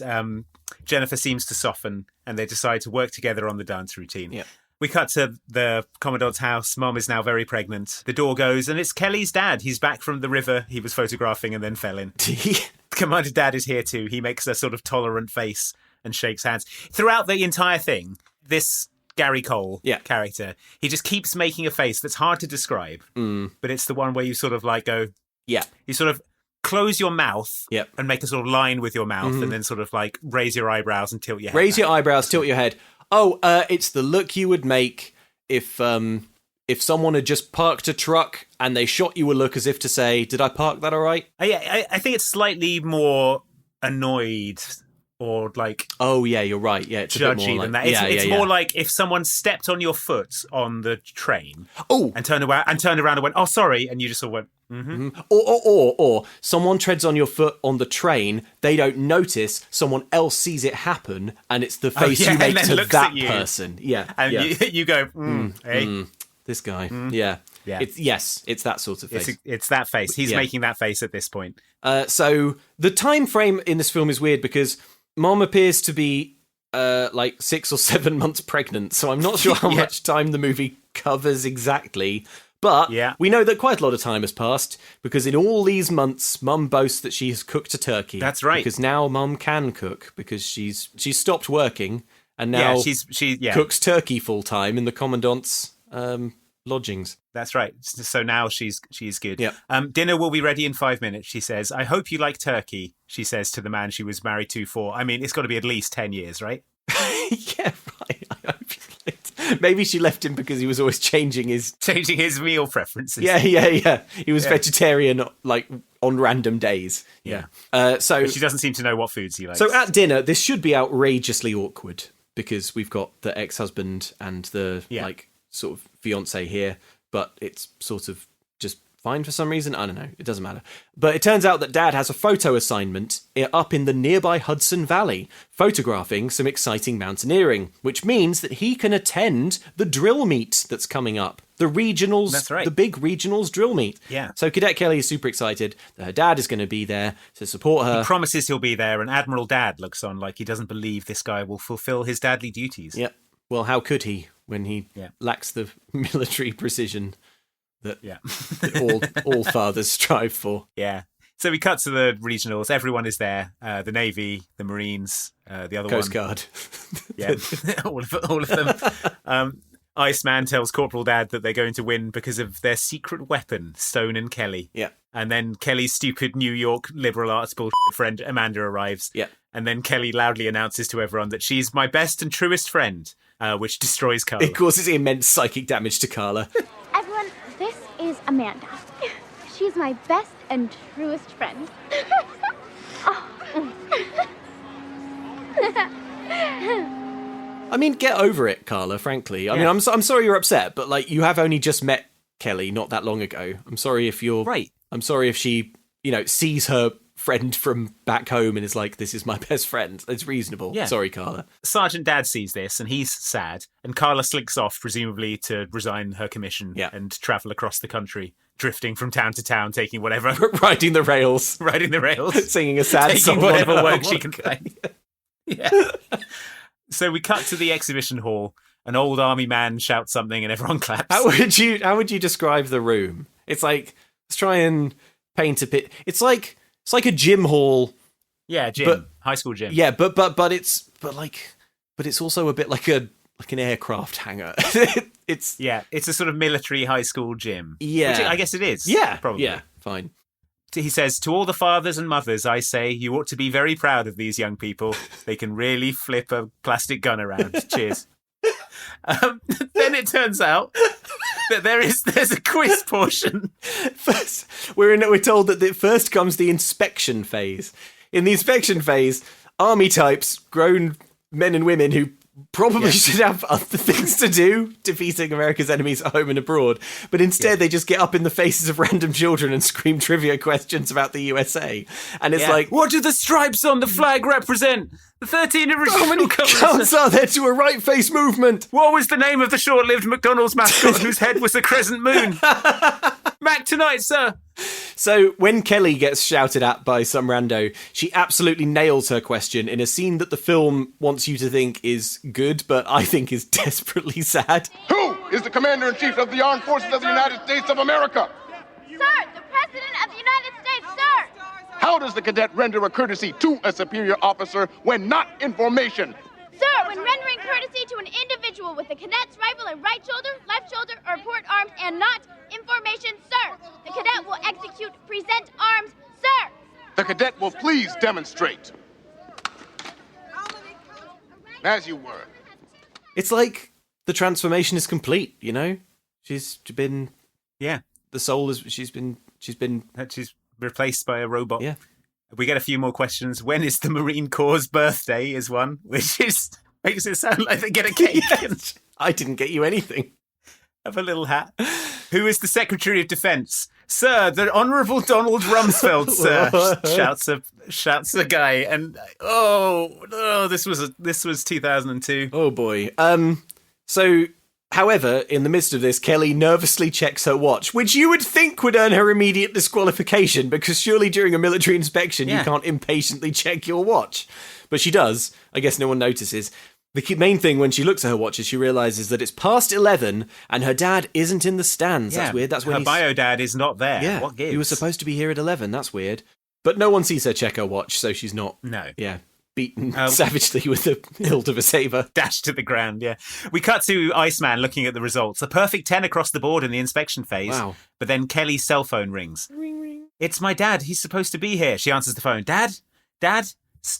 Jennifer seems to soften, and they decide to work together on the dance routine. Yeah. We cut to the Commandant's house. Mom is now very pregnant. The door goes, and it's Kelly's dad. He's back from the river he was photographing and then fell in. Commander Dad is here too. He makes a sort of tolerant face and shakes hands. Throughout the entire thing, this Gary Cole character, he just keeps making a face that's hard to describe. But it's the one where you sort of like go... Yeah. You sort of close your mouth and make a sort of line with your mouth and then sort of like raise your eyebrows and tilt your head. Raise your eyebrows, tilt your head. Oh, it's the look you would make if someone had just parked a truck and they shot you a look as if to say, "Did I park that all right?" I think it's slightly more annoyed or like. Oh yeah, you're right. Yeah, it's judgy a bit more than like, that. It's more like if someone stepped on your foot on the train. Oh, and turned around and went, "Oh, sorry," and you just sort of went. Mm-hmm. Or someone treads on your foot on the train, they don't notice, someone else sees it happen, and it's the face you make to that person. Yeah. And you go, hey. This guy. Yeah. It's that sort of face. It's that face. He's making that face at this point. So the time frame in this film is weird because Mom appears to be like 6 or 7 months pregnant, so I'm not sure how much time the movie covers exactly. But we know that quite a lot of time has passed because in all these months, Mum boasts that she has cooked a turkey. That's right. Because now Mum can cook because she's stopped working and now she cooks turkey full time in the Commandant's lodgings. That's right. So now she's good. Yep. Dinner will be ready in 5 minutes, she says. I hope you like turkey, she says to the man she was married to for, I mean, it's got to be at least 10 years, right? Yeah, right. I hope you liked. Maybe she left him because he was always changing his meal preferences. Yeah. He was vegetarian like on random days. Yeah. So but she doesn't seem to know what foods he likes. So at dinner, this should be outrageously awkward because we've got the ex-husband and the like sort of fiance here, but it's sort of just fine for some reason. I don't know. It doesn't matter. But it turns out that Dad has a photo assignment up in the nearby Hudson Valley, photographing some exciting mountaineering, which means that he can attend the drill meet that's coming up. The regionals, that's right. The big regionals drill meet. Yeah. So Cadet Kelly is super excited that her dad is going to be there to support her. He promises he'll be there, and Admiral Dad looks on like he doesn't believe this guy will fulfill his dadly duties. Yep. Well, how could he when he lacks the military precision that all fathers strive for? Yeah. So we cut to the regionals. Everyone is there. The Navy, the Marines, the other Coast Guard. Yeah, all of them. Iceman tells Corporal Dad that they're going to win because of their secret weapon, Stone and Kelly. Yeah. And then Kelly's stupid New York liberal arts bullshit friend Amanda arrives. Yeah. And then Kelly loudly announces to everyone that she's my best and truest friend, which destroys Carla. It causes immense psychic damage to Carla. Everyone, this is Amanda. She's my best and truest friend. I mean, get over it, Carla, frankly. I mean, I'm sorry you're upset, but like you have only just met Kelly not that long ago. I'm sorry if you're... Right. I'm sorry if she, sees her friend from back home and is like, this is my best friend. It's reasonable. Yeah. Sorry, Carla. Sergeant Dad sees this and he's sad. And Carla slinks off, presumably to resign her commission and travel across the country, drifting from town to town, taking whatever... Riding the rails. Singing a sad song. Taking whatever work she can play. Yeah. So we cut to the exhibition hall. An old army man shouts something and everyone claps. How would you describe the room? It's like, let's try and paint a bit. It's like a gym hall. Yeah, gym. High school gym. Yeah, but it's also a bit like an aircraft hangar. It's a sort of military high school gym. Yeah. Which I guess it is. Yeah. Probably. Yeah, fine. he says, to all the fathers and mothers, I say, you ought to be very proud of these young people. They can really flip a plastic gun around. Cheers. Then it turns out that there's a quiz portion. First, we're told that first comes the inspection phase. In the inspection phase, army types, grown men and women who probably should have other things to do, defeating America's enemies at home and abroad. But instead, they just get up in the faces of random children and scream trivia questions about the USA. And it's like, what do the stripes on the flag represent? The 13 original how many counts are there to a right face movement? What was the name of the short-lived McDonald's mascot whose head was the crescent moon? Mac tonight, sir. So when Kelly gets shouted at by some rando, she absolutely nails her question in a scene that the film wants you to think is good, but I think is desperately sad. Who is the Commander-in-Chief of the Armed Forces of the United States of America? Sir, the President of the United States, sir! How does the cadet render a courtesy to a superior officer when not in formation? Sir, when rendering courtesy to an individual with the cadet's rifle in right shoulder, left shoulder, or port arms and not in formation, sir, the cadet will execute present arms, sir. The cadet will please demonstrate. As you were. It's like the transformation is complete, you know? She's been... Yeah. The soul is... She's replaced by a robot. Yeah. We get a few more questions. When is the Marine Corps' birthday is one, which makes it sound like they get a cake. Yes. I didn't get you anything. Have a little hat. Who is the Secretary of Defense? Sir, the Honourable Donald Rumsfeld, sir. shouts a guy. And this was 2002. Oh boy. So however, in the midst of this, Kelly nervously checks her watch, which you would think would earn her immediate disqualification, because surely during a military inspection, you can't impatiently check your watch. But she does. I guess no one notices. The main thing when she looks at her watch is she realises that it's past 11 and her dad isn't in the stands. That's weird. That's when her bio dad is not there. Yeah, what gives? He was supposed to be here at 11. That's weird. But no one sees her check her watch, so she's not... No. Yeah. Beaten savagely with the hilt of a saber. Dashed to the ground, yeah. We cut to Iceman looking at the results. A perfect 10 across the board in the inspection phase. Wow. But then Kelly's cell phone rings. Ring, ring. It's my dad. He's supposed to be here. She answers the phone. Dad?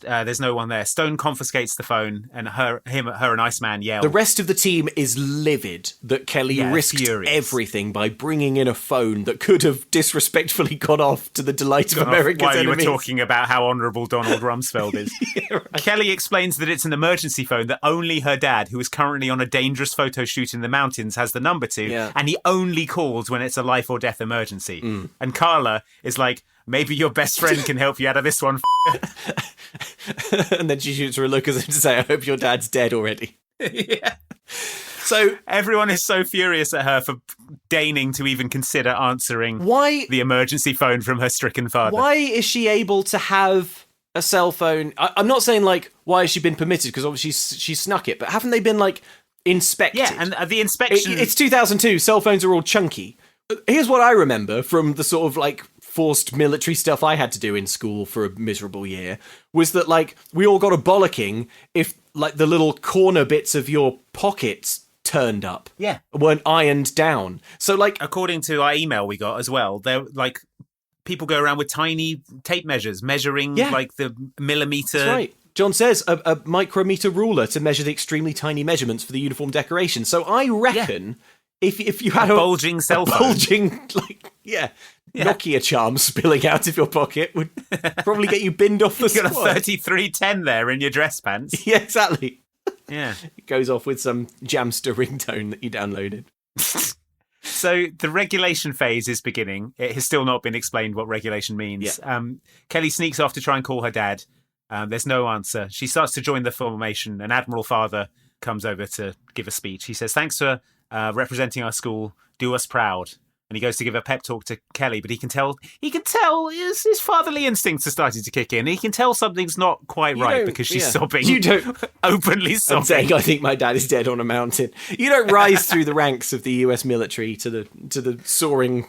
There's no one there. Stone confiscates the phone, and her and Iceman yell. The rest of the team is livid that Kelly risked everything by bringing in a phone that could have disrespectfully gone off to the delight of America's while enemies. You were talking about how honourable Donald Rumsfeld is. Right. Kelly explains that it's an emergency phone that only her dad, who is currently on a dangerous photo shoot in the mountains, has the number to, and he only calls when it's a life or death emergency. And Carla is like, maybe your best friend can help you out of this one. And then she shoots her a look as if to say, I hope your dad's dead already. Yeah. So everyone is so furious at her for deigning to even consider answering the emergency phone from her stricken father. Why is she able to have a cell phone? I'm not saying, like, why has she been permitted? Because obviously she snuck it. But haven't they been, like, inspected? Yeah, and the inspection... It's 2002. Cell phones are all chunky. Here's what I remember from the sort of, like, forced military stuff I had to do in school for a miserable year, was that, like, we all got a bollocking if, like, the little corner bits of your pockets turned up. Yeah. Weren't ironed down. So, like... According to our email we got as well, they're, like, people go around with tiny tape measures, measuring, like, the millimetre... That's right. John says a micrometer ruler to measure the extremely tiny measurements for the uniform decoration. So I reckon... Yeah. If you had a bulging cell phone, bulging, like, Nokia charm spilling out of your pocket would probably get you binned off the squad. You got a 3310 there in your dress pants. Yeah, exactly. Yeah. It goes off with some Jamster ringtone that you downloaded. So the regulation phase is beginning. It has still not been explained what regulation means. Yeah. Kelly sneaks off to try and call her dad. There's no answer. She starts to join the formation, and Admiral Father comes over to give a speech. He says, thanks for representing our school, do us proud. And he goes to give a pep talk to Kelly, but he can tell his fatherly instincts are starting to kick in. He can tell something's not quite right because she's sobbing. You don't openly sobbing. I'm saying I think my dad is dead on a mountain. You don't rise through the ranks of the US military to the soaring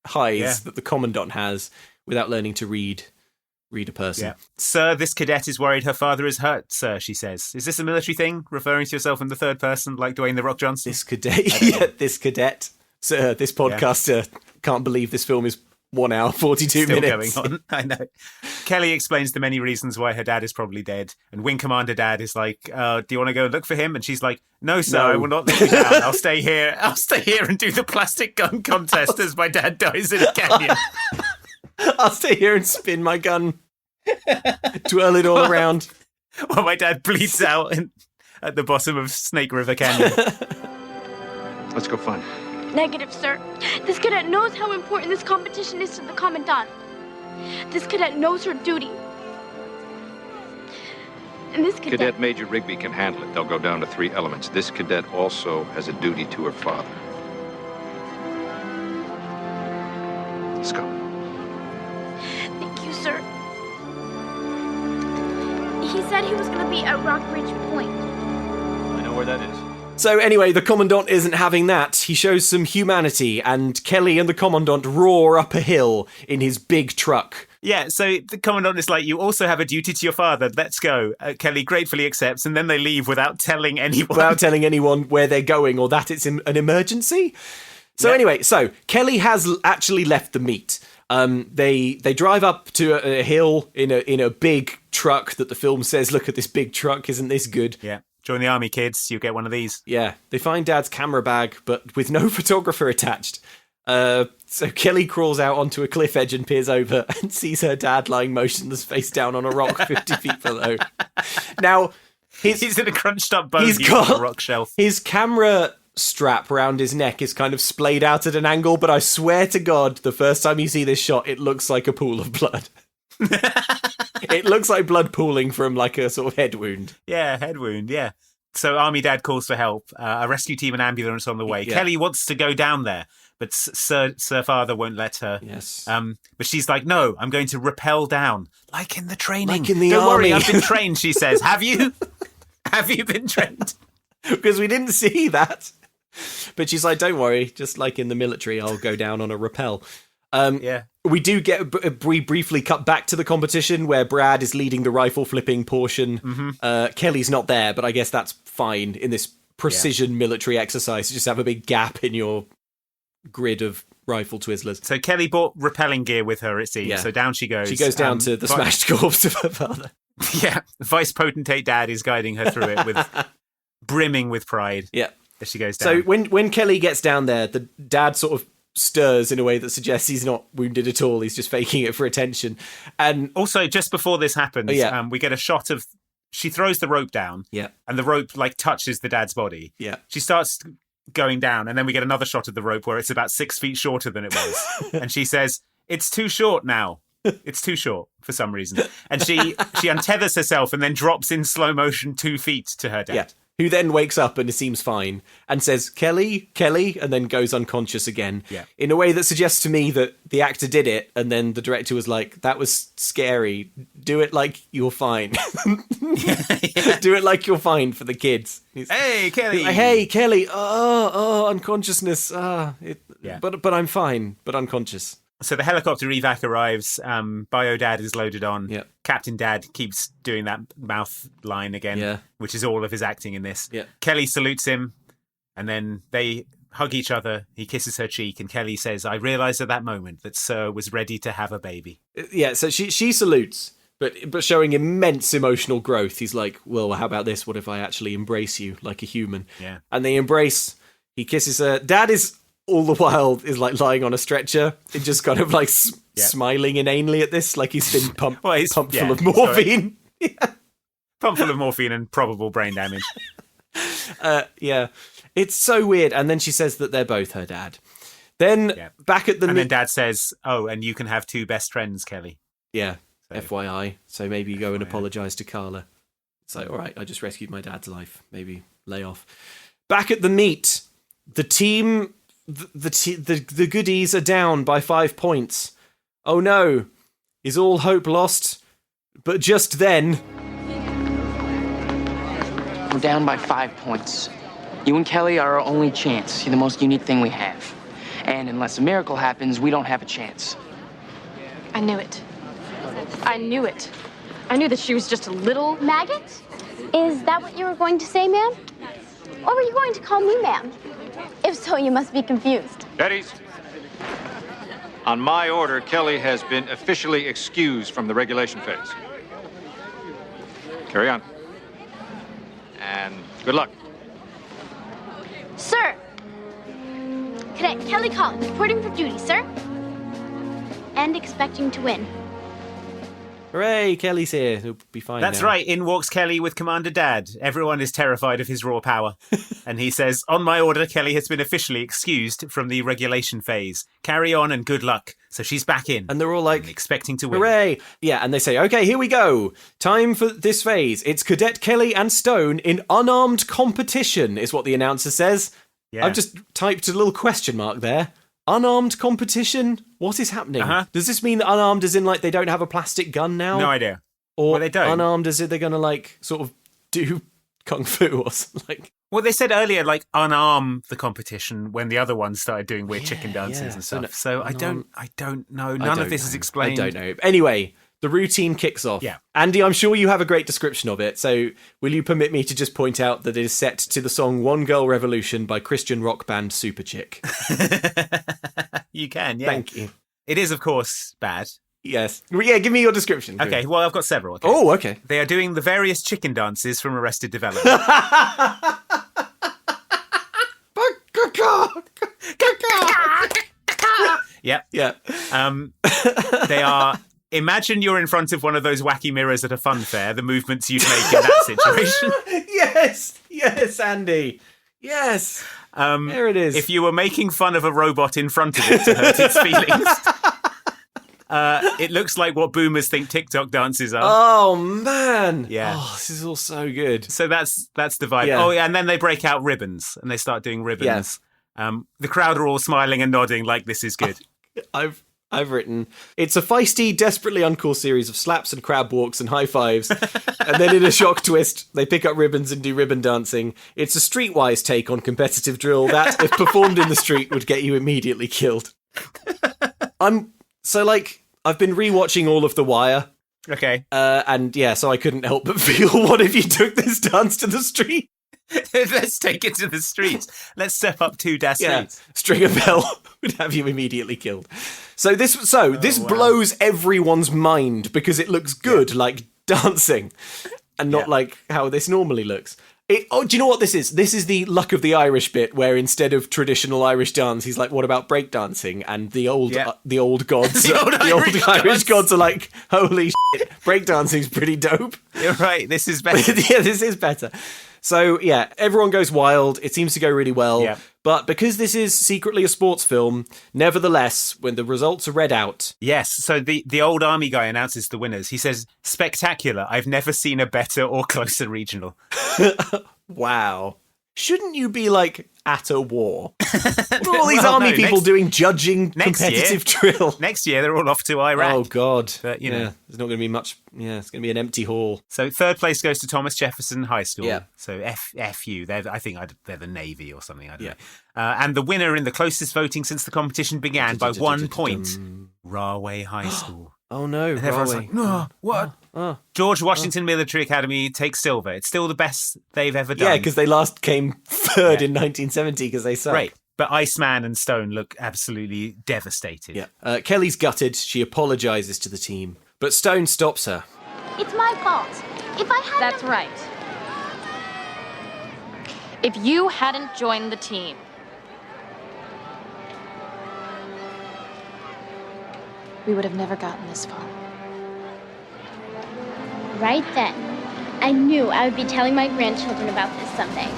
highs that the Commandant has without learning to read a person. Yeah. Sir, this cadet is worried her father is hurt, sir, she says. Is this a military thing, referring to yourself in the third person like Dwayne The Rock Johnson? This cadet, sir, this podcaster can't believe this film is 1 hour, 42 Still minutes. going on. I know. Kelly explains the many reasons why her dad is probably dead. And Wing Commander Dad is like, do you want to go and look for him? And she's like, no, sir, I will not let you down. I'll stay here. I'll stay here and do the plastic gun contest as my dad dies in a canyon. I'll stay here and spin my gun. Twirl it all around. While my dad bleeds out at the bottom of Snake River Canyon. Let's go find him. Negative, sir. This cadet knows how important this competition is to the Commandant. This cadet knows her duty. And this Cadet Major Rigby can handle it. They'll go down to 3 elements. This cadet also has a duty to her father. Let's go. Thank you, sir. He said he was going to be at Rockbridge Point. I know where that is. So anyway, the Commandant isn't having that. He shows some humanity, and Kelly and the Commandant roar up a hill in his big truck. Yeah, so the Commandant is like, you also have a duty to your father. Let's go. Kelly gratefully accepts, and then they leave without telling anyone. Without telling anyone where they're going or that it's an emergency. So anyway, so Kelly has actually left the meet. They drive up to a hill in a big truck that the film says, look at this big truck, isn't this good? Yeah. Join the army, kids. You'll get one of these. Yeah. They find Dad's camera bag, but with no photographer attached. So Kelly crawls out onto a cliff edge and peers over and sees her dad lying motionless face down on a rock 50 feet below. Now, he's in a crunched up bogey on a rock shelf. His camera strap around his neck is kind of splayed out at an angle, but I swear to God, the first time you see this shot, it looks like a pool of blood. It looks like blood pooling from like a sort of head wound. Yeah, head wound, yeah. So Army Dad calls for help. A rescue team and ambulance on the way. Yeah. Kelly wants to go down there, but Sir Father won't let her. Yes. But she's like, no, I'm going to rappel down. Like in the training. Like in the Don't army. worry, I've been trained, she says. Have you? Have you been trained? Because we didn't see that. But she's like, don't worry, just like in the military, I'll go down on a rappel. Yeah. We do get, we briefly cut back to the competition where Brad is leading the rifle flipping portion. Mm-hmm. Kelly's not there, but I guess that's fine in this precision military exercise. You just have a big gap in your grid of rifle twizzlers. So Kelly bought rappelling gear with her, it seems. Yeah. So down she goes. She goes down to the smashed corpse of her father. Yeah. Vice Potentate Dad is guiding her through it with brimming with pride. Yeah. As she goes down. So when Kelly gets down there, the dad sort of stirs in a way that suggests he's not wounded at all. He's just faking it for attention. And also, just before this happens, we get a shot of she throws the rope down. Yeah. And the rope like touches the dad's body. Yeah. She starts going down, and then we get another shot of the rope where it's about 6 feet shorter than it was. And she says, "It's too short now. It's too short for some reason." And she untethers herself and then drops in slow motion 2 feet to her dad. Yeah. Who then wakes up and seems fine and says, Kelly, and then goes unconscious again. Yeah. In a way that suggests to me that the actor did it, and then the director was like, that was scary. Do it like you're fine. Do it like you're fine for the kids. Hey, Kelly. He's like, hey, Kelly. Oh, unconsciousness. But I'm fine, but unconscious. So the helicopter evac arrives. Bio Dad is loaded on. Yeah. Captain Dad keeps doing that mouth line again, which is all of his acting in this. Yeah. Kelly salutes him, and then they hug each other. He kisses her cheek, and Kelly says, "I realised at that moment that Sir was ready to have a baby." Yeah, so she salutes, but showing immense emotional growth. He's like, well, how about this? What if I actually embrace you like a human? Yeah. And they embrace. He kisses her. Dad is all the while is like lying on a stretcher and just kind of like smiling inanely at this, like he's been pumped full of morphine. Pumped full of morphine and probable brain damage. Yeah, it's so weird. And then she says that they're both her dad. Then back at the then Dad says, "Oh, and you can have 2 best friends, Kelly." Yeah, so. FYI. So maybe go and apologise to Carla. It's like, all right, I just rescued my dad's life. Maybe lay off. Back at the meet, the team. The goodies are down by 5 points. Oh no, is all hope lost? But just then... We're down by 5 points. You and Kelly are our only chance. You're the most unique thing we have. And unless a miracle happens, we don't have a chance. I knew it. I knew it. I knew that she was just a little... Maggot? Is that what you were going to say, ma'am? Or were you going to call me ma'am? If so, you must be confused. Daddies. On my order, Kelly has been officially excused from the regulation phase. Carry on. And good luck. Sir! Cadet Kelly Collins, reporting for duty, sir. And expecting to win. Hooray, Kelly's here. He'll be fine That's now. right. In walks Kelly with Commander Dad. Everyone is terrified of his raw power. And he says, on my order, Kelly has been officially excused from the regulation phase. Carry on and good luck. So she's back in. And they're all like, expecting to win. Hooray! Yeah, and they say, okay, here we go. Time for this phase. It's Cadet Kelly and Stone in unarmed competition, is what the announcer says. Yeah. I've just typed a little question mark there. Unarmed competition? What is happening? Does this mean that unarmed as in, like, they don't have a plastic gun now? No idea. Or they don't. Unarmed as if they're going to, like, sort of do kung fu or something. Like, well, they said earlier, like, unarm the competition when the other ones started doing weird chicken dances and stuff. So I don't know. None of this is explained. I don't know. Anyway, the routine kicks off. Yeah. Andy, I'm sure you have a great description of it. So will you permit me to just point out that it is set to the song One Girl Revolution by Christian rock band Super Chick? You can, yeah. Thank you. It is, of course, bad. Yes. Yeah, give me your description. Okay, well, I've got several. Okay. Oh, okay. They are doing the various chicken dances from Arrested Development. Yep. Yeah. They are... Imagine you're in front of one of those wacky mirrors at a fun fair, the movements you'd make in that situation. Yes, Andy. Yes. There it is. If you were making fun of a robot in front of it to hurt its feelings... it looks like what boomers think TikTok dances are. Oh, man. Yeah. Oh, this is all so good. So that's the vibe. Yeah. Oh, yeah, and then they break out ribbons, and they start doing ribbons. Yes. The crowd are all smiling and nodding like this is good. I've written, it's a feisty, desperately uncool series of slaps and crab walks and high fives. And then in a shock twist, they pick up ribbons and do ribbon dancing. It's a streetwise take on competitive drill that, if performed in the street, would get you immediately killed. I've been rewatching all of The Wire. Okay. And yeah, so I couldn't help but feel, what if you took this dance to the street? Let's take it to the streets. Let's step up 2 streets. String a bell would have you immediately killed. So this blows everyone's mind because it looks good, like dancing, and not like how this normally looks. Do you know what this is? This is the Luck of the Irish bit, where instead of traditional Irish dance, he's like, "What about breakdancing?" And the old gods, the old Irish gods are like, "Holy shit, breakdancing's pretty dope." You're right. This is better. Yeah, this is better. So, yeah, everyone goes wild. It seems to go really well. Yeah. But because this is secretly a sports film, nevertheless, when the results are read out... Yes, so the old army guy announces the winners. He says, "Spectacular. I've never seen a better or closer regional." Wow. Shouldn't you be, like, at a war? What are all these army people doing judging competitive drill? Next year, they're all off to Iraq. Oh, God. But, you know. There's not going to be much... Yeah, it's going to be an empty hall. So third place goes to Thomas Jefferson High School. Yeah. So FU. I think they're the Navy or something. I don't know. And the winner in the closest voting since the competition began by 1 point, Rahway High School. Oh, no. And everyone's like, "No, what?" George Washington Military Academy takes silver. It's still the best they've ever done. Yeah, because they last came third in 1970 because they suck. Right. But Iceman and Stone look absolutely devastated. Yeah. Kelly's gutted. She apologises to the team. But Stone stops her. It's my fault. If I had... That's right. If you hadn't joined the team, we would have never gotten this far. Right then, I knew I would be telling my grandchildren about this someday.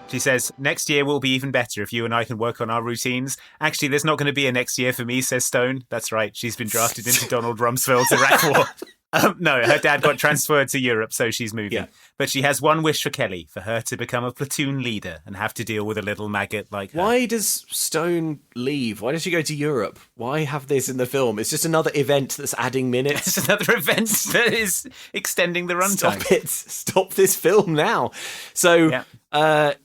She says, "Next year will be even better if you and I can work on our routines." Actually, there's not going to be a next year for me, says Stone. That's right. She's been drafted into Donald Rumsfeld's Iraq War. No, her dad got transferred to Europe, so she's moving. Yeah. But she has one wish for Kelly, for her to become a platoon leader and have to deal with a little maggot like her. Why does Stone leave? Why does she go to Europe? Why have this in the film? It's just another event that's adding minutes. It's another event that is extending the runtime. Stop it. Stop this film now. So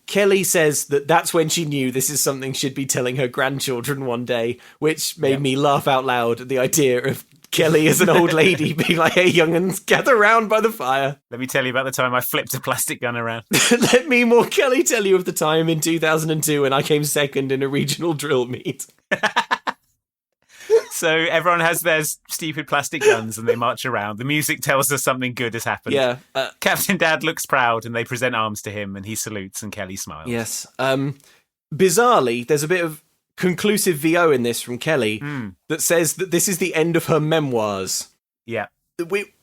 Kelly says that's when she knew this is something she'd be telling her grandchildren one day, which made me laugh out loud at the idea of Kelly as an old lady being like, "Hey, young'uns, gather round by the fire." Let me tell you about the time I flipped a plastic gun around. Let me, more Kelly, tell you of the time in 2002 when I came second in a regional drill meet. So everyone has their stupid plastic guns and they march around. The music tells us something good has happened. Yeah. Captain Dad looks proud and they present arms to him and he salutes and Kelly smiles. Yes. Bizarrely, there's a bit of conclusive VO in this from Kelly that says that this is the end of her memoirs. Yeah.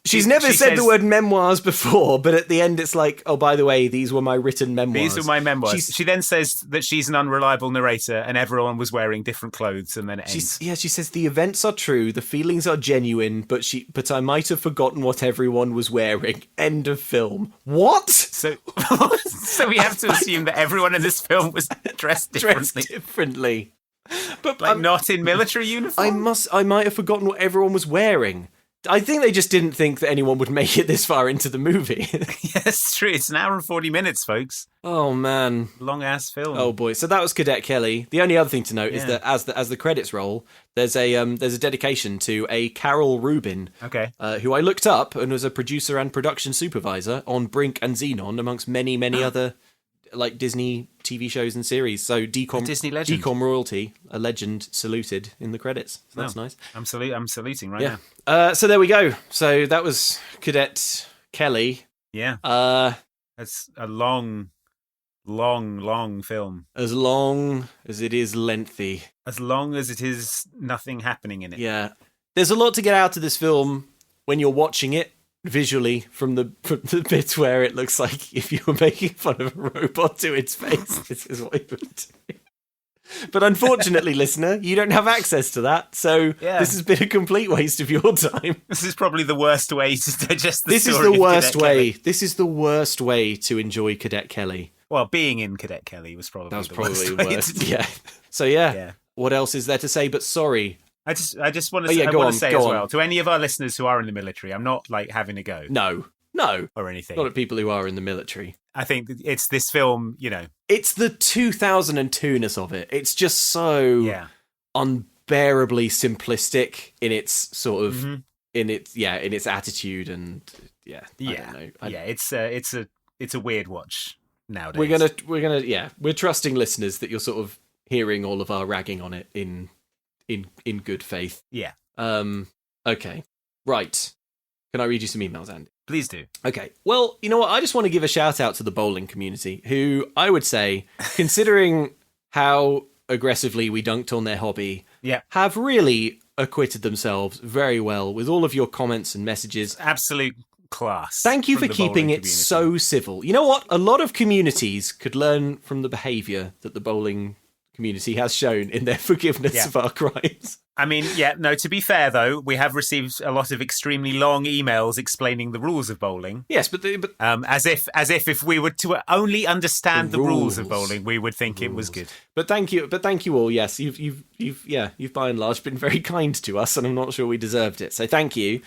She's never she said says, the word memoirs before, but at the end it's like, oh, by the way, these were my written memoirs. These were my memoirs. She then says that she's an unreliable narrator and everyone was wearing different clothes, and then it ends. She says the events are true, the feelings are genuine, but I might have forgotten what everyone was wearing. End of film. What? So we have to assume that everyone in this film was dressed differently. But like not in military uniform? I might have forgotten what everyone was wearing. I think they just didn't think that anyone would make it this far into the movie. Yes, it's true. It's an hour and 40 minutes, folks. Oh, man. Long-ass film. Oh, boy. So that was Cadet Kelly. The only other thing to note is that as the credits roll, there's a dedication to a Carol Rubin, who I looked up and was a producer and production supervisor on Brink and Xenon, amongst many, many other like Disney TV shows and series. So Disney legend. Decom royalty, a legend saluted in the credits. So that's nice. I'm saluting right now. So there we go. So that was Cadet Kelly. Yeah. It's a long film. As long as it is lengthy. As long as it is nothing happening in it. Yeah. There's a lot to get out of this film when you're watching it visually from the bits where it looks like if you were making fun of a robot to its face, this is what you would do. But unfortunately, listener, you don't have access to that, so this has been a complete waste of your time. This is probably the worst way to digest the story. This is the worst way. This is the worst way to enjoy Cadet Kelly. Well, being in Cadet Kelly was probably the worst. Yeah. So what else is there to say but sorry? I just want to say as well to any of our listeners who are in the military, I'm not like having a go. No. Or anything. Not at people who are in the military. I think it's this film, It's the 2002-ness of it. It's just so unbearably simplistic in its sort of in its attitude and I don't know. It's a weird watch nowadays. We're trusting listeners that you're sort of hearing all of our ragging on it in good faith. Yeah. Okay. Right. Can I read you some emails, Andy? Please do. Okay. Well, you know what? I just want to give a shout out to the bowling community, who I would say, considering how aggressively we dunked on their hobby, have really acquitted themselves very well with all of your comments and messages. Absolute class. Thank you for keeping it so civil. You know what? A lot of communities could learn from the behaviour that the bowling community has shown in their forgiveness of our crimes. I mean, to be fair, though, we have received a lot of extremely long emails explaining the rules of bowling. Yes, but as if we were to only understand the rules of bowling, we would think it was good. But thank you all. Yes, you've by and large been very kind to us, and I'm not sure we deserved it. So thank you.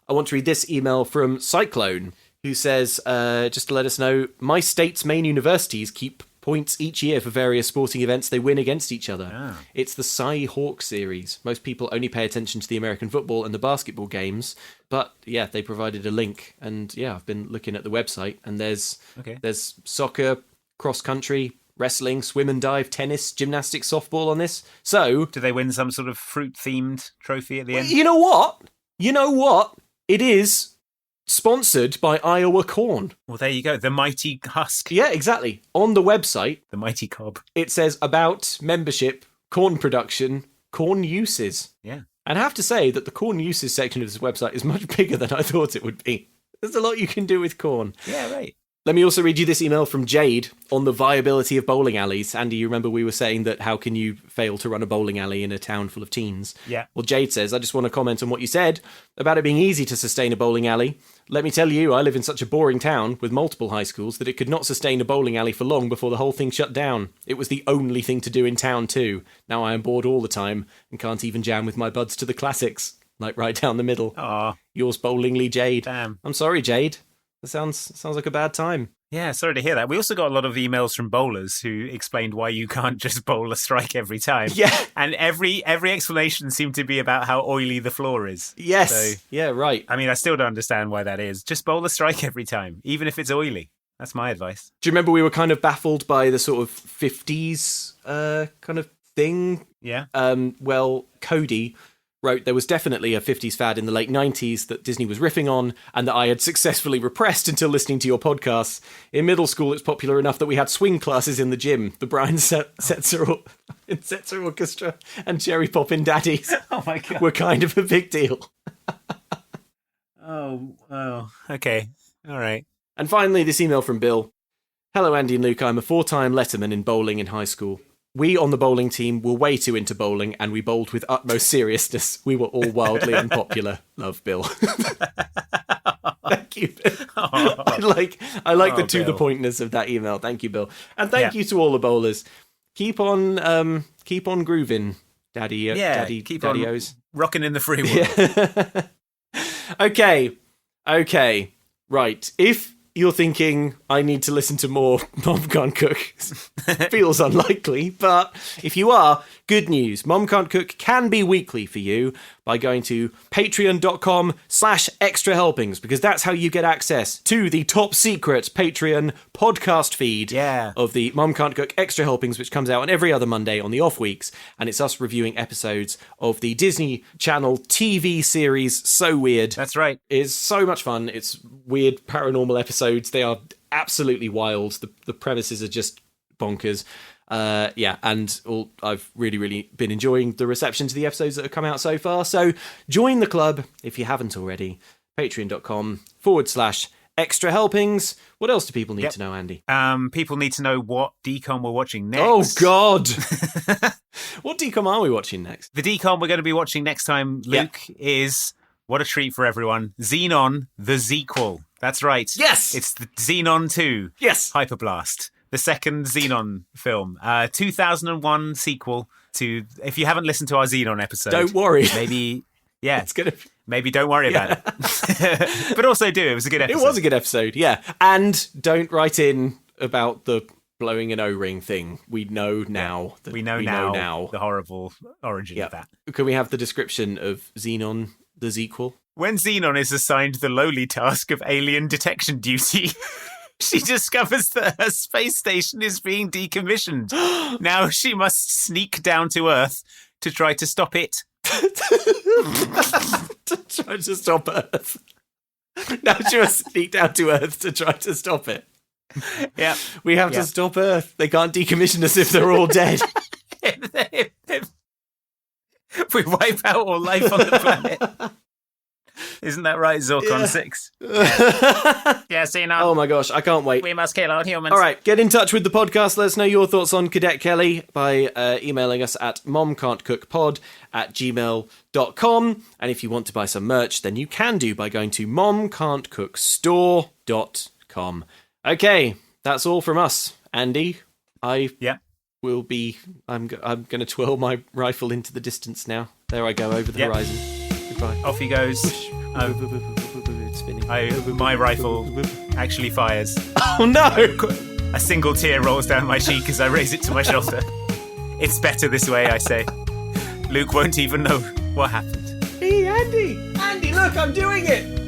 I want to read this email from Cyclone, who says, just to let us know, my state's main universities keep points each year for various sporting events they win against each other. It's the Cy Hawk series. Most people only pay attention to the American football and the basketball games, but they provided a link, and I've been looking at the website, and there's soccer, cross country, wrestling, swim and dive, tennis, gymnastics, softball on this. So do they win some sort of fruit themed trophy at the end? You know what? It is sponsored by Iowa Corn. Well, there you go. The mighty husk. Yeah, exactly. On the website, the mighty cob, it says about membership, corn production, corn uses. Yeah. And I have to say that the corn uses section of this website is much bigger than I thought it would be. There's a lot you can do with corn. Yeah, right. Let me also read you this email from Jade on the viability of bowling alleys. Andy, you remember we were saying that how can you fail to run a bowling alley in a town full of teens? Yeah. Well, Jade says, I just want to comment on what you said about it being easy to sustain a bowling alley. Let me tell you, I live in such a boring town with multiple high schools that it could not sustain a bowling alley for long before the whole thing shut down. It was the only thing to do in town too. Now I am bored all the time and can't even jam with my buds to the classics. Like right down the middle. Aw. Yours bowlingly, Jade. Damn. I'm sorry, Jade. That sounds like a bad time. Yeah, sorry to hear that. We also got a lot of emails from bowlers who explained why you can't just bowl a strike every time. Yeah. And every explanation seemed to be about how oily the floor is. Yes. So, yeah, right. I mean, I still don't understand why that is. Just bowl a strike every time, even if it's oily. That's my advice. Do you remember we were kind of baffled by the sort of 50s kind of thing? Yeah. Well, Cody wrote there was definitely a 50s fad in the late 90s that Disney was riffing on and that I had successfully repressed until listening to your podcasts. In middle school, it's popular enough that we had swing classes in the gym. The Brian Setzer Orchestra and Cherry Poppin' Daddies were kind of a big deal. Oh, okay. All right. And finally, this email from Bill. Hello, Andy and Luke. I'm a 4-time letterman in bowling in high school. We on the bowling team were way too into bowling and we bowled with utmost seriousness. We were all wildly unpopular. Love, Bill. Thank you, Bill. I like the to-the-pointness of that email. Thank you, Bill. And thank you to all the bowlers. Keep on grooving, Daddy. Keep Daddy-O's. on rocking in the free world. Okay. Right. If you're thinking, I need to listen to more Mom Can't Cook, feels unlikely, but if you are, good news. Mom Can't Cook can be weekly for you by going to patreon.com/extra helpings, because that's how you get access to the top secret Patreon podcast feed of the Mom Can't Cook Extra Helpings, which comes out on every other Monday on the off weeks. And it's us reviewing episodes of the Disney Channel TV series So Weird. That's right. It's so much fun. It's weird paranormal episodes. They are absolutely wild. The premises are just bonkers. I've really been enjoying the reception to the episodes that have come out so far. So join the club if you haven't already. Patreon.com/extra helpings. What else do people need to know, Andy? People need to know what decom we're watching next. Oh, God. What decom are we watching next? The decom we're going to be watching next time, Luke, is, what a treat for everyone, Xenon, the Sequel. That's right. Yes! It's the Xenon 2. Yes! Hyperblast. The second Xenon film. 2001 sequel to, if you haven't listened to our Xenon episode. Don't worry. Maybe, maybe don't worry about it. But also do. It was a good episode. It was a good episode, yeah. And don't write in about the blowing an O-ring thing. We know now. We know now the horrible origin of that. Can we have the description of Xenon, the sequel? When Xenon is assigned the lowly task of alien detection duty, she discovers that her space station is being decommissioned. Now she must sneak down to Earth to try to stop it. To try to stop Earth. Now she must sneak down to Earth to try to stop it. Yeah. We have to stop Earth. They can't decommission us if they're all dead. If we wipe out all life on the planet. Isn't that right, Zorkon 6? Yeah, Xenon. Oh my gosh, I can't wait. We must kill all humans. All right, get in touch with the podcast. Let us know your thoughts on Cadet Kelly by emailing us at momcan'tcookpod@gmail.com. And if you want to buy some merch, then you can do by going to momcan'tcookstore.com. Okay, that's all from us. Andy, will be... I'm going to twirl my rifle into the distance now. There I go, over the horizon. Goodbye. Off he goes. It's spinning. My rifle actually fires. Oh no! A single tear rolls down my cheek as I raise it to my shoulder. It's better this way, I say. Luke won't even know what happened. Hey, Andy! Andy, look, I'm doing it!